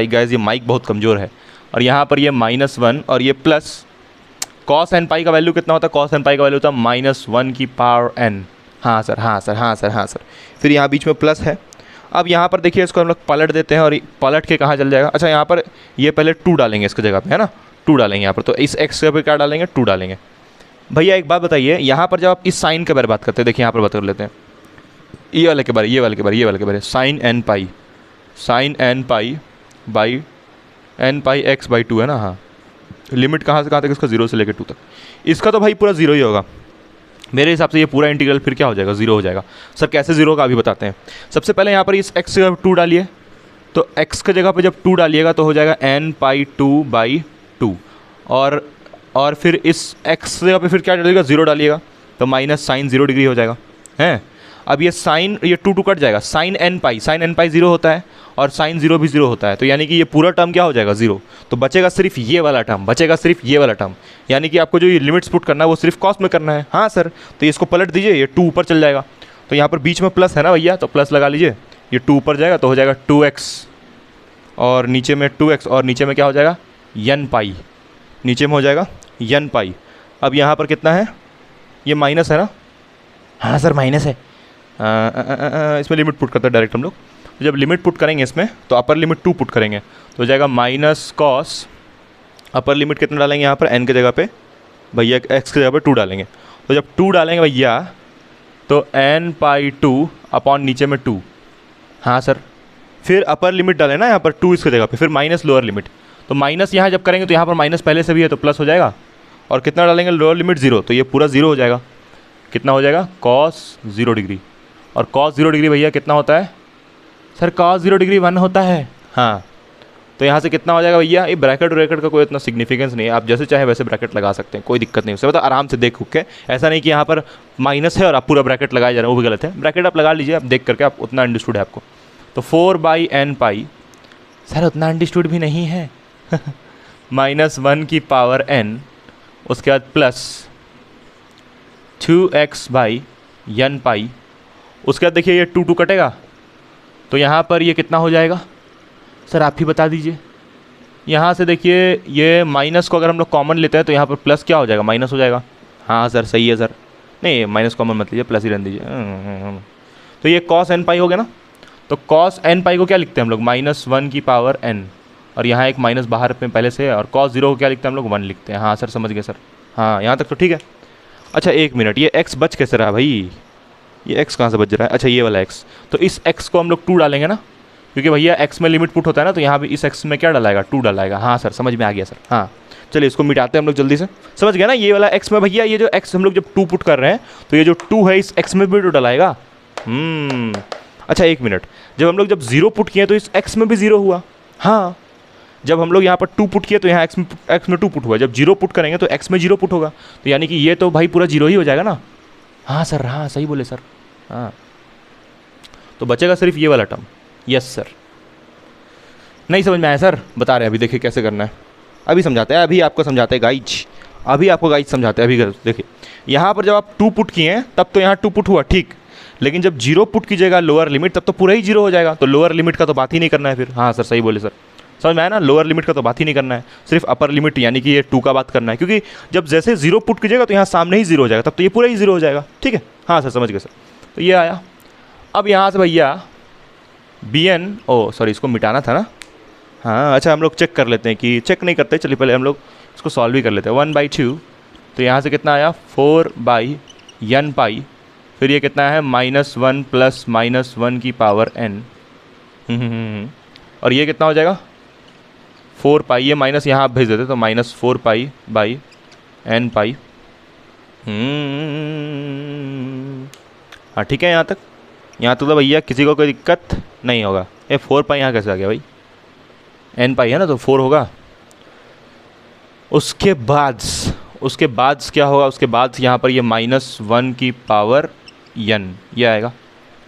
गाइस, ये माइक बहुत कमज़ोर है। और यहाँ पर ये -1 और ये प्लस cos n पाई का वैल्यू कितना होता है? cos n पाई का वैल्यू होता है -1/n। हाँ सर। फिर यहाँ बीच में प्लस है। अब यहाँ पर देखिए इसको हम लोग पलट देते हैं और पलट के कहाँ चल जाएगा? अच्छा यहाँ पर ये पहले 2 डालेंगे इसकी जगह पे, है ना, 2 डालेंगे यहाँ पर। तो इस x के पे क्या डालेंगे? 2 डालेंगे। भैया एक बात बताइए, यहाँ पर जब आप इस साइन के बारे में बात करते हैं, देखिए यहाँ पर बात कर लेते हैं ये वाले के बारे sin n pi by n pi x/2 है ना। हाँ लिमिट कहाँ से कहाँ तक इसका? 0 से लेकर 2 तक। इसका तो भाई पूरा 0 ही होगा मेरे हिसाब से। ये पूरा इंटीग्रल फिर क्या हो जाएगा? 0 हो जाएगा। सर कैसे 0 होगा अभी बताते हैं। सबसे पहले यहाँ पर इस x की जगह 2 डालिए, तो x की जगह पे जब 2 डालिएगा तो हो जाएगा n/2/2 और फिर इस x की जगह पे फिर क्या डालिएगा? 0 डालिएगा, तो माइनस साइन 0 डिग्री हो जाएगा हैं। अब ये साइन, ये 2 कट जाएगा, sin n पाई 0 होता है और sin 0 भी 0 होता है, तो यानी कि ये पूरा टर्म क्या हो जाएगा? 0। तो बचेगा सिर्फ ये वाला टर्म, यानी कि आपको जो ये लिमिट्स पुट करना है वो सिर्फ कॉस में करना है। हाँ सर, तो इसको पलट दीजिए, ये 2 ऊपर चल जाएगा, तो यहाँ पर बीच में प्लस है ना भैया, तो प्लस लगा लीजिए, ये 2 ऊपर जाएगा तो हो जाएगा 2x और नीचे में 2x और नीचे में क्या हो जाएगा? n पाई, नीचे में हो जाएगा n पाई। अब यहाँ पर कितना है? ये माइनस है ना। हाँ सर माइनस है। इसमें लिमिट पुट करते हैं डायरेक्ट हम लोग। तो जब लिमिट पुट करेंगे इसमें तो अपर लिमिट 2 पुट करेंगे तो हो जाएगा -cos, अपर लिमिट कितना डालेंगे यहाँ पर? n की जगह पे भैया x की जगह पे 2 डालेंगे। तो जब 2 डालेंगे भैया तो n/2 अपॉन नीचे में 2। हाँ सर, फिर अपर लिमिट डालें ना यहाँ पर 2 इसकी जगह पे, फिर माइनस लोअर लिमिट। तो माइनस यहाँ जब करेंगे तो यहाँ पर माइनस पहले से भी है तो प्लस हो जाएगा, और कितना डालेंगे? लोअर लिमिट 0, तो ये पूरा 0 हो जाएगा। कितना हो जाएगा? cos 0 degree. और cos 0 डिग्री भैया कितना होता है? सर cos 0 डिग्री 1 होता है। हाँ, तो यहाँ से कितना हो जाएगा भैया? ये ब्रैकेट का कोई इतना सिग्निफिकेंस नहीं है, आप जैसे चाहे वैसे ब्रैकेट लगा सकते हैं, कोई दिक्कत नहीं। उससे मतलब आराम से देख के, ऐसा नहीं कि यहाँ पर माइनस है और आप पूरा ब्रैकेट लगाए जा रहे हैं, वो भी गलत है। ब्रैकेट आप लगा लीजिए, आप देख करके, आप उतना अंडरस्टूड है आपको। तो 4/n पाई, सर उतना अंडरस्टूड भी नहीं है। -1/n, उसके बाद प्लस 2x/n पाई, उसके बाद देखिए ये 2 कटेगा तो यहाँ पर ये कितना हो जाएगा? सर आप ही बता दीजिए। यहाँ से देखिए ये माइनस को अगर हम लोग कॉमन लेते हैं तो यहाँ पर प्लस क्या हो जाएगा? माइनस हो जाएगा। हाँ सर सही है सर, नहीं माइनस कॉमन मत लीजिए, प्लस ही रहने दीजिए। तो ये cos n पाई हो गया ना। तो cos n पाई को क्या लिखते हैं हम लोग? -1/n, और यहाँ एक माइनस बाहर में पहले से है, और cos 0 को क्या लिखते हैं हम लोग? 1 लिखते हैं। हाँ सर समझ गए सर, हाँ यहाँ तक तो ठीक है। अच्छा एक मिनट, ये x बच कैसे रहा भाई? ये x कहाँ से बच रहा है? अच्छा ये वाला x, तो इस x को हम लोग 2 डालेंगे ना, क्योंकि भैया x में लिमिट पुट होता है ना, तो यहाँ भी इस x में क्या डालेगा? 2 डालेगा। हाँ सर समझ में आ गया सर। हाँ चलिए इसको मिटाते हैं हम लोग जल्दी से। समझ गया ना? ये वाला x में भैया, ये जो x हम लोग जब 2 पुट कर रहे हैं तो ये जो 2 है इस x में भी 2 डलाएगा। अच्छा एक मिनट, जब हम लोग जब 0 पुट किए तो इस x में भी 0 हुआ। हाँ, जब हम लोग यहाँ पर 2 पुट किए तो यहाँ x में 2 पुट हुआ। जब 0 पुट करेंगे तो x में 0 पुट होगा, तो यानी कि ये तो भाई पूरा 0 ही हो जाएगा ना। हाँ सर, हाँ सही बोले सर। हाँ, तो बचेगा सिर्फ ये वाला टर्म। Yes sir. नहीं समझ में आया सर? बता रहे हैं अभी, देखिए कैसे करना है, अभी समझाते हैं, अभी आपको समझाते हैं गाइज, अभी आपको गाइस समझाते हैं। अभी देखिए, यहाँ पर जब आप 2 पुट किए हैं तब तो यहाँ 2 पुट हुआ, ठीक, लेकिन जब 0 पुट कीजिएगा लोअर लिमिट तब तो पूरा ही 0 हो जाएगा। तो लोअर लिमिट का तो बात ही नहीं करना है फिर। हाँ सर सही बोले सर, समझ में आया ना, लोअर लिमिट का तो बात ही नहीं करना है, सिर्फ अपर लिमिट यानी कि ये 2 का बात करना है, क्योंकि जब जैसे 0 पुट कीजिएगा तो यहाँ सामने ही 0 हो जाएगा, तब तो ये पूरा ही 0 हो जाएगा। ठीक है, हाँ सर समझ गए सर। तो ये आया। अब यहाँ से भैया bn, ओ सॉरी इसको मिटाना था ना, हाँ अच्छा हम लोग चेक कर लेते हैं कि चेक नहीं करते, चलिए पहले हम लोग इसको सॉल्व ही कर लेते हैं। 1/2, तो यहाँ से कितना आया 4/n पाई, फिर ये कितना है -1 + -1 की पावर n, और ये कितना हो जाएगा 4 पाई, ये माइनस यहाँ आप भेज देते तो -4 पाई/n पाई। हाँ ठीक है, यहाँ तक तो भैया किसी को कोई दिक्कत नहीं होगा। ये 4 पाई यहाँ कैसे आ गया भाई, n पाई है ना तो 4 होगा। उसके बाद क्या होगा, उसके बाद यहाँ पर ये -1 की पावर n ये आएगा।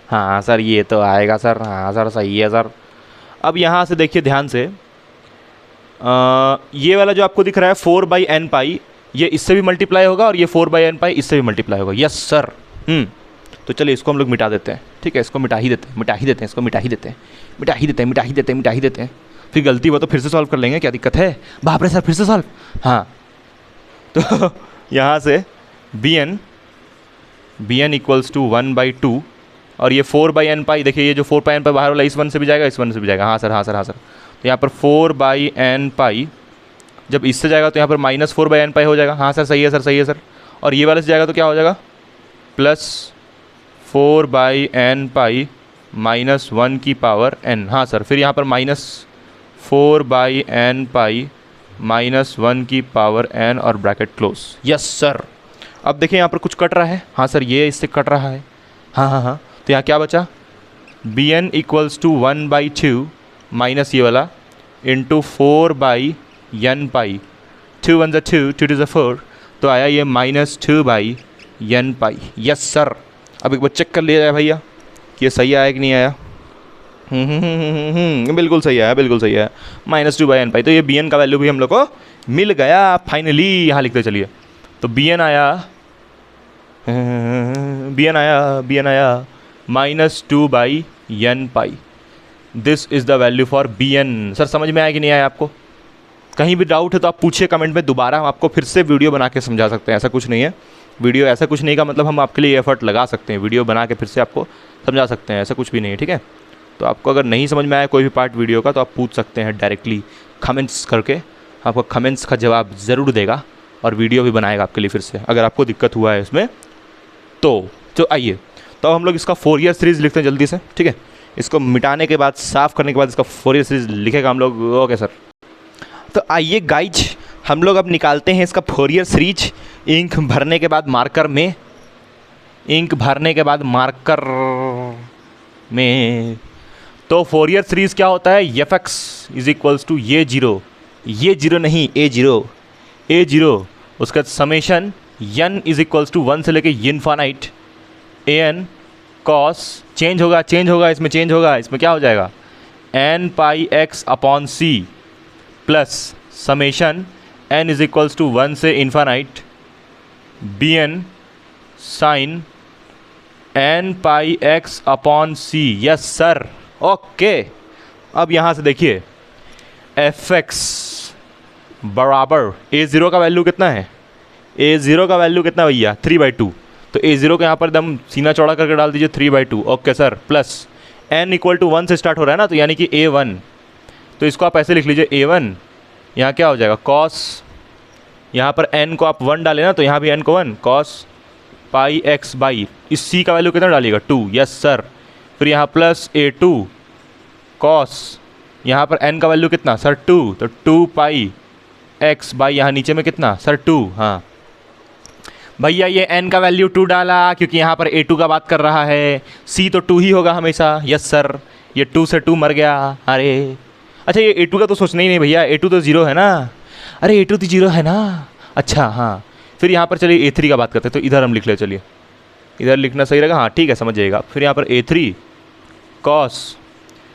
हाँ सर ये तो आएगा सर, हाँ सर सही है सर। अब यहाँ से देखिए ध्यान से, ये वाला जो आपको दिख रहा है 4/n पाई, ये इससे भी मल्टीप्लाई होगा और ये 4/n पाई इससे भी मल्टीप्लाई होगा। Yes sir. तो चलिए इसको हम लोग मिटा देते हैं। ठीक है, इसको मिटा ही देते हैं, इसको मिटा ही देते हैं। फिर गलती हुआ तो फिर से सॉल्व कर लेंगे, क्या दिक्कत है, बाप रे सर फिर से सॉल्व। हाँ तो यहाँ से bn = 1/2 और ये 4/n पाई, देखिए ये जो 4/n पाई बाहर वाला इस 1 से भी जाएगा, इस 1 से भी जाएगा। हाँ सर। तो यहाँ पर 4/n पाई जब इससे जाएगा तो यहाँ पर -4/n पाई हो जाएगा। हाँ सर सही है सर। और ये वाले से जाएगा तो क्या हो जाएगा +4/n पाई -1 की पावर n। हाँ सर, फिर यहाँ पर -4/n पाई -1 की पावर n और ब्रैकेट क्लोज। Yes sir. अब देखिए यहाँ पर कुछ कट रहा है। हाँ सर ये इससे कट रहा है। हाँ। तो यहाँ क्या बचा, bn = 1/2 माइनस ये वाला इंटू 4/n पाई, 2 1 2, 2 2 4, तो आया ये -2/n पाई। Yes sir. अब एक बार चेक कर लिया जाए भैया कि ये सही आया कि नहीं आया। बिल्कुल सही आया -2/n पाई। तो ये bn का वैल्यू भी हम लोग को मिल गया फाइनली। यहाँ लिखते चलिए, तो bn आया -2/n pi. This is the value for bn। Sir समझ में आया कि नहीं आया आपको? कहीं भी डाउट है तो आप पूछिए कमेंट में, दोबारा हम आपको फिर से वीडियो बना के समझा सकते हैं। ऐसा कुछ नहीं है, वीडियो ऐसा कुछ नहीं का मतलब हम आपके लिए एफर्ट लगा सकते हैं, वीडियो बना के फिर से आपको समझा सकते हैं, ऐसा कुछ भी नहीं है। ठीक है, तो आपको अगर नहीं समझ में आया कोई भी पार्ट वीडियो का तो आप पूछ सकते हैं डायरेक्टली कमेंट्स करके, आपको कमेंट्स का जवाब ज़रूर देगा और वीडियो भी बनाएगा आपके लिए फिर से, अगर आपको दिक्कत हुआ है इसमें तो आइए तो हम लोग इसका फोरियर सीरीज़ लिखते हैं जल्दी से। ठीक है, इसको मिटाने के बाद, साफ़ करने के बाद इसका फोरियर सीरीज़ लिखेगा हम लोग। ओके सर, तो आइए गाइज हम लोग अब निकालते हैं इसका फोरियर सीरीज। इंक भरने के बाद मार्कर में, तो फोरियर सीरीज़ क्या होता है, fx = ये जीरो नहीं a0, उसका समेशन n = 1 से लेके इन्फानाइट an cos, चेंज होगा, इसमें क्या हो जाएगा n pi x upon c plus summation n = 1 से infinite bn sine n pi x upon c। Yes sir. Okay, अब यहाँ से देखिए fx बराबर a0 का वैल्यू कितना है, भैया 3/2। तो a0 को यहाँ पर एकदम सीना चौड़ा करके डाल दीजिए 3/2। ओके सर, प्लस n = 1 से स्टार्ट हो रहा है ना, तो यानी कि a1, तो इसको आप ऐसे लिख लीजिए a1, यहाँ क्या हो जाएगा cos, यहाँ पर n को आप 1 डालें ना तो यहाँ भी n को 1, cos पाई x बाई, इस c का वैल्यू कितना डालिएगा 2। Yes sir. फिर यहाँ प्लस a2 cos, यहाँ पर n का वैल्यू कितना सर 2, तो 2 पाई x बाई, यहाँ नीचे में कितना सर 2। हाँ भैया ये n का वैल्यू 2 डाला क्योंकि यहाँ पर a2 का बात कर रहा है, c तो 2 ही होगा हमेशा। यस सर, ये 2 से 2 मर गया। अरे अच्छा, ये a2 का तो सोचना ही नहीं भैया, a2 तो 0 है ना। अरे a2 तो 0 है ना। अच्छा हाँ, फिर यहाँ पर चलिए a3 का बात करते हैं, तो इधर हम लिख ले, चलिए इधर लिखना सही रहेगा। हाँ ठीक है, समझ जाइएगा। फिर यहाँ पर a3 cos,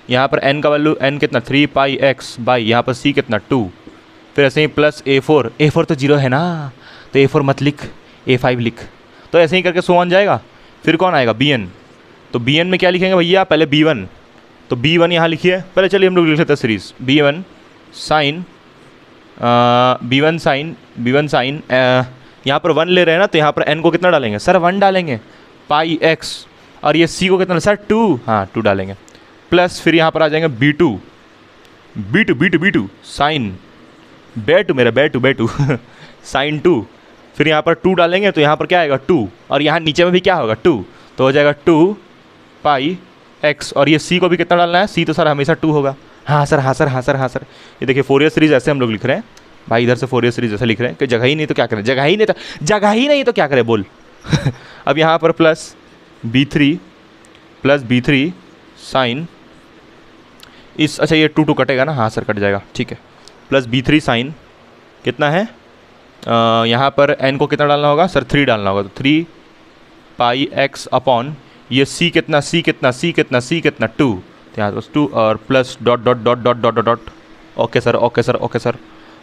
यहाँ पर n का वैल्यू n कितना 3 पाई x बाई, यहाँ पर c कितना 2, फिर ऐसे ही प्लस a4 तो 0 है ना। तो A4 मत लिख, A5 लिख। तो ऐसे ही करके सो ऑन जाएगा। फिर कौन आएगा, BN। तो BN में क्या लिखेंगे भैया, पहले B1, तो B1 यहाँ लिखिए पहले। चलिए हम लोग लिख लेते हैं series B1 sign B1 sign यहाँ पर 1 ले रहे हैं ना, तो यहाँ पर n को कितना डालेंगे सर, 1 डालेंगे, पाई x, और ये c को कितना सर 2, हाँ 2 डालेंगे, प्लस फिर यहाँ पर आ जाएंगे B2 साइन बेटू साइन 2, फिर यहाँ पर 2 डालेंगे तो यहाँ पर क्या आएगा 2, और यहाँ नीचे में भी क्या होगा 2, तो हो जाएगा 2 पाई x, और ये c को भी कितना डालना है, c तो सर हमेशा 2 होगा। हाँ सर। ये देखिए फोरियर सीरीज ऐसे हम लोग लिख रहे हैं भाई, इधर से फोरियर सीरीज ऐसे लिख रहे हैं कि जगह ही नहीं तो क्या करें, जगह ही नहीं तो क्या करें बोल। अब यहाँ पर प्लस B3 साइन इस, अच्छा ये 2 कटेगा ना, हाँ सर कट जाएगा, ठीक है, प्लस B3 साइन कितना है, यहाँ पर n को कितना डालना होगा सर, 3 डालना होगा, तो 3 पाई x अपॉन ये c कितना 2, तो यहाँ बस 2 और प्लस डॉट। Okay sir.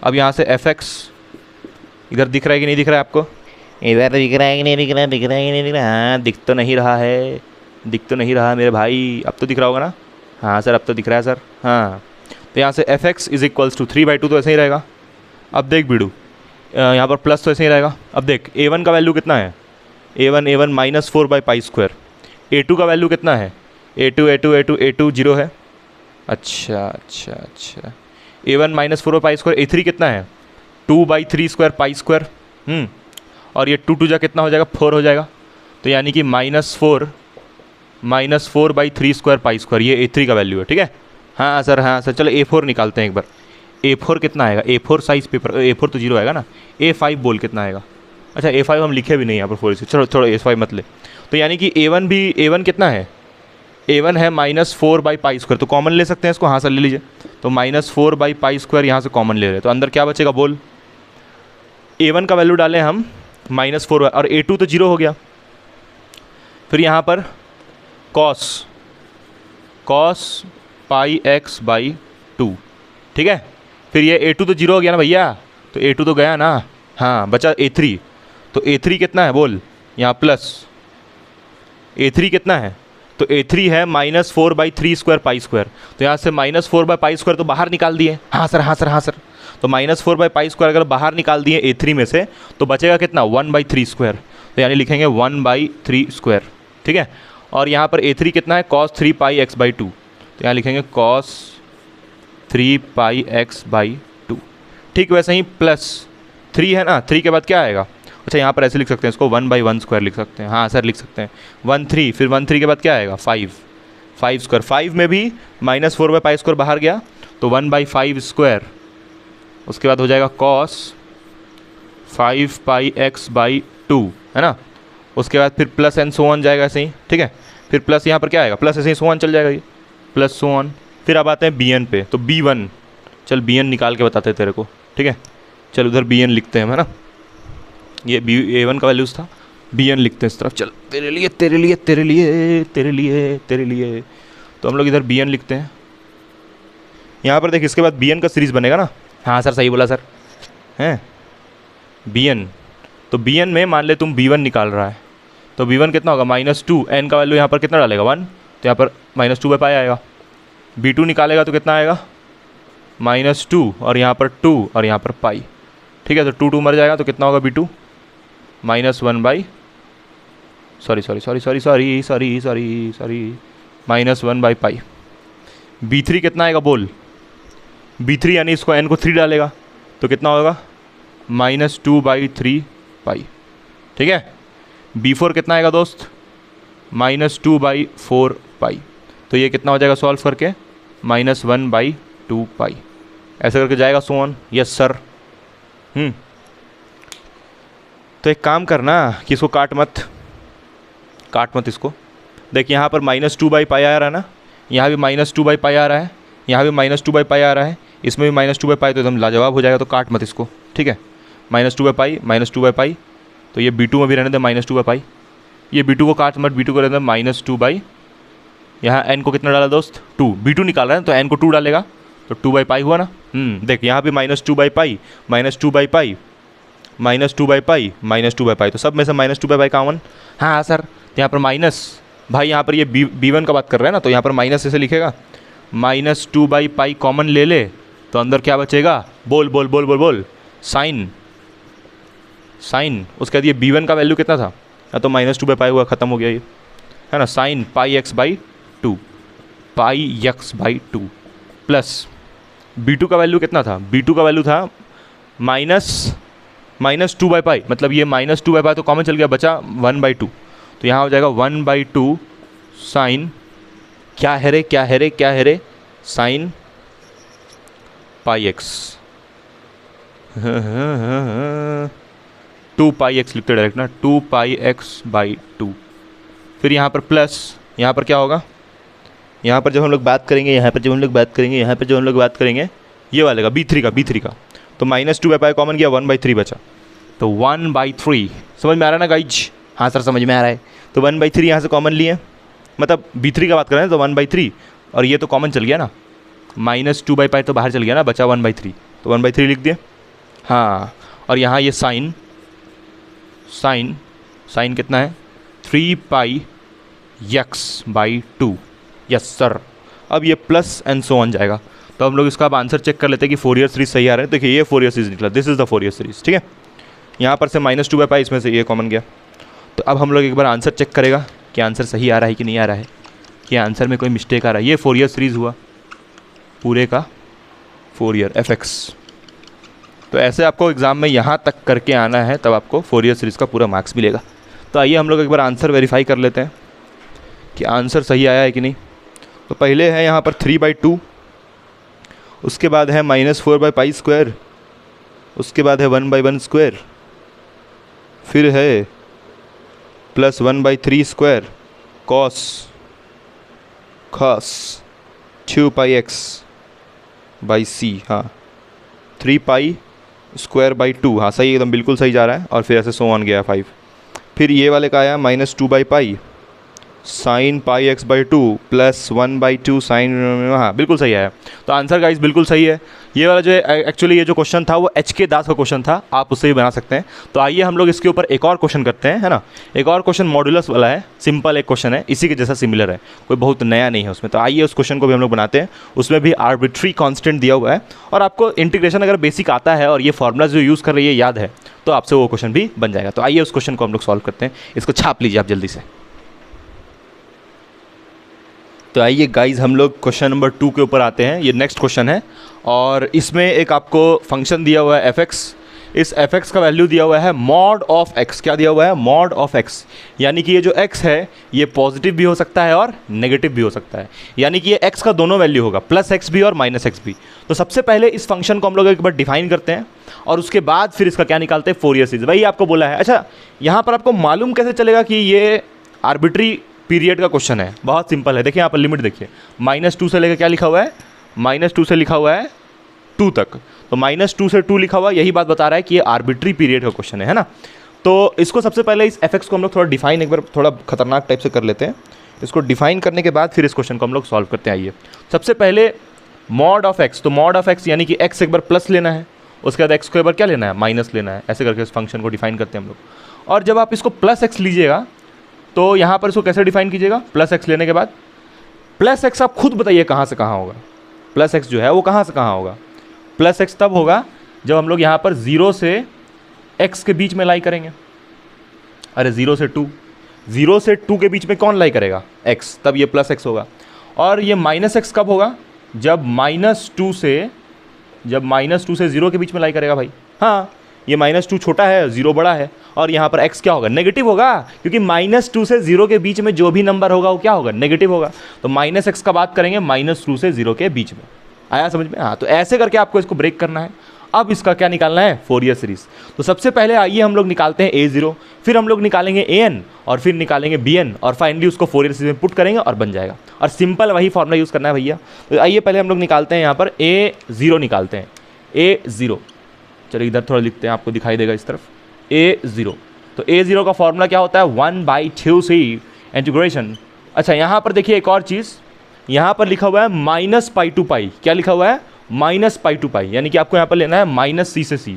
अब यहाँ से fx इधर दिख रहा है कि नहीं दिख रहा है आपको, इधर दिख रहा है कि नहीं दिख रहा, हाँ दिख तो नहीं रहा मेरे भाई, अब तो दिख रहा होगा ना, हाँ सर अब तो दिख रहा है सर, हाँ। तो यहाँ से fx इज इक्वल्स टू 3/2, तो ऐसे ही रहेगा। अब देख बिडू, यहाँ पर प्लस तो ऐसे ही रहेगा। अब देख a1 का वैल्यू कितना है, a1 माइनस 4/π², a2 का वैल्यू कितना है, a2 0 है, अच्छा, a1 माइनस 4/π², a3 कितना है 2/3² और ये 2 जा कितना हो जाएगा 4 हो जाएगा, तो यानी कि -4 4/3² ये a3 का वैल्यू है, ठीक है। हाँ सर चलो a4 निकालते हैं एक बार, a4 कितना आएगा, a4 साइज पेपर, a4 तो 0 आएगा ना, a5 बोल कितना आएगा, अच्छा a5 हम लिखे भी नहीं यहाँ पर 4 से, चलो a5 मत ले, तो यानी कि a1 कितना है, a1 है -4/π², तो कॉमन ले सकते हैं इसको, हाँ सर ले लीजिए, तो -4/π² यहाँ से कॉमन ले रहे हैं, तो अंदर क्या बचेगा बोल, a1 का वैल्यू डालें हम -4 और a2 तो 0 हो गया, फिर यहाँ पर cos πx/2, ठीक है, फिर ये a2 तो 0 हो गया ना भैया, तो a2 तो गया ना, हाँ बचा a3, तो a3 कितना है बोल, यहाँ प्लस a3 कितना है, तो a3 है -4/3², तो यहाँ से -4/π² तो बाहर निकाल दिए, हाँ सर, तो -4/π² अगर बाहर निकाल दिए a3 में से तो बचेगा कितना 1/3², तो यानी लिखेंगे 1/3², ठीक है। और यहाँ पर a3 कितना है cos 3πx/2, तो यहाँ लिखेंगे cos 3πx/2, ठीक। वैसे ही प्लस 3 है ना, 3 के बाद क्या आएगा, अच्छा यहाँ पर ऐसे लिख सकते हैं इसको 1/1² लिख सकते हैं, हाँ सर लिख सकते हैं 1/3, फिर 1/3 के बाद क्या आएगा 5/2, 5 में भी -4/π² बाहर गया तो 1/5², उसके बाद हो जाएगा cos 5πx/2, है ना, उसके बाद फिर प्लस एंड सो ऑन जाएगा ऐसे ही, ठीक है, फिर प्लस यहाँ पर क्या आएगा प्लस ऐसे ही सो ऑन चल जाएगा ये प्लस सो ऑन। फिर अब आते हैं bn पे, तो b1, चल bn निकाल के बताते हैं तेरे को, ठीक है, चल उधर bn लिखते हैं, है ना, ये a1 का वैल्यूज़ था, bn लिखते हैं इस तरफ, चल तेरे लिए, तो हम लोग इधर bn लिखते हैं, यहाँ पर देख इसके बाद bn का सीरीज़ बनेगा ना, हाँ सर सही बोला सर, हैं bn, तो bn में मान ले तुम b1 निकाल रहा है, तो b1 कितना होगा -2, n का वैल्यू यहाँ पर कितना डालेगा 1, तो यहाँ पर -2/π आएगा, b2 निकालेगा तो कितना आएगा -2 और यहाँ पर 2 और यहाँ पर पाई, ठीक है, तो 2 मर जाएगा तो कितना होगा b2 -1/, -1/π। b3 कितना आएगा बोल, b3 यानी इसको n को 3 डालेगा तो कितना होगा -2/3π, ठीक है। b4 कितना आएगा दोस्त -2/4π, तो ये कितना हो जाएगा सॉल्व करके -1/2π, ऐसे करके जाएगा सो ऑन, यस सर। तो एक काम करना कि इसको काट मत इसको, देख यहाँ पर -2/π आ रहा है ना, यहाँ भी -2/π आ रहा है, यहाँ भी -2/π आ रहा है, इसमें भी -2/π, तो एकदम लाजवाब हो जाएगा, तो काट मत इसको, ठीक है, -2/π, तो ये b2 में भी रहने दे -2/π, ये b2 को काट मत, b2 को रहने दे -2/, यहाँ n को कितना डाला दोस्त 2, b2 निकाल रहा है तो n को 2 डालेगा तो 2/π हुआ ना, देख यहाँ भी -2/π -2/π -2/π, तो सब में से -2/π कॉमन। हाँ सर, तो यहाँ पर माइनस, भाई यहाँ पर ये b1 का बात कर रहे हैं ना, तो यहाँ पर माइनस ऐसे लिखेगा, -2/π कॉमन ले ले तो अंदर क्या बचेगा, बोल बोल बोल बोल बोल, साइन, उसके बाद ये b1 का वैल्यू कितना था, या तो -2/π हुआ, ख़त्म हो गया ये, है ना, साइन πx/2 प्लस b2 का वैल्यू कितना था, b2 का वैल्यू था -2/π, मतलब ये -2/π तो कॉमन चल गया, बचा 1/2, तो यहाँ हो जाएगा 1/2 साइन, क्या है रे, साइन πx 2πx लिखते डायरेक्ट ना, 2πx/2, फिर यहाँ पर प्लस, यहाँ पर क्या होगा, यहाँ पर जब हम लोग बात करेंगे, यहाँ पर जब हम लोग बात करेंगे ये वाले का b3 का, तो -2/π कॉमन किया, 1/3 बचा, तो 1/3, समझ में आ रहा है ना गाइज? हाँ सर समझ में आ रहा है, तो 1/3 यहाँ से कॉमन लिए, मतलब b3 का बात कर रहे हैं तो 1/3, और ये तो कॉमन चल गया ना, -2/π तो बाहर चल गया ना, बचा 1/3, तो 1/3 लिख दिए। हाँ, और यहाँ ये साइन कितना है, 3πx/2, यस सर। अब ये प्लस एंड सो ऑन जाएगा, तो हम लोग इसका अब आंसर चेक कर लेते हैं कि फोरियर सीरीज सही आ रहे हैं। देखिए ये फोरियर सीरीज निकला, this is the Fourier series, ठीक है। यहाँ पर से -2/π, इसमें से ये कॉमन गया, तो अब हम लोग एक बार आंसर चेक करेगा कि आंसर सही आ रहा है कि नहीं आ रहा है, कि आंसर में कोई मिस्टेक आ रहा है। ये फोरियर सीरीज़ हुआ पूरे का फोरियर fx, तो ऐसे आपको एग्ज़ाम में यहाँ तक करके आना है, तब आपको फोरियर सीरीज़ का पूरा मार्क्स मिलेगा। तो आइए हम लोग एक बार आंसर वेरीफाई कर लेते हैं कि आंसर सही आया है कि नहीं। तो पहले है यहाँ पर 3/2, उसके बाद है -4/π², उसके बाद है 1/1², फिर है +1/3² cos 2πx/c, हाँ 3π²/2, हाँ सही, एकदम बिल्कुल सही जा रहा है, और फिर ऐसे सो ऑन गया 5, फिर ये वाले का आया -2/π sin πx/2 +1/2 साइन, हाँ बिल्कुल सही आया। तो आंसर गाइस बिल्कुल सही है। ये वाला जो एक्चुअली ये जो क्वेश्चन था वो HK दास का क्वेश्चन था, आप उससे भी बना सकते हैं। तो आइए हम लोग इसके ऊपर एक और क्वेश्चन करते हैं, है ना। एक और क्वेश्चन मॉड्यूलस वाला है, सिंपल एक क्वेश्चन है, इसी के जैसा सिमिलर है, कोई बहुत नया नहीं है उसमें। तो आइए उस क्वेश्चन को भी हम लोग बनाते हैं। उसमें भी आर्बिट्री कॉन्स्टेंट दिया हुआ है, और आपको इंटीग्रेशन अगर बेसिक आता है और ये फॉर्मूला जो यूज़ कर रही है याद है, तो आपसे वो क्वेश्चन भी बन जाएगा। तो आइए उस क्वेश्चन को हम लोग सॉल्व करते हैं। इसको छाप लीजिए आप जल्दी से। तो आइए गाइज हम लोग क्वेश्चन नंबर 2 के ऊपर आते हैं। ये नेक्स्ट क्वेश्चन है, और इसमें एक आपको फंक्शन दिया हुआ है fx। इस fx का वैल्यू दिया हुआ है मॉड ऑफ x। क्या दिया हुआ है? मॉड ऑफ x, यानी कि ये जो x है ये पॉजिटिव भी हो सकता है और नेगेटिव भी हो सकता है, यानी कि ये x का दोनों वैल्यू होगा, +x भी और -x भी। तो सबसे पहले इस फंक्शन को हम लोग एक बार डिफाइन करते हैं, और उसके बाद फिर इसका क्या निकालते हैं, फोरियर सीरीज। वही आपको बोला है। अच्छा, यहाँ पर आपको मालूम कैसे चलेगा कि ये आर्बिट्री पीरियड का क्वेश्चन है? बहुत सिंपल है, देखिए यहाँ पर लिमिट देखिए, -2 से लेकर क्या लिखा हुआ है, -2 से लिखा हुआ है 2 तक। तो -2 से 2 लिखा हुआ, यही बात बता रहा है कि ये आर्बिट्री पीरियड का क्वेश्चन है ना। तो इसको सबसे पहले इस fx को हम लोग थोड़ा डिफाइन एक बार थोड़ा खतरनाक टाइप से कर लेते हैं। इसको डिफाइन करने के बाद फिर इस क्वेश्चन को हम लोग सॉल्व करते हैं। आइए सबसे पहले मॉड ऑफ x, तो मॉड ऑफ x यानी कि x एक बार प्लस लेना है, उसके बाद x को एक बार क्या लेना है, माइनस लेना है। ऐसे करके इस फंक्शन को डिफाइन करते हैं हम लोग। और जब आप इसको +x लीजिएगा तो यहाँ पर इसको कैसे डिफाइन कीजिएगा, +x लेने के बाद +x आप खुद बताइए कहाँ से कहाँ होगा, +x जो है वो कहाँ से कहाँ होगा। +x तब होगा जब हम लोग यहाँ पर 0 से x के बीच में लाई करेंगे। अरे 0 से 2 के बीच में कौन लाई करेगा, x, तब ये +x होगा। और ये -x कब होगा, जब -2 से 0 के बीच में लाई करेगा भाई। हाँ, ये -2 छोटा है, 0 बड़ा है, और यहाँ पर x क्या होगा, नेगेटिव होगा, क्योंकि -2 से 0 के बीच में जो भी नंबर होगा वो क्या होगा, नेगेटिव होगा। तो -x का बात करेंगे -2 से 0 के बीच में। आया समझ में? हाँ, तो ऐसे करके आपको इसको ब्रेक करना है। अब इसका क्या निकालना है, फोरियर सीरीज। तो सबसे पहले आइए हम लोग निकालते हैं a0, फिर हम लोग निकालेंगे an, और फिर निकालेंगे bn, और फाइनली उसको फोरियर सीरीज में पुट करेंगे और बन जाएगा। और सिंपल वही फॉर्मूला यूज़ करना है भैया। तो आइए पहले हम लोग निकालते हैं, यहाँ पर a0 निकालते हैं। a0, चलिए इधर थोड़ा लिखते हैं, आपको दिखाई देगा इस तरफ, a0। तो a0 का फॉर्मूला क्या होता है, 1/2c इंटीग्रेशन। अच्छा, यहाँ पर देखिए एक और चीज़, यहाँ पर लिखा हुआ है -π to π। क्या लिखा हुआ है, -π to π, यानी कि आपको यहाँ पर लेना है -c से c।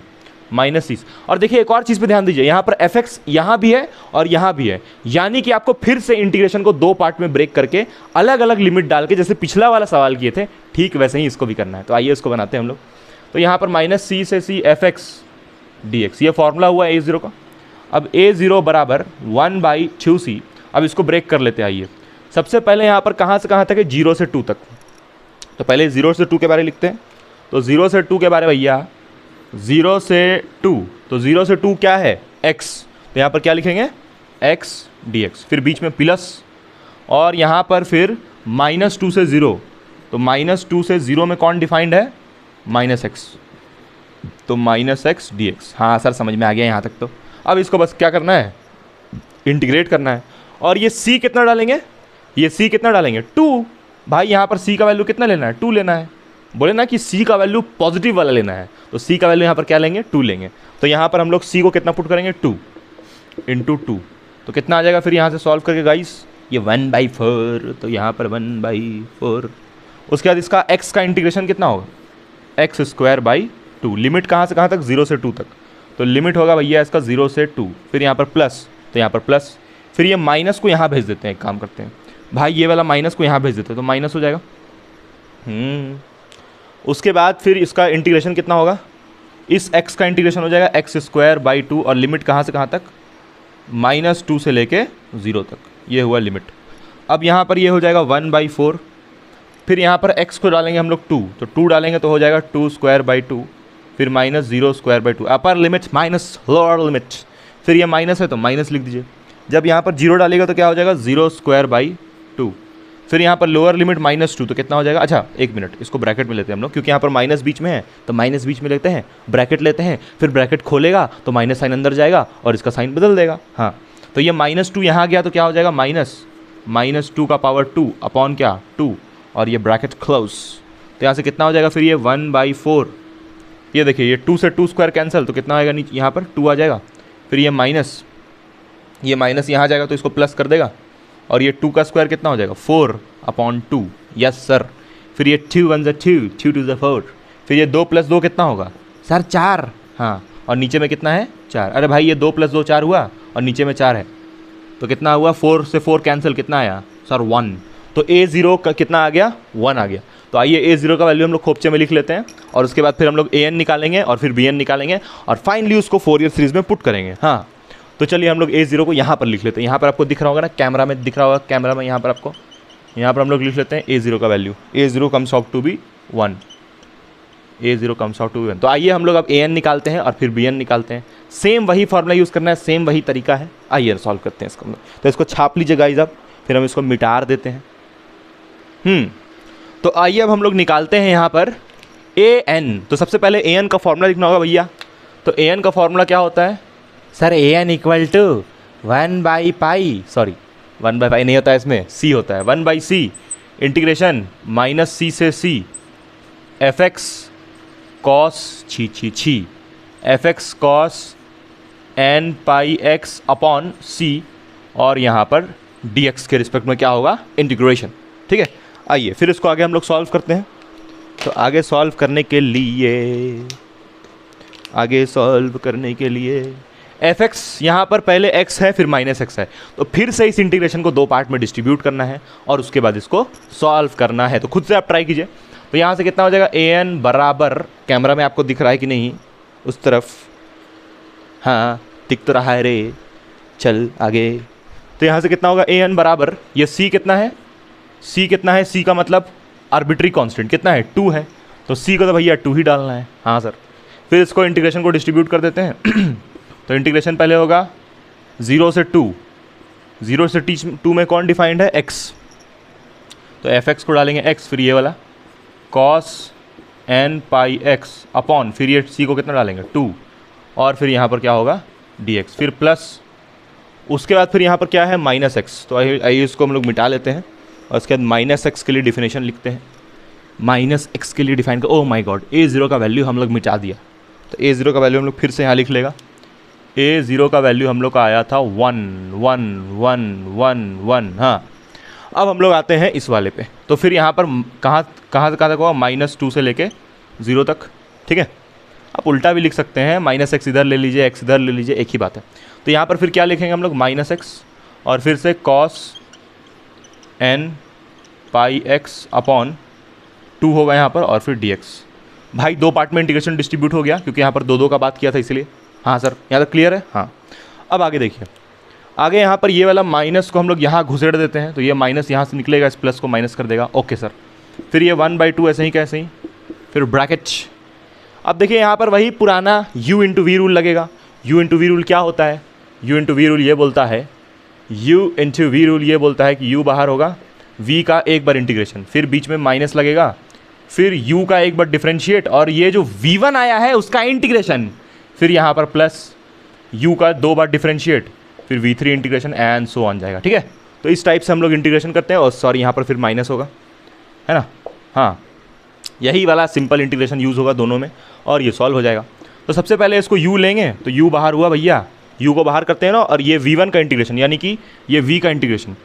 माइनस सी। और देखिए एक और चीज़ पे ध्यान दीजिए, यहाँ पर एफ एक्स यहाँ भी है और यहाँ भी है, यानी कि आपको फिर से इंटीग्रेशन को दो पार्ट में ब्रेक करके अलग अलग लिमिट डाल के, जैसे पिछला वाला सवाल किए थे ठीक वैसे ही इसको भी करना है। तो आइए इसको बनाते हैं हम लोग। तो यहाँ पर माइनस सी से C F X D X, ये फॉर्मूला हुआ ए ज़ीरो का। अब ए ज़ीरो बराबर 1/2c। अब इसको ब्रेक कर लेते हैं। आइए सबसे पहले यहाँ पर कहाँ से कहाँ तक है, 0 से 2 तक। तो पहले 0 से 2 के बारे में लिखते हैं। तो 0 से 2 के बारे में भैया 0 से 2, तो 0 से 2 क्या है, x। तो यहाँ पर क्या लिखेंगे, x dx, फिर बीच में प्लस, और यहाँ पर फिर -2 से 0। तो -2 से 0 में कौन डिफाइंड है, -x। तो -x dx। हाँ सर समझ में आ गया यहाँ तक। तो अब इसको बस क्या करना है, इंटीग्रेट करना है। और ये c कितना डालेंगे, ये c कितना डालेंगे, 2। भाई यहाँ पर c का वैल्यू कितना लेना है, 2 लेना है। बोले ना कि c का वैल्यू पॉजिटिव वाला लेना है, तो c का वैल्यू यहाँ पर क्या लेंगे, 2 लेंगे। तो यहाँ पर हम लोग c को कितना पुट करेंगे, 2 × 2। तो कितना आ जाएगा फिर यहाँ से सॉल्व करके गाइस, ये 1/4। तो यहाँ पर 1/4। उसके बाद इसका x का इंटीग्रेशन कितना होगा, x²/2। लिमिट कहाँ से कहाँ तक, 0 से 2 तक। तो लिमिट होगा भैया इसका 0 से 2, फिर यहाँ पर प्लस, तो यहाँ पर प्लस, फिर ये माइनस को यहाँ भेज देते हैं। एक काम करते हैं भाई, ये वाला माइनस को यहाँ भेज देते हैं, तो माइनस हो जाएगा। उसके बाद फिर इसका इंटीग्रेशन कितना होगा, इस x का इंटीग्रेशन हो जाएगा x²/2, और लिमिट कहाँ से कहाँ तक, -2 से लेके 0 तक, ये हुआ लिमिट। अब यहाँ पर ये हो जाएगा 1/4। फिर यहाँ पर x को डालेंगे हम लोग 2, तो 2 डालेंगे तो हो जाएगा 2²/2, फिर -0²/2, upper limit minus lower limit. फिर ये माइनस है तो माइनस लिख दीजिए। जब यहाँ पर 0 डालेगा तो क्या हो जाएगा, 0²/2। फिर यहाँ पर लोअर लिमिट -2, तो कितना हो जाएगा, अच्छा एक मिनट, इसको ब्रैकेट में लेते हैं हम लोग, क्योंकि यहाँ पर माइनस बीच में है, तो माइनस बीच में लेते हैं, ब्रैकेट लेते हैं, फिर ब्रैकेट खोलेगा तो माइनस साइन अंदर जाएगा और इसका साइन बदल देगा। हाँ तो ये -2 यहाँ गया तो क्या हो जाएगा, -2 का पावर 2 अपॉन क्या, 2, और ये ब्रैकेट क्लोज। तो यहाँ से कितना हो जाएगा फिर ये 1/4। ये देखिए ये 2 से 2 स्क्वायर कैंसिल, तो कितना आएगा नीचे, यहाँ पर 2 आ जाएगा। फिर ये माइनस यहाँ जाएगा तो इसको प्लस कर देगा, और ये 2 का स्क्वायर कितना हो जाएगा, 4/2। Yes sir. फिर ये 2 1 2, 2 2 4। फिर ये 2 + 2 कितना होगा सर, 4। हाँ, और नीचे में कितना है, 4। अरे भाई ये 2 + 2 4 हुआ, और नीचे में 4 है, तो कितना हुआ, 4 से 4 कैंसिल, कितना आया सर, 1। तो a0 का कितना आ गया, 1 आ गया। तो आइए a0 का वैल्यू हम लोग खोपचे में लिख लेते हैं, और उसके बाद फिर हम लोग an निकालेंगे, और फिर bn निकालेंगे, और फाइनली उसको फोरियर सीरीज में पुट करेंगे। हाँ तो चलिए हम लोग a0 को यहाँ पर लिख लेते हैं। यहाँ पर आपको दिख रहा होगा ना, कैमरा में दिख रहा होगा, कैमरा में यहाँ पर आपको, यहाँ पर हम लोग लिख लेते हैं a0 का value. a0 comes out to be 1। a0 comes out to be 1। तो आइए हम लोग अब an निकालते हैं और फिर bn निकालते हैं। सेम वही फॉर्मूला यूज़ करना है, सेम वही तरीका है। आइए सॉल्व करते हैं इसको। तो इसको छाप लीजिए गाइस आप, फिर हम इसको मिटा देते हैं। तो आइए अब हम लोग निकालते हैं यहाँ पर an। तो सबसे पहले an का फॉर्मूला लिखना होगा भैया। तो an का फॉर्मूला क्या होता है सर, an = 1/π, सॉरी 1/π नहीं होता है इसमें, c होता है, 1/c इंटीग्रेशन -c से c fx cos fx cos nπx upon c, और यहाँ पर dx के रिस्पेक्ट में क्या होगा, इंटीग्रेशन। ठीक है, आइए फिर इसको आगे हम लोग सॉल्व करते हैं। तो आगे सॉल्व करने के लिए fx यहाँ पर पहले x है, फिर -x है, तो फिर से इस इंटीग्रेशन को दो पार्ट में डिस्ट्रीब्यूट करना है, और उसके बाद इसको सॉल्व करना है। तो खुद से आप ट्राई कीजिए। तो यहाँ से कितना हो जाएगा, an बराबर, कैमरा में आपको दिख रहा है कि नहीं, उस तरफ, हाँ दिख तो रहा है रे, चल आगे। तो यहाँ से कितना होगा, an बराबर, ये c कितना है, c का मतलब आर्बिट्री कांस्टेंट कितना है, 2 है, तो c को तो भैया 2 ही डालना है। हाँ सर। फिर इसको इंटीग्रेशन को डिस्ट्रीब्यूट कर देते हैं। तो इंटीग्रेशन पहले होगा 0 से 2, 0 से 2 में कौन डिफाइंड है, x। तो fx को डालेंगे x, फिर ये वाला cos nπx अपॉन, फिर ये c को कितना डालेंगे, 2, और फिर यहाँ पर क्या होगा, dx, फिर प्लस, उसके बाद फिर यहाँ पर क्या है, -x। तो आइए इसको हम लोग मिटा लेते हैं, और उसके बाद -x के लिए डिफिनेशन लिखते हैं। -x के लिए डिफाइन कर, ओह माय गॉड, a0 का वैल्यू हम लोग मिटा दिया। तो a0 का वैल्यू हम लोग फिर से यहाँ लिख लेगा। a0 का वैल्यू हम लोग का आया था 1 1 1 1 1। हाँ, अब हम लोग आते हैं इस वाले पे। तो फिर यहाँ पर कहाँ तक होगा, -2 से लेके 0 तक। ठीक है, आप उल्टा भी लिख सकते हैं, माइनस एक्स इधर ले लीजिए, एक्स इधर ले लीजिए, एक ही बात है। तो यहाँ पर फिर क्या लिखेंगे हम लोग, माइनस एक्स और फिर से कॉस एन पाई एक्स अपॉन 2 होगा यहाँ पर, और फिर डी एक्स। भाई दो पार्ट में इंटीग्रेशन डिस्ट्रीब्यूट हो गया क्योंकि यहाँ पर दो का बात किया था इसलिए। हाँ सर, यहाँ तक क्लियर है। हाँ, अब आगे देखिए, आगे यहाँ पर ये वाला माइनस को हम लोग यहाँ घुसेड़ देते हैं, तो ये माइनस यहाँ से निकलेगा, इस प्लस को माइनस कर देगा। ओके सर, फिर ये 1/2 ऐसे ही कैसे ही, फिर ब्रैकेट। अब देखिए यहाँ पर वही पुराना u इंटू वी रूल लगेगा। u इंटू वी रूल क्या होता है, u इंटू वी रूल ये बोलता है, u इंटू वी रूल ये बोलता है कि u बाहर होगा, v का एक बार इंटीग्रेशन, फिर बीच में माइनस लगेगा, फिर u का एक बार डिफरेंशिएट, और ये जो v1 आया है उसका इंटीग्रेशन, फिर यहाँ पर प्लस u का 2 बार डिफरेंशिएट, फिर v3 integration and so on जाएगा। ठीक है, तो इस टाइप से हम लोग इंटीग्रेशन करते हैं। और सॉरी, यहाँ पर फिर माइनस होगा, है ना। हाँ, यही वाला सिंपल इंटीग्रेशन यूज़ होगा दोनों में, और ये सॉल्व हो जाएगा। तो सबसे पहले इसको u लेंगे, तो u बाहर हुआ भैया, u को बाहर करते हैं ना, और ये v1 का इंटीग्रेशन यानी कि ये v का इंटीग्रेशन।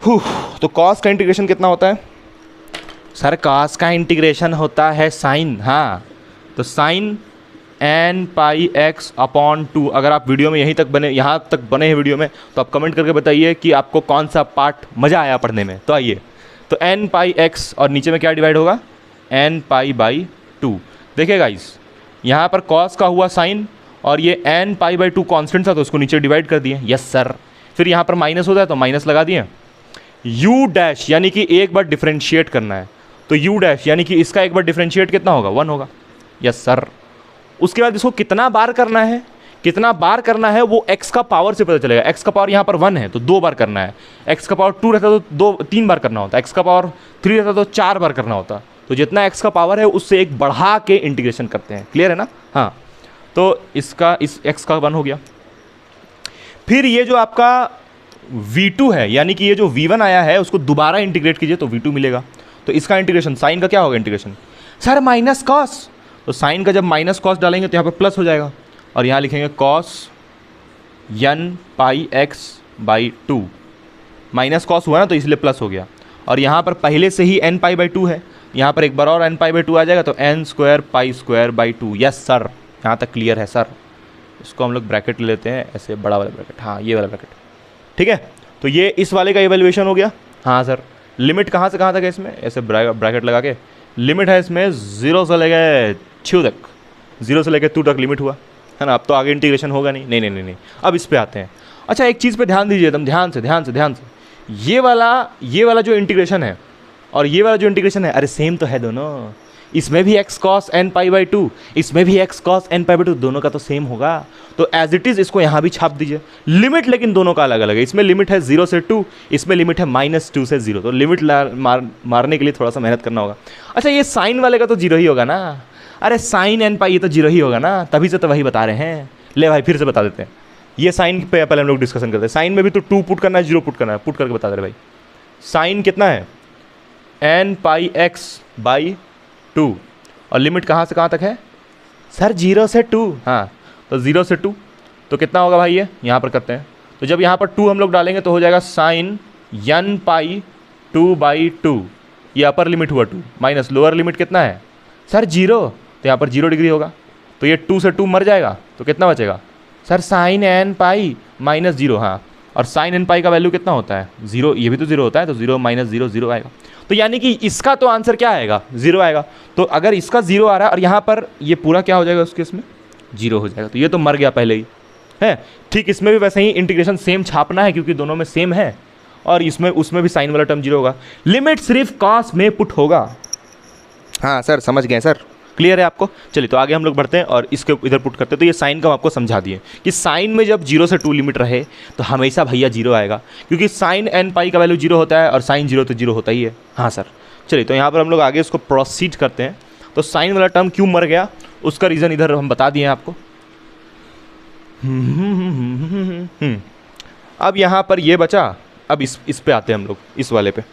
तो cos का इंटीग्रेशन कितना होता है सर? cos का इंटीग्रेशन होता है साइन। हाँ, तो sign n pi x upon 2। अगर आप वीडियो में यहाँ तक बने हैं वीडियो में, तो आप कमेंट करके बताइए कि आपको कौन सा पार्ट मज़ा आया पढ़ने में। तो आइए, तो n पाई x और नीचे में क्या डिवाइड होगा, n पाई बाई 2। देखिए गाइस, यहाँ पर cos का हुआ साइन, और ये n पाई बाई 2 कॉन्स्टेंट था तो उसको नीचे डिवाइड कर दिए। यस सर, फिर यहाँ पर माइनस होता है तो माइनस लगा दिए। u डैश यानी कि एक बार डिफरेंशिएट करना है, तो u डैश यानी कि इसका एक बार डिफरेंशिएट कितना होगा, 1 होगा। यस सर, उसके बाद इसको कितना बार करना है, कितना बार करना है वो x का पावर से पता चलेगा। x का पावर यहाँ पर 1 है तो 2 बार करना है, x का पावर 2 रहता तो 3 बार करना होता, x का पावर 3 रहता तो 4 बार करना होता। तो जितना x का पावर है उससे एक बढ़ा के इंटीग्रेशन करते हैं। क्लियर है ना। हाँ, तो इसका इस x का 1 हो गया। फिर ये जो आपका v2 है, यानी कि ये जो v1 आया है उसको दोबारा इंटीग्रेट कीजिए तो v2 मिलेगा। तो इसका इंटीग्रेशन, साइन का क्या होगा इंटीग्रेशन सर, माइनस कॉस। तो साइन का जब माइनस कॉस डालेंगे तो यहाँ पर प्लस हो जाएगा, और यहाँ लिखेंगे cos n pi x by 2। Minus cos हुआ ना तो इसलिए प्लस हो गया, और यहाँ पर पहले से ही n पाई बाई 2 है, यहाँ पर एक बार और n पाई बाई 2 आ जाएगा तो n square pi square by 2। Yes sir, यहाँ तक क्लियर है सर। इसको हम लोग ब्रैकेट ले लेते हैं, ऐसे बड़ा वाला ब्रैकेट। हाँ, ये वाला ब्रैकेट। ठीक है, तो ये इस वाले का इवैल्यूएशन हो गया। हाँ सर, लिमिट कहाँ से कहाँ तक है इसमें, ऐसे ब्रैकेट लगा के लिमिट है इसमें 0 से लेके 2 तक, 0 से लेके 2 तक लिमिट हुआ है ना। अब तो आगे इंटीग्रेशन होगा नहीं। नहीं नहीं नहीं नहीं, अब इस पे आते हैं। अच्छा, एक चीज़ पे ध्यान दीजिए एकदम ध्यान से। ये वाला जो इंटीग्रेशन है और ये वाला जो इंटीग्रेशन है, अरे सेम तो है दोनों। इसमें भी x cos n pi by 2, इसमें भी x cos n pi by 2, दोनों का तो सेम होगा। तो एज इट इज़ इसको यहाँ भी छाप दीजिए। लिमिट लेकिन दोनों का अलग अलग है, इसमें लिमिट है 0 से 2, इसमें लिमिट है -2 से 0। तो लिमिट मारने के लिए थोड़ा सा मेहनत करना होगा। अच्छा, ये साइन वाले का तो 0 ही होगा ना। अरे साइन n पाई ये तो 0 ही होगा ना, तभी से तो वही बता रहे हैं। ले भाई, फिर से बता देते हैं। ये साइन पे पहले हम लोग डिस्कशन करते हैं। साइन में भी तो 2 पुट करना है, 0 पुट करना है, पुट करके बता दे रहे भाई। साइन कितना है, n पाई x बाई 2, और लिमिट कहाँ से कहाँ तक है सर, 0 से 2। हाँ, तो 0 से 2 तो कितना होगा भाई, ये यहाँ पर करते हैं। तो जब यहाँ पर 2 हम लोग डालेंगे तो हो जाएगा साइन n पाई 2 बाई 2। ये अपर लिमिट हुआ 2, माइनस लोअर लिमिट कितना है सर, 0। तो यहाँ पर 0 डिग्री होगा, तो ये 2 से 2 मर जाएगा, तो कितना बचेगा sir, sine n pi minus 0। हाँ, और साइन n पाई का वैल्यू कितना होता है, 0। ये भी तो 0 होता है, तो 0 माइनस 0 0 आएगा। तो यानी कि इसका तो आंसर क्या आएगा, 0 आएगा। तो अगर इसका 0 आ रहा है और यहाँ पर ये पूरा क्या हो जाएगा उसके, इसमें 0 हो जाएगा, तो ये तो मर गया पहले ही है। ठीक, इसमें भी वैसे ही इंटीग्रेशन सेम छापना है क्योंकि दोनों में सेम है, और इसमें उसमें भी साइन वाला टर्म 0 होगा। लिमिट सिर्फ कॉस में पुट होगा। हाँ सर, समझ गए सर, क्लियर है आपको। चलिए, तो आगे हम लोग बढ़ते हैं और इसके इधर पुट करते हैं। तो ये साइन का हम आपको समझा दिए कि साइन में जब 0 से 2 लिमिट रहे तो हमेशा भैया 0 आएगा, क्योंकि साइन n पाई का वैल्यू 0 होता है और साइन 0 तो 0 होता ही है। हाँ सर, चलिए, तो यहाँ पर हम लोग आगे इसको प्रोसीड करते हैं। तो साइन वाला टर्म क्यों मर गया उसका रीज़न इधर हम बता दिए हैं आपको। अब यहाँ पर ये बचा, अब इस पे आते हैं हम लोग, इस वाले पे।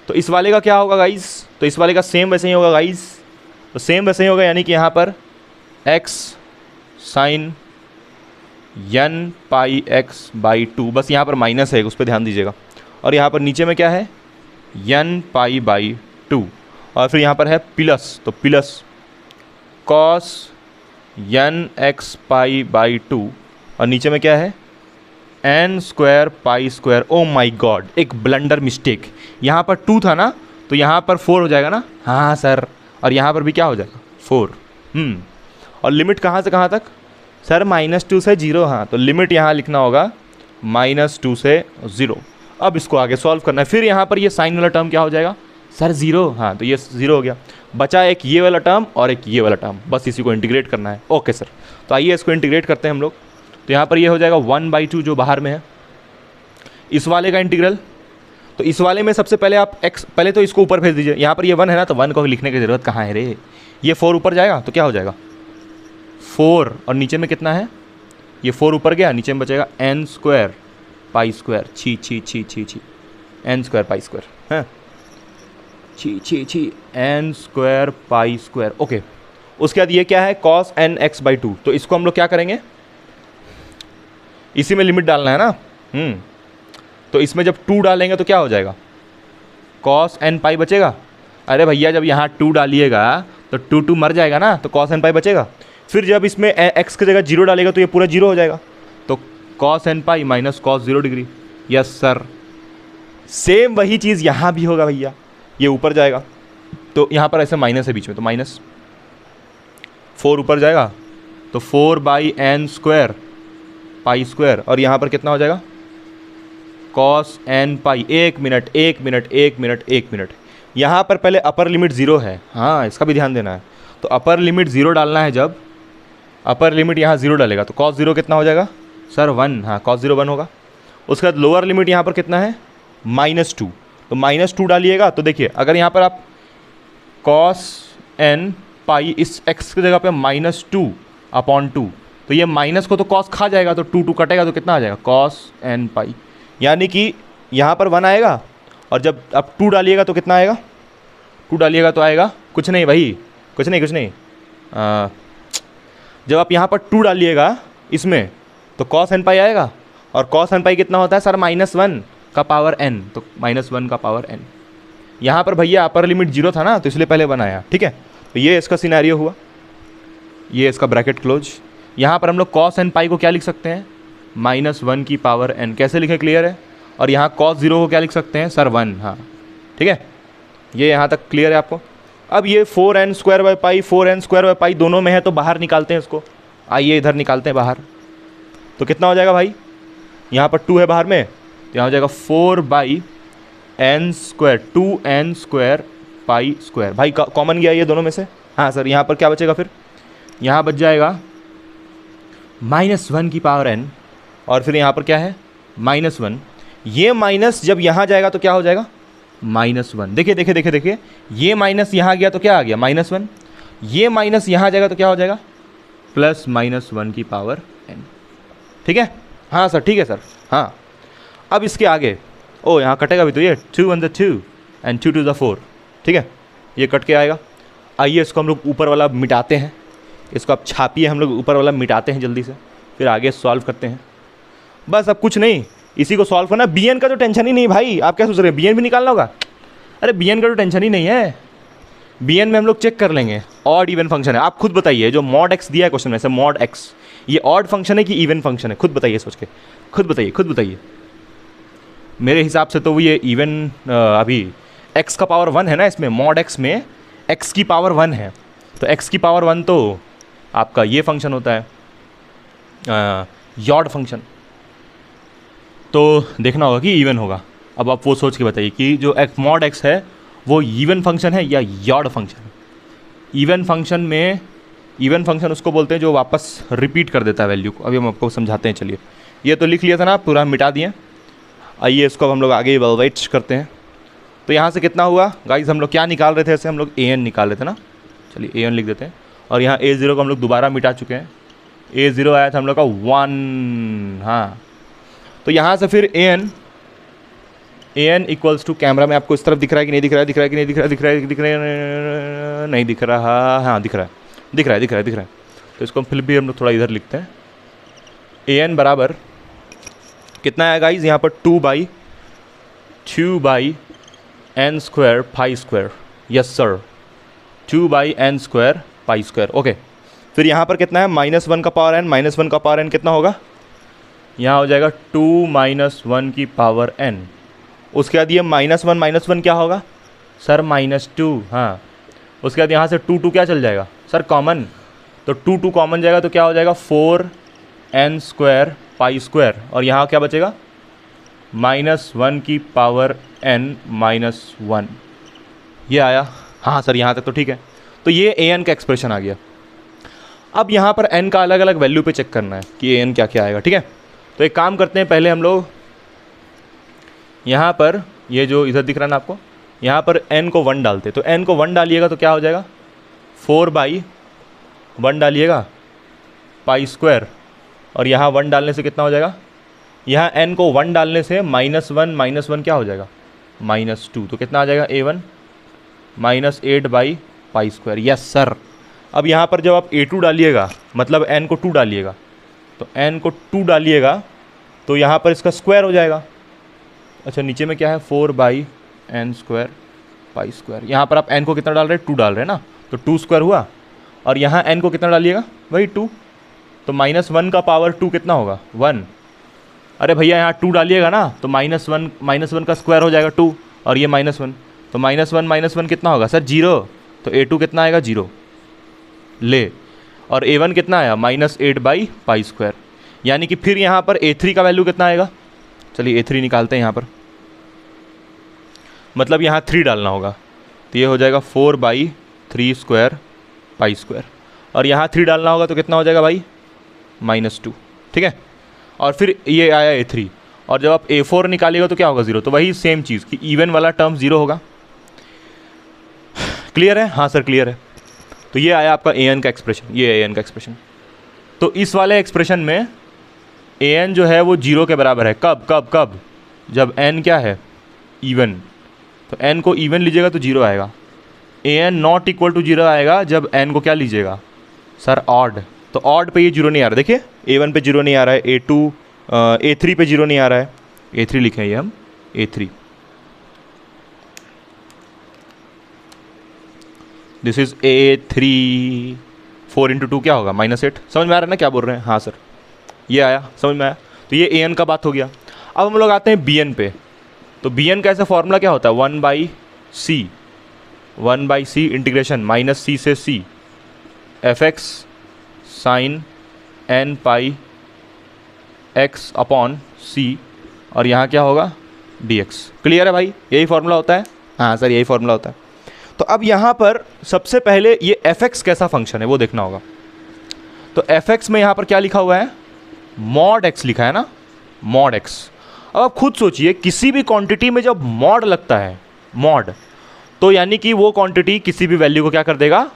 तो इस वाले का क्या होगा गाइस, तो इस वाले का सेम वैसे ही होगा गाइस। तो सेम वैसे ही होगा, यानी कि यहाँ पर x sine n pi x by 2, बस यहाँ पर माइनस है, उस पर ध्यान दीजिएगा। और यहाँ पर नीचे में क्या है, n पाई बाई 2, और फिर यहाँ पर है प्लस, तो plus cos n x pi by 2 और नीचे में क्या है n square pi square. Oh my God, एक ब्लंडर मिस्टेक, यहाँ पर 2 था ना तो यहाँ पर 4 हो जाएगा ना। हाँ सर, और यहाँ पर भी क्या हो जाएगा 4। और लिमिट कहाँ से कहाँ तक सर? -2 से 0। हाँ, तो लिमिट यहाँ लिखना होगा -2 से 0। अब इसको आगे सॉल्व करना है। फिर यहाँ पर ये साइन वाला टर्म क्या हो जाएगा सर? 0। हाँ, तो ये 0 हो गया। बचा एक ये वाला टर्म और एक ये वाला टर्म, बस इसी को इंटीग्रेट करना है। ओके सर, तो आइए इसको इंटीग्रेट करते हैं हम लोग। तो यहाँ पर ये हो जाएगा 1/2 जो बाहर में है, इस वाले का इंटीग्रल। तो इस वाले में सबसे पहले आप x, पहले तो इसको ऊपर भेज दीजिए। यहाँ पर ये 1 है ना, तो 1 को लिखने की ज़रूरत कहाँ है रे। ये 4 ऊपर जाएगा तो क्या हो जाएगा 4, और नीचे में कितना है, ये 4 ऊपर गया, नीचे में बचेगा n स्क्वायर पाई स्क्वायर। छी छी छी छी छी, n स्क्वायर पाई स्क्वायर है, छी छी छी, n square pi square. Okay, उसके बाद ये क्या है cos nx/2। तो इसको हम लोग क्या करेंगे, इसी में लिमिट डालना है ना। तो इसमें जब 2 डालेंगे तो क्या हो जाएगा cos n पाई बचेगा। अरे भैया, जब यहाँ 2 डालिएगा तो 2 मर जाएगा ना, तो cos n पाई बचेगा। फिर जब इसमें x की जगह 0 डालेगा तो ये पूरा 0 हो जाएगा, तो cos n pi minus cos 0 degree. Yes sir, same वही चीज़ यहाँ भी होगा भैया, ये ऊपर जाएगा तो यहाँ पर ऐसे माइनस है बीच में, तो माइनस 4 ऊपर जाएगा तो 4/n स्क्वायर पाई स्क्वायर, और यहाँ पर कितना हो जाएगा cos n पाई। एक मिनट, यहाँ पर पहले अपर लिमिट 0 है। हाँ, इसका भी ध्यान देना है। तो अपर लिमिट 0 डालना है, जब अपर लिमिट यहाँ 0 डालेगा तो cos 0 कितना हो जाएगा सर 1। हाँ, cos 0 1 होगा। उसके बाद लोअर लिमिट यहाँ पर कितना है -2, तो -2 डालिएगा तो देखिए, अगर यहाँ पर आप cos n पाई इस x की जगह पे -2/2, तो ये माइनस को तो cos खा जाएगा, तो 2 कटेगा तो कितना आ जाएगा cos n पाई, यानी कि यहाँ पर 1 आएगा। और जब आप 2 डालिएगा तो कितना आएगा, 2 डालिएगा तो आएगा कुछ नहीं भाई, कुछ नहीं। जब आप यहाँ पर 2 डालिएगा इसमें तो cos n पाई आएगा, और cos n पाई कितना होता है सर -1 का पावर n, तो -1 का पावर n। यहाँ पर भैया अपर लिमिट 0 था ना, तो इसलिए पहले 1 आया। ठीक है, तो ये इसका सिनेरियो हुआ, ये इसका ब्रैकेट क्लोज। यहाँ पर हम लोग cos n पाई को क्या लिख सकते हैं -1 की पावर n, कैसे लिखें क्लियर है। और यहाँ cos 0 को क्या लिख सकते हैं सर 1। हाँ ठीक है, ये यहाँ तक क्लियर है आपको। अब ये 4n square by pi 4n square by pi दोनों में है, तो बाहर निकालते हैं इसको। आइए इधर निकालते हैं बाहर, तो कितना हो जाएगा भाई, यहाँ पर 2 है बाहर में, तो यहाँ हो जाएगा 4/n square 2n square pi square. भाई कॉमन गया ये दोनों में से। हाँ सर, यहाँ पर क्या बचेगा फिर, यहाँ बच जाएगा -1 की पावर n, और फिर यहाँ पर क्या है -1। ये माइनस जब यहाँ जाएगा तो क्या हो जाएगा -1। देखिए, ये माइनस यहाँ गया तो क्या आ गया -1। ये माइनस यहाँ जाएगा तो क्या हो जाएगा +-1 की पावर n। ठीक है, हाँ सर, ठीक है सर। हाँ, अब इसके आगे यहाँ कटेगा भी, तो ये 2 × 2 एंड 2 × 4। ठीक है, ये कट के आएगा। आइए इसको हम लोग ऊपर वाला मिटाते हैं, इसको आप छापिए, हम लोग ऊपर वाला मिटाते हैं जल्दी से, फिर आगे सॉल्व करते हैं। बस अब कुछ नहीं, इसी को सॉल्व करना। bn का तो टेंशन ही नहीं भाई, आप क्या सोच रहे हैं bn भी निकालना होगा। अरे bn का तो टेंशन ही नहीं है, bn में हम लोग चेक कर लेंगे। ऑड इवन फंक्शन है, आप खुद बताइए, जो mod x दिया है क्वेश्चन में से mod x, ये ऑड फंक्शन है कि इवन फंक्शन है, खुद बताइए, सोच के खुद बताइए। मेरे हिसाब से तो ये इवन, अभी x का पावर 1 है ना इसमें, mod x में x की पावर 1 है, तो x की पावर 1 तो आपका ये फंक्शन होता है यॉड फंक्शन, तो देखना होगा कि इवन होगा। अब आप वो सोच के बताइए कि जो mod x है वो इवन फंक्शन है या यॉड फंक्शन। इवन फंक्शन उसको बोलते हैं जो वापस रिपीट कर देता है वैल्यू को। अभी हम आपको समझाते हैं। चलिए, ये तो लिख लिया था ना, पूरा मिटा दिए। आइए इसको हम लोग आगे इवैल्यूएट करते हैं। तो यहाँ से कितना हुआ गाइस, हम लोग क्या निकाल रहे थे, ऐसे हम लोग an निकाल रहे थे ना। चलिए an लिख देते हैं, और यहाँ a0 को हम लोग दोबारा मिटा चुके हैं। a0 आया था हम लोग का 1। हाँ, तो यहाँ से फिर an इक्वल्स टू, कैमरा में आपको इस तरफ दिख रहा है कि नहीं दिख रहा है, नहीं दिख रहा। हाँ दिख रहा है। तो इसको फिर भी हम लोग थोड़ा इधर लिखते हैं। an बराबर कितना है गाइज, यहाँ पर 2/n square pi square. Yes sir, 2/n square pi square. Okay, फिर यहाँ पर कितना है, -1 का पावर n, -1 का पावर n कितना होगा, यहाँ हो जाएगा 2 - 1 की पावर n। उसके बाद ये -1 क्या होगा सर, -2। हाँ, उसके बाद यहाँ से 2 क्या चल जाएगा सर, कॉमन, तो 2 कॉमन जाएगा तो क्या हो जाएगा 4n² π², और यहाँ क्या बचेगा -1 की पावर n -1। ये आया, हाँ सर यहाँ तक तो ठीक है। तो ये an का एक्सप्रेशन आ गया। अब यहाँ पर n का अलग अलग वैल्यू पे चेक करना है कि an क्या क्या आएगा, ठीक है। तो एक काम करते हैं, पहले हम लोग यहाँ पर ये जो इधर दिख रहा है ना आपको, यहाँ पर n को 1 डालते, तो n को 1 डालिएगा तो क्या हो जाएगा 4/1 डालिएगा π², और यहाँ 1 डालने से कितना हो जाएगा, यहाँ n को 1 डालने से -1 क्या हो जाएगा -2, तो कितना आ जाएगा a1 -8/π²। Yes sir. अब यहाँ पर जब आप a2 डालिएगा, मतलब n को 2 डालिएगा, तो n को 2 डालिएगा तो यहाँ पर इसका स्क्वायर हो जाएगा। अच्छा, नीचे में क्या है 4/n² π²। यहाँ पर आप n को कितना डाल रहे हैं, 2 डाल रहे हैं ना, तो 2² हुआ, और यहाँ n को कितना डालिएगा, वही 2, तो -1 का पावर 2 कितना होगा 1। अरे भैया यहाँ 2 डालिएगा ना तो -1 का स्क्वायर हो जाएगा 2, और ये -1, तो -1 कितना होगा सर 0, तो a2 कितना आएगा 0 ले, और a1 कितना आया -8/π²। यानी कि फिर यहाँ पर a3 का वैल्यू कितना आएगा, चलिए a3 निकालते हैं यहाँ पर, मतलब यहाँ 3 डालना होगा, तो ये हो जाएगा 4/3² π², और यहाँ 3 डालना होगा तो कितना हो जाएगा भाई -2, ठीक है। और फिर ये आया a3, और जब आप a4 निकालिएगा तो क्या होगा 0, तो वही सेम चीज़ कि इवन वाला टर्म 0 होगा। क्लियर है, हाँ सर क्लियर है। तो ये आया आपका an का एक्सप्रेशन, ये an का एक्सप्रेशन। तो इस वाले एक्सप्रेशन में an जो है वो 0 के बराबर है, कब कब कब, जब n क्या है इवन, तो n को इवन लीजिएगा तो 0 आएगा। an नॉट इक्वल टू 0 आएगा जब n को क्या लीजिएगा सर ऑड, तो ऑड पे ये 0 नहीं आ रहा, देखिए a1 पे 0 नहीं आ रहा है, a3 पे 0 नहीं आ रहा है, a3 लिखे ये हम a3, दिस इज a3, 4 × 2 क्या होगा -8। समझ में आ रहा है ना क्या बोल रहे हैं, हाँ सर ये आया, समझ में आया। तो ये an का बात हो गया। अब हम लोग आते हैं bn पे, तो bn का ऐसा फॉर्मूला क्या होता है 1/c इंटीग्रेशन -c से c fx sin n pi x upon c, और यहाँ क्या होगा dx। क्लियर है भाई, यही फॉर्मूला होता है, हाँ सर यही फॉर्मूला होता है। तो अब यहाँ पर सबसे पहले ये fx कैसा फंक्शन है वो देखना होगा। तो fx में यहाँ पर क्या लिखा हुआ है, मॉड x लिखा है ना, मॉड x। अब आप खुद सोचिए, किसी भी क्वांटिटी में जब मॉड लगता है, मॉड, तो यानी कि वो क्वांटिटी किसी भी वैल्यू को क्या कर देगा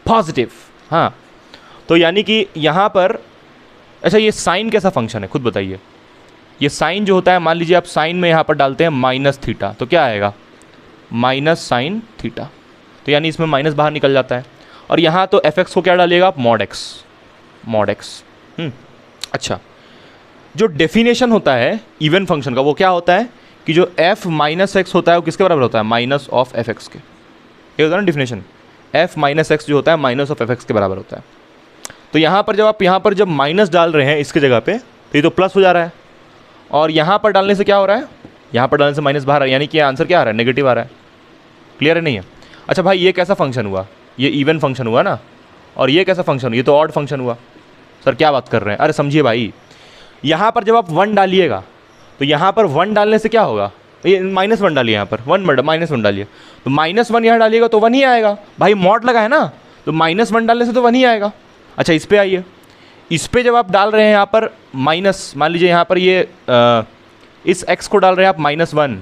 पॉजिटिव। हाँ, तो यानी कि यहाँ पर, अच्छा ये साइन कैसा फंक्शन है खुद बताइए। ये साइन जो होता है, मान लीजिए आप साइन में यहाँ पर डालते हैं -θ, तो क्या आएगा -sin θ, तो यानी इसमें माइनस बाहर निकल जाता है। और यहाँ तो fx को क्या डालिएगा आप मॉड x। अच्छा, जो डेफिनेशन होता है इवन फंक्शन का वो क्या होता है कि जो f - x होता है वो किसके बराबर होता है, माइनस ऑफ fx के। ये होता है ना डेफिनेशन, f - x जो होता है माइनस ऑफ fx के बराबर होता है। तो यहाँ पर जब आप यहाँ पर जब माइनस डाल रहे हैं इसके जगह पे, तो ये तो प्लस हो जा रहा है, और यहाँ पर डालने से क्या हो रहा है, यहाँ पर डालने से माइनस बाहर आ रहा है, यानी कि आंसर क्या आ रहा है नेगेटिव आ रहा है। क्लियर है नहीं है। अच्छा भाई ये कैसा फंक्शन हुआ, ये इवन फंक्शन हुआ ना, और ये कैसा फंक्शन हुआ, ये तो ऑड फंक्शन हुआ। सर क्या बात कर रहे हैं, अरे समझिए भाई, यहाँ पर जब आप 1 डालिएगा तो यहाँ पर 1 डालने से क्या होगा, ये -1 डालिए, यहाँ पर -1 डालिए, तो -1 यहाँ डालिएगा तो 1 ही आएगा भाई, मॉड लगा है ना, तो -1 डालने से तो 1 ही आएगा। अच्छा इस पर आइए, इस पर जब आप डाल रहे हैं यहाँ पर माइनस, मान लीजिए यहाँ पर ये इस x को डाल रहे हैं आप -1,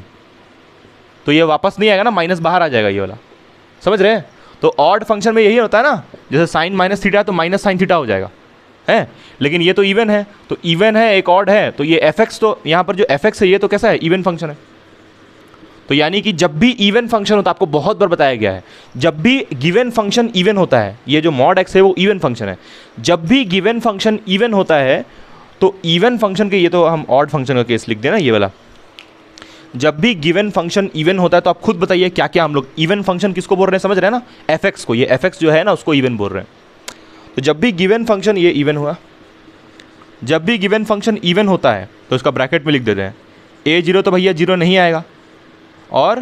तो ये वापस नहीं आएगा ना, माइनस बाहर आ जाएगा ये वाला, समझ रहे हैं। तो ऑड फंक्शन में यही होता है ना, जैसे साइन -θ है तो -sin θ हो जाएगा है, लेकिन ये तो इवन है, तो इवन है एक ऑड है, तो ये fx, तो यहाँ पर जो fx है ये तो कैसा है इवन फंक्शन है। तो यानी कि जब भी इवन फंक्शन होता है, आपको बहुत बार बताया गया है, जब भी गिवन फंक्शन इवन होता है, ये जो मॉड x है वो इवन फंक्शन है, जब भी गिवन फंक्शन इवन होता है तो इवन फंक्शन के, ये तो हम ऑड फंक्शन का केस लिख देना ये वाला, जब भी गिवन फंक्शन इवन होता है तो आप खुद बताइए क्या क्या हम लोग इवन फंक्शन किसको बोल रहे हैं, समझ रहे हैं ना, fx को, ये fx जो है ना उसको इवन बोल रहे हैं। तो जब भी गिवन फंक्शन, ये इवन हुआ, जब भी गिवन फंक्शन इवन होता है तो उसका ब्रैकेट में लिख देते हैं a0 तो भैया 0 नहीं आएगा और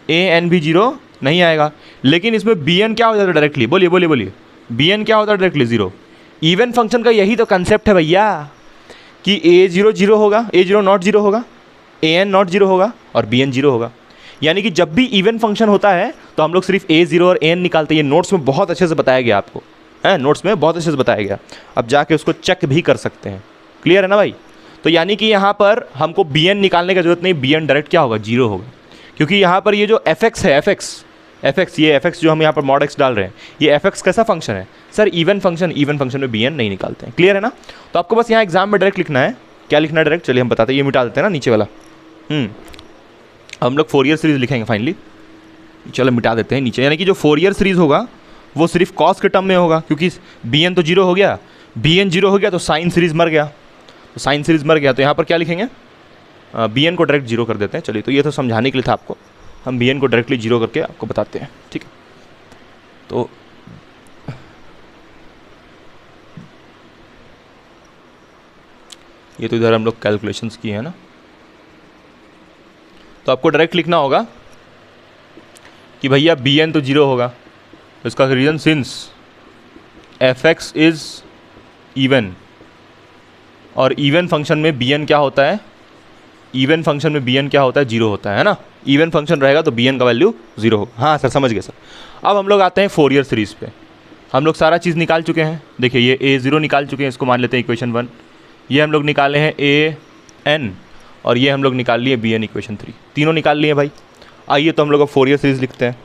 an भी 0 नहीं आएगा, लेकिन इसमें bn क्या हो जाता है डायरेक्टली, बोलिए बोलिए बोलिए, bn क्या होता है डायरेक्टली 0। इवन फंक्शन का यही तो कंसेप्ट है भैया कि a0 0 होगा, a0 नॉट 0 होगा, an नॉट 0 होगा और bn 0 होगा। यानी कि जब भी इवन फंक्शन होता है तो हम लोग सिर्फ a0 और an निकालते हैं। ये नोट्स में बहुत अच्छे से बताया गया आपको, है नोट्स में बहुत अच्छे से बताया गया, अब जाके उसको चेक भी कर सकते हैं। क्लियर है ना भाई। तो यानी कि यहाँ पर हमको bn निकालने की जरूरत नहीं, bn डायरेक्ट क्या होगा 0 होगा, क्योंकि यहाँ पर ये जो fx है, fx ये fx जो हम यहाँ पर mod x डाल रहे हैं, ये fx कैसा फंक्शन है सर, इवन फंक्शन में bn नहीं निकालते हैं। क्लियर है ना। तो आपको बस यहाँ एग्जाम में डायरेक्ट लिखना है, क्या लिखना है डायरेक्ट, चलिए हम बताते हैं, ये मिटा देते हैं ना नीचे वाला। हम लोग फोरियर सीरीज लिखेंगे फाइनली, चलो मिटा देते हैं नीचे। यानी कि जो फोरियर सीरीज होगा वो सिर्फ कॉस के टर्म में होगा, क्योंकि bn तो 0 हो गया, bn 0 हो गया तो साइन सीरीज मर गया, तो साइन सीरीज मर गया तो यहाँ पर क्या लिखेंगे, bn को डायरेक्ट 0 कर देते हैं। चलिए, तो ये तो समझाने के लिए था आपको, हम bn को डायरेक्टली 0 करके आपको बताते हैं, ठीक है। तो ये तो इधर हम लोग कैलकुलेशंस किए हैं ना, तो आपको डायरेक्ट लिखना होगा कि भैया bn तो 0 होगा, इसका reason since fx is even, और इवन फंक्शन में bn क्या होता है, इवन फंक्शन में bn क्या होता है 0 होता है ना, इवन फंक्शन रहेगा तो bn का वैल्यू 0 होगा। हाँ सर समझ गए सर। अब हम लोग आते हैं फोरियर सीरीज़ पे, हम लोग सारा चीज़ निकाल चुके हैं। देखिए ये a0 निकाल चुके हैं, इसको मान लेते हैं इक्वेशन 1, ये हम लोग निकाले हैं an, और ये हम लोग निकाल लिए bn इक्वेशन 3, तीनों निकाल लिए भाई। आइए तो हम लोग अब फोरियर सीरीज़ लिखते हैं।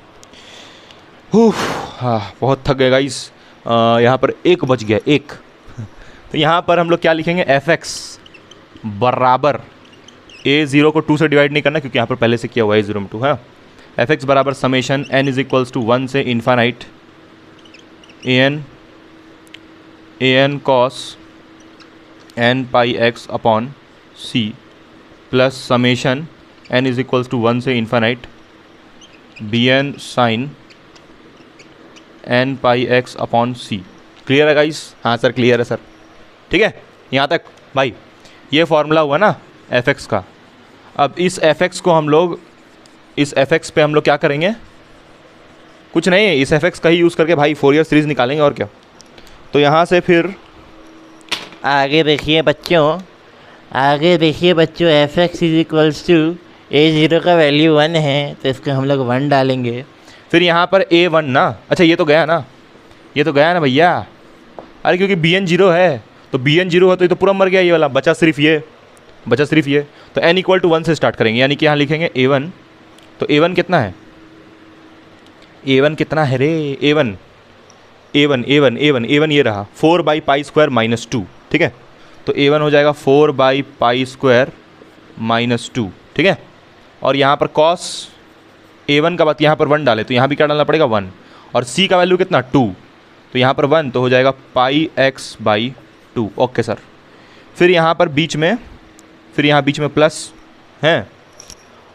हाँ बहुत थक गए गाइस, यहाँ पर एक बच गया, एक। तो यहाँ पर हम लोग क्या लिखेंगे, fx बराबर a0 को 2 से डिवाइड नहीं करना क्योंकि यहाँ पर पहले से किया हुआ है a0 में 2 है। fx बराबर summation n is equals to 1 से infinite an cos n pi x upon c plus summation n is equals to 1 से infinite bn sine n pi x upon c। Clear है गाइस। हाँ sir clear है sir, ठीक है यहाँ तक भाई। ये फॉर्मूला हुआ ना fx का। अब इस fx को हम लोग, इस fx पे हम लोग क्या करेंगे, कुछ नहीं है, इस fx का ही यूज़ करके भाई फोरियर सीरीज़ निकालेंगे और क्या। तो यहाँ से फिर आगे देखिए बच्चों, आगे देखिए बच्चों, fx is equals to a0 का वैल्यू 1 है तो इसको हम लोग 1 डालेंगे। फिर यहाँ पर a1 ना, अच्छा ये तो गया ना, ये तो गया ना भैया। अरे क्योंकि bn 0 है तो bn 0 है तो ये तो पूरा मर गया, ये वाला बचा सिर्फ ये, बचा सिर्फ ये। तो n इक्वल टू 1 से स्टार्ट करेंगे, यानी कि यहाँ लिखेंगे a1। तो a1 कितना है, a1 कितना है रे, a1 ये रहा 4 बाई पाई स्क्वायर माइनस 2, ठीक है। तो a1 हो जाएगा 4 बाई पाई स्क्वायर माइनस 2, ठीक है। और यहाँ पर कॉस a1 का बात यहाँ पर 1 डाले तो यहाँ भी क्या डालना पड़ेगा 1, और c का वैल्यू कितना 2, तो यहाँ पर 1 तो हो जाएगा पाई x बाई 2। Okay sir. फिर यहाँ पर बीच में, फिर यहाँ बीच में प्लस हैं,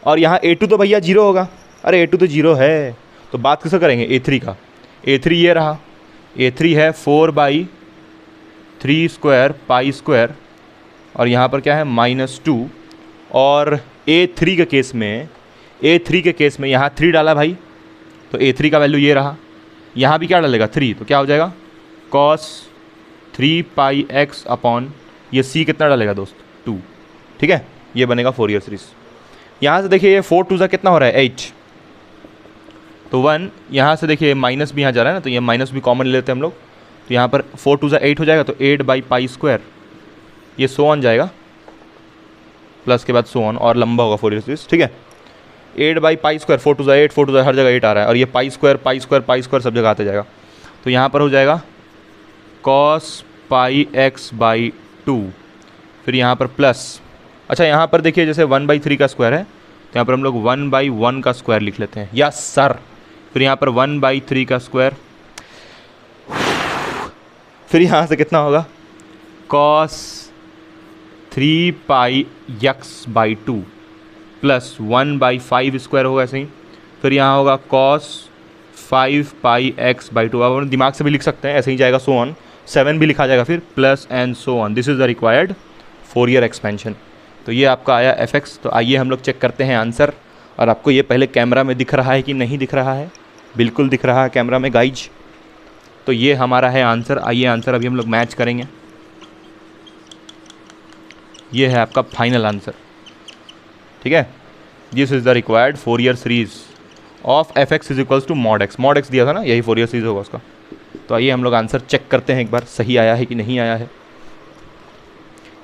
और यहाँ a2 तो भैया 0 होगा। अरे a2 तो 0 है तो बात किसका करेंगे, a3 का। a3 ये रहा, a3 है 4 बाई 3 स्क्वायर पाई स्क्वायर, और यहाँ पर क्या है माइनस 2। और a3 के केस में, a3 के केस में यहाँ 3 डाला भाई, तो a3 का वैल्यू ये रहा। यहाँ भी क्या डालेगा 3, तो क्या हो जाएगा cos 3 पाई x अपॉन ये c कितना डालेगा दोस्त 2, ठीक है। ये बनेगा फोरियर सीरीज। यहाँ से देखिए ये 4 2 सा कितना हो रहा है 8, तो 1 यहाँ से देखिए माइनस भी यहाँ जा रहा है ना, तो ये माइनस भी कॉमन ले लेते हैं हम लोग। तो यहाँ पर 4 2 सा 8 हो जाएगा, तो 8 बाई पाई स्क्वायर, ये सो ऑन जाएगा, प्लस के बाद सो ऑन, और लंबा होगा फोरियर सीरीज, ठीक है। 8 बाई पाई स्क्वायर, 4 2 सा 8, 4 2 सा हर जगह 8 आ रहा है, और ये पाई स्क्वायर सब जगह आते जाएगा। तो यहाँ पर हो जाएगा cos पाई x बाई 2, फिर यहाँ पर प्लस, अच्छा यहाँ पर देखिए जैसे 1/3 का स्क्वायर है तो यहाँ पर हम लोग 1/1 का स्क्वायर लिख लेते हैं, यस सर। फिर यहाँ पर 1/3 का स्क्वायर, फिर यहाँ से कितना होगा cos 3 pi x by 2 plus 1/5 square होगा ऐसे ही। फिर यहाँ होगा cos 5 पाई x बाई 2, अब हम दिमाग से भी लिख सकते हैं, ऐसे ही जाएगा सो ऑन। 7 भी लिखा जाएगा फिर plus and so on. This is the required Fourier expansion. तो ये आपका आया fx। तो आइए हम लोग चेक करते हैं आंसर। और आपको ये पहले कैमरा में दिख रहा है कि नहीं दिख रहा है? बिल्कुल दिख रहा है कैमरा में गाइज। तो ये हमारा है आंसर। आइए आंसर अभी हम लोग मैच करेंगे। ये है आपका फाइनल आंसर, ठीक है। This is the required Fourier series of fx is equals to mod x। Mod x दिया था ना, यही फोरियर सीरीज होगा उसका। तो आइए हम लोग आंसर चेक करते हैं एक बार, सही आया है कि नहीं आया है।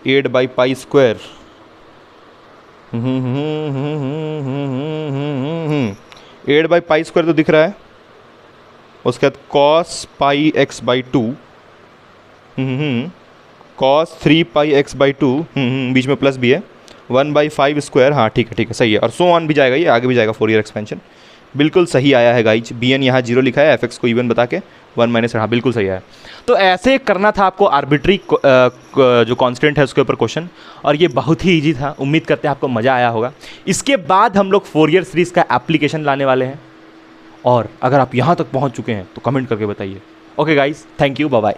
8/π²। 8/π² तो दिख रहा है। उसके बाद cos πx/2, cos 3πx/2, बीच में प्लस भी है। 1/5², हाँ ठीक है सही है। और सो ऑन भी जाएगा, ये आगे भी जाएगा फोरियर एक्सपेंशन। बिल्कुल सही आया है गाइज। bn यहाँ 0 लिखा है, fx को इवन बता के 1 - हाँ बिल्कुल सही आया। तो ऐसे करना था आपको आर्बिट्री जो कांस्टेंट है उसके ऊपर क्वेश्चन, और ये बहुत ही इजी था। उम्मीद करते हैं आपको मज़ा आया होगा। इसके बाद हम लोग फोरियर सीरीज का एप्लीकेशन लाने वाले हैं। और अगर आप यहाँ तक पहुँच चुके हैं तो कमेंट करके बताइए। Okay guys, thank you, bye bye.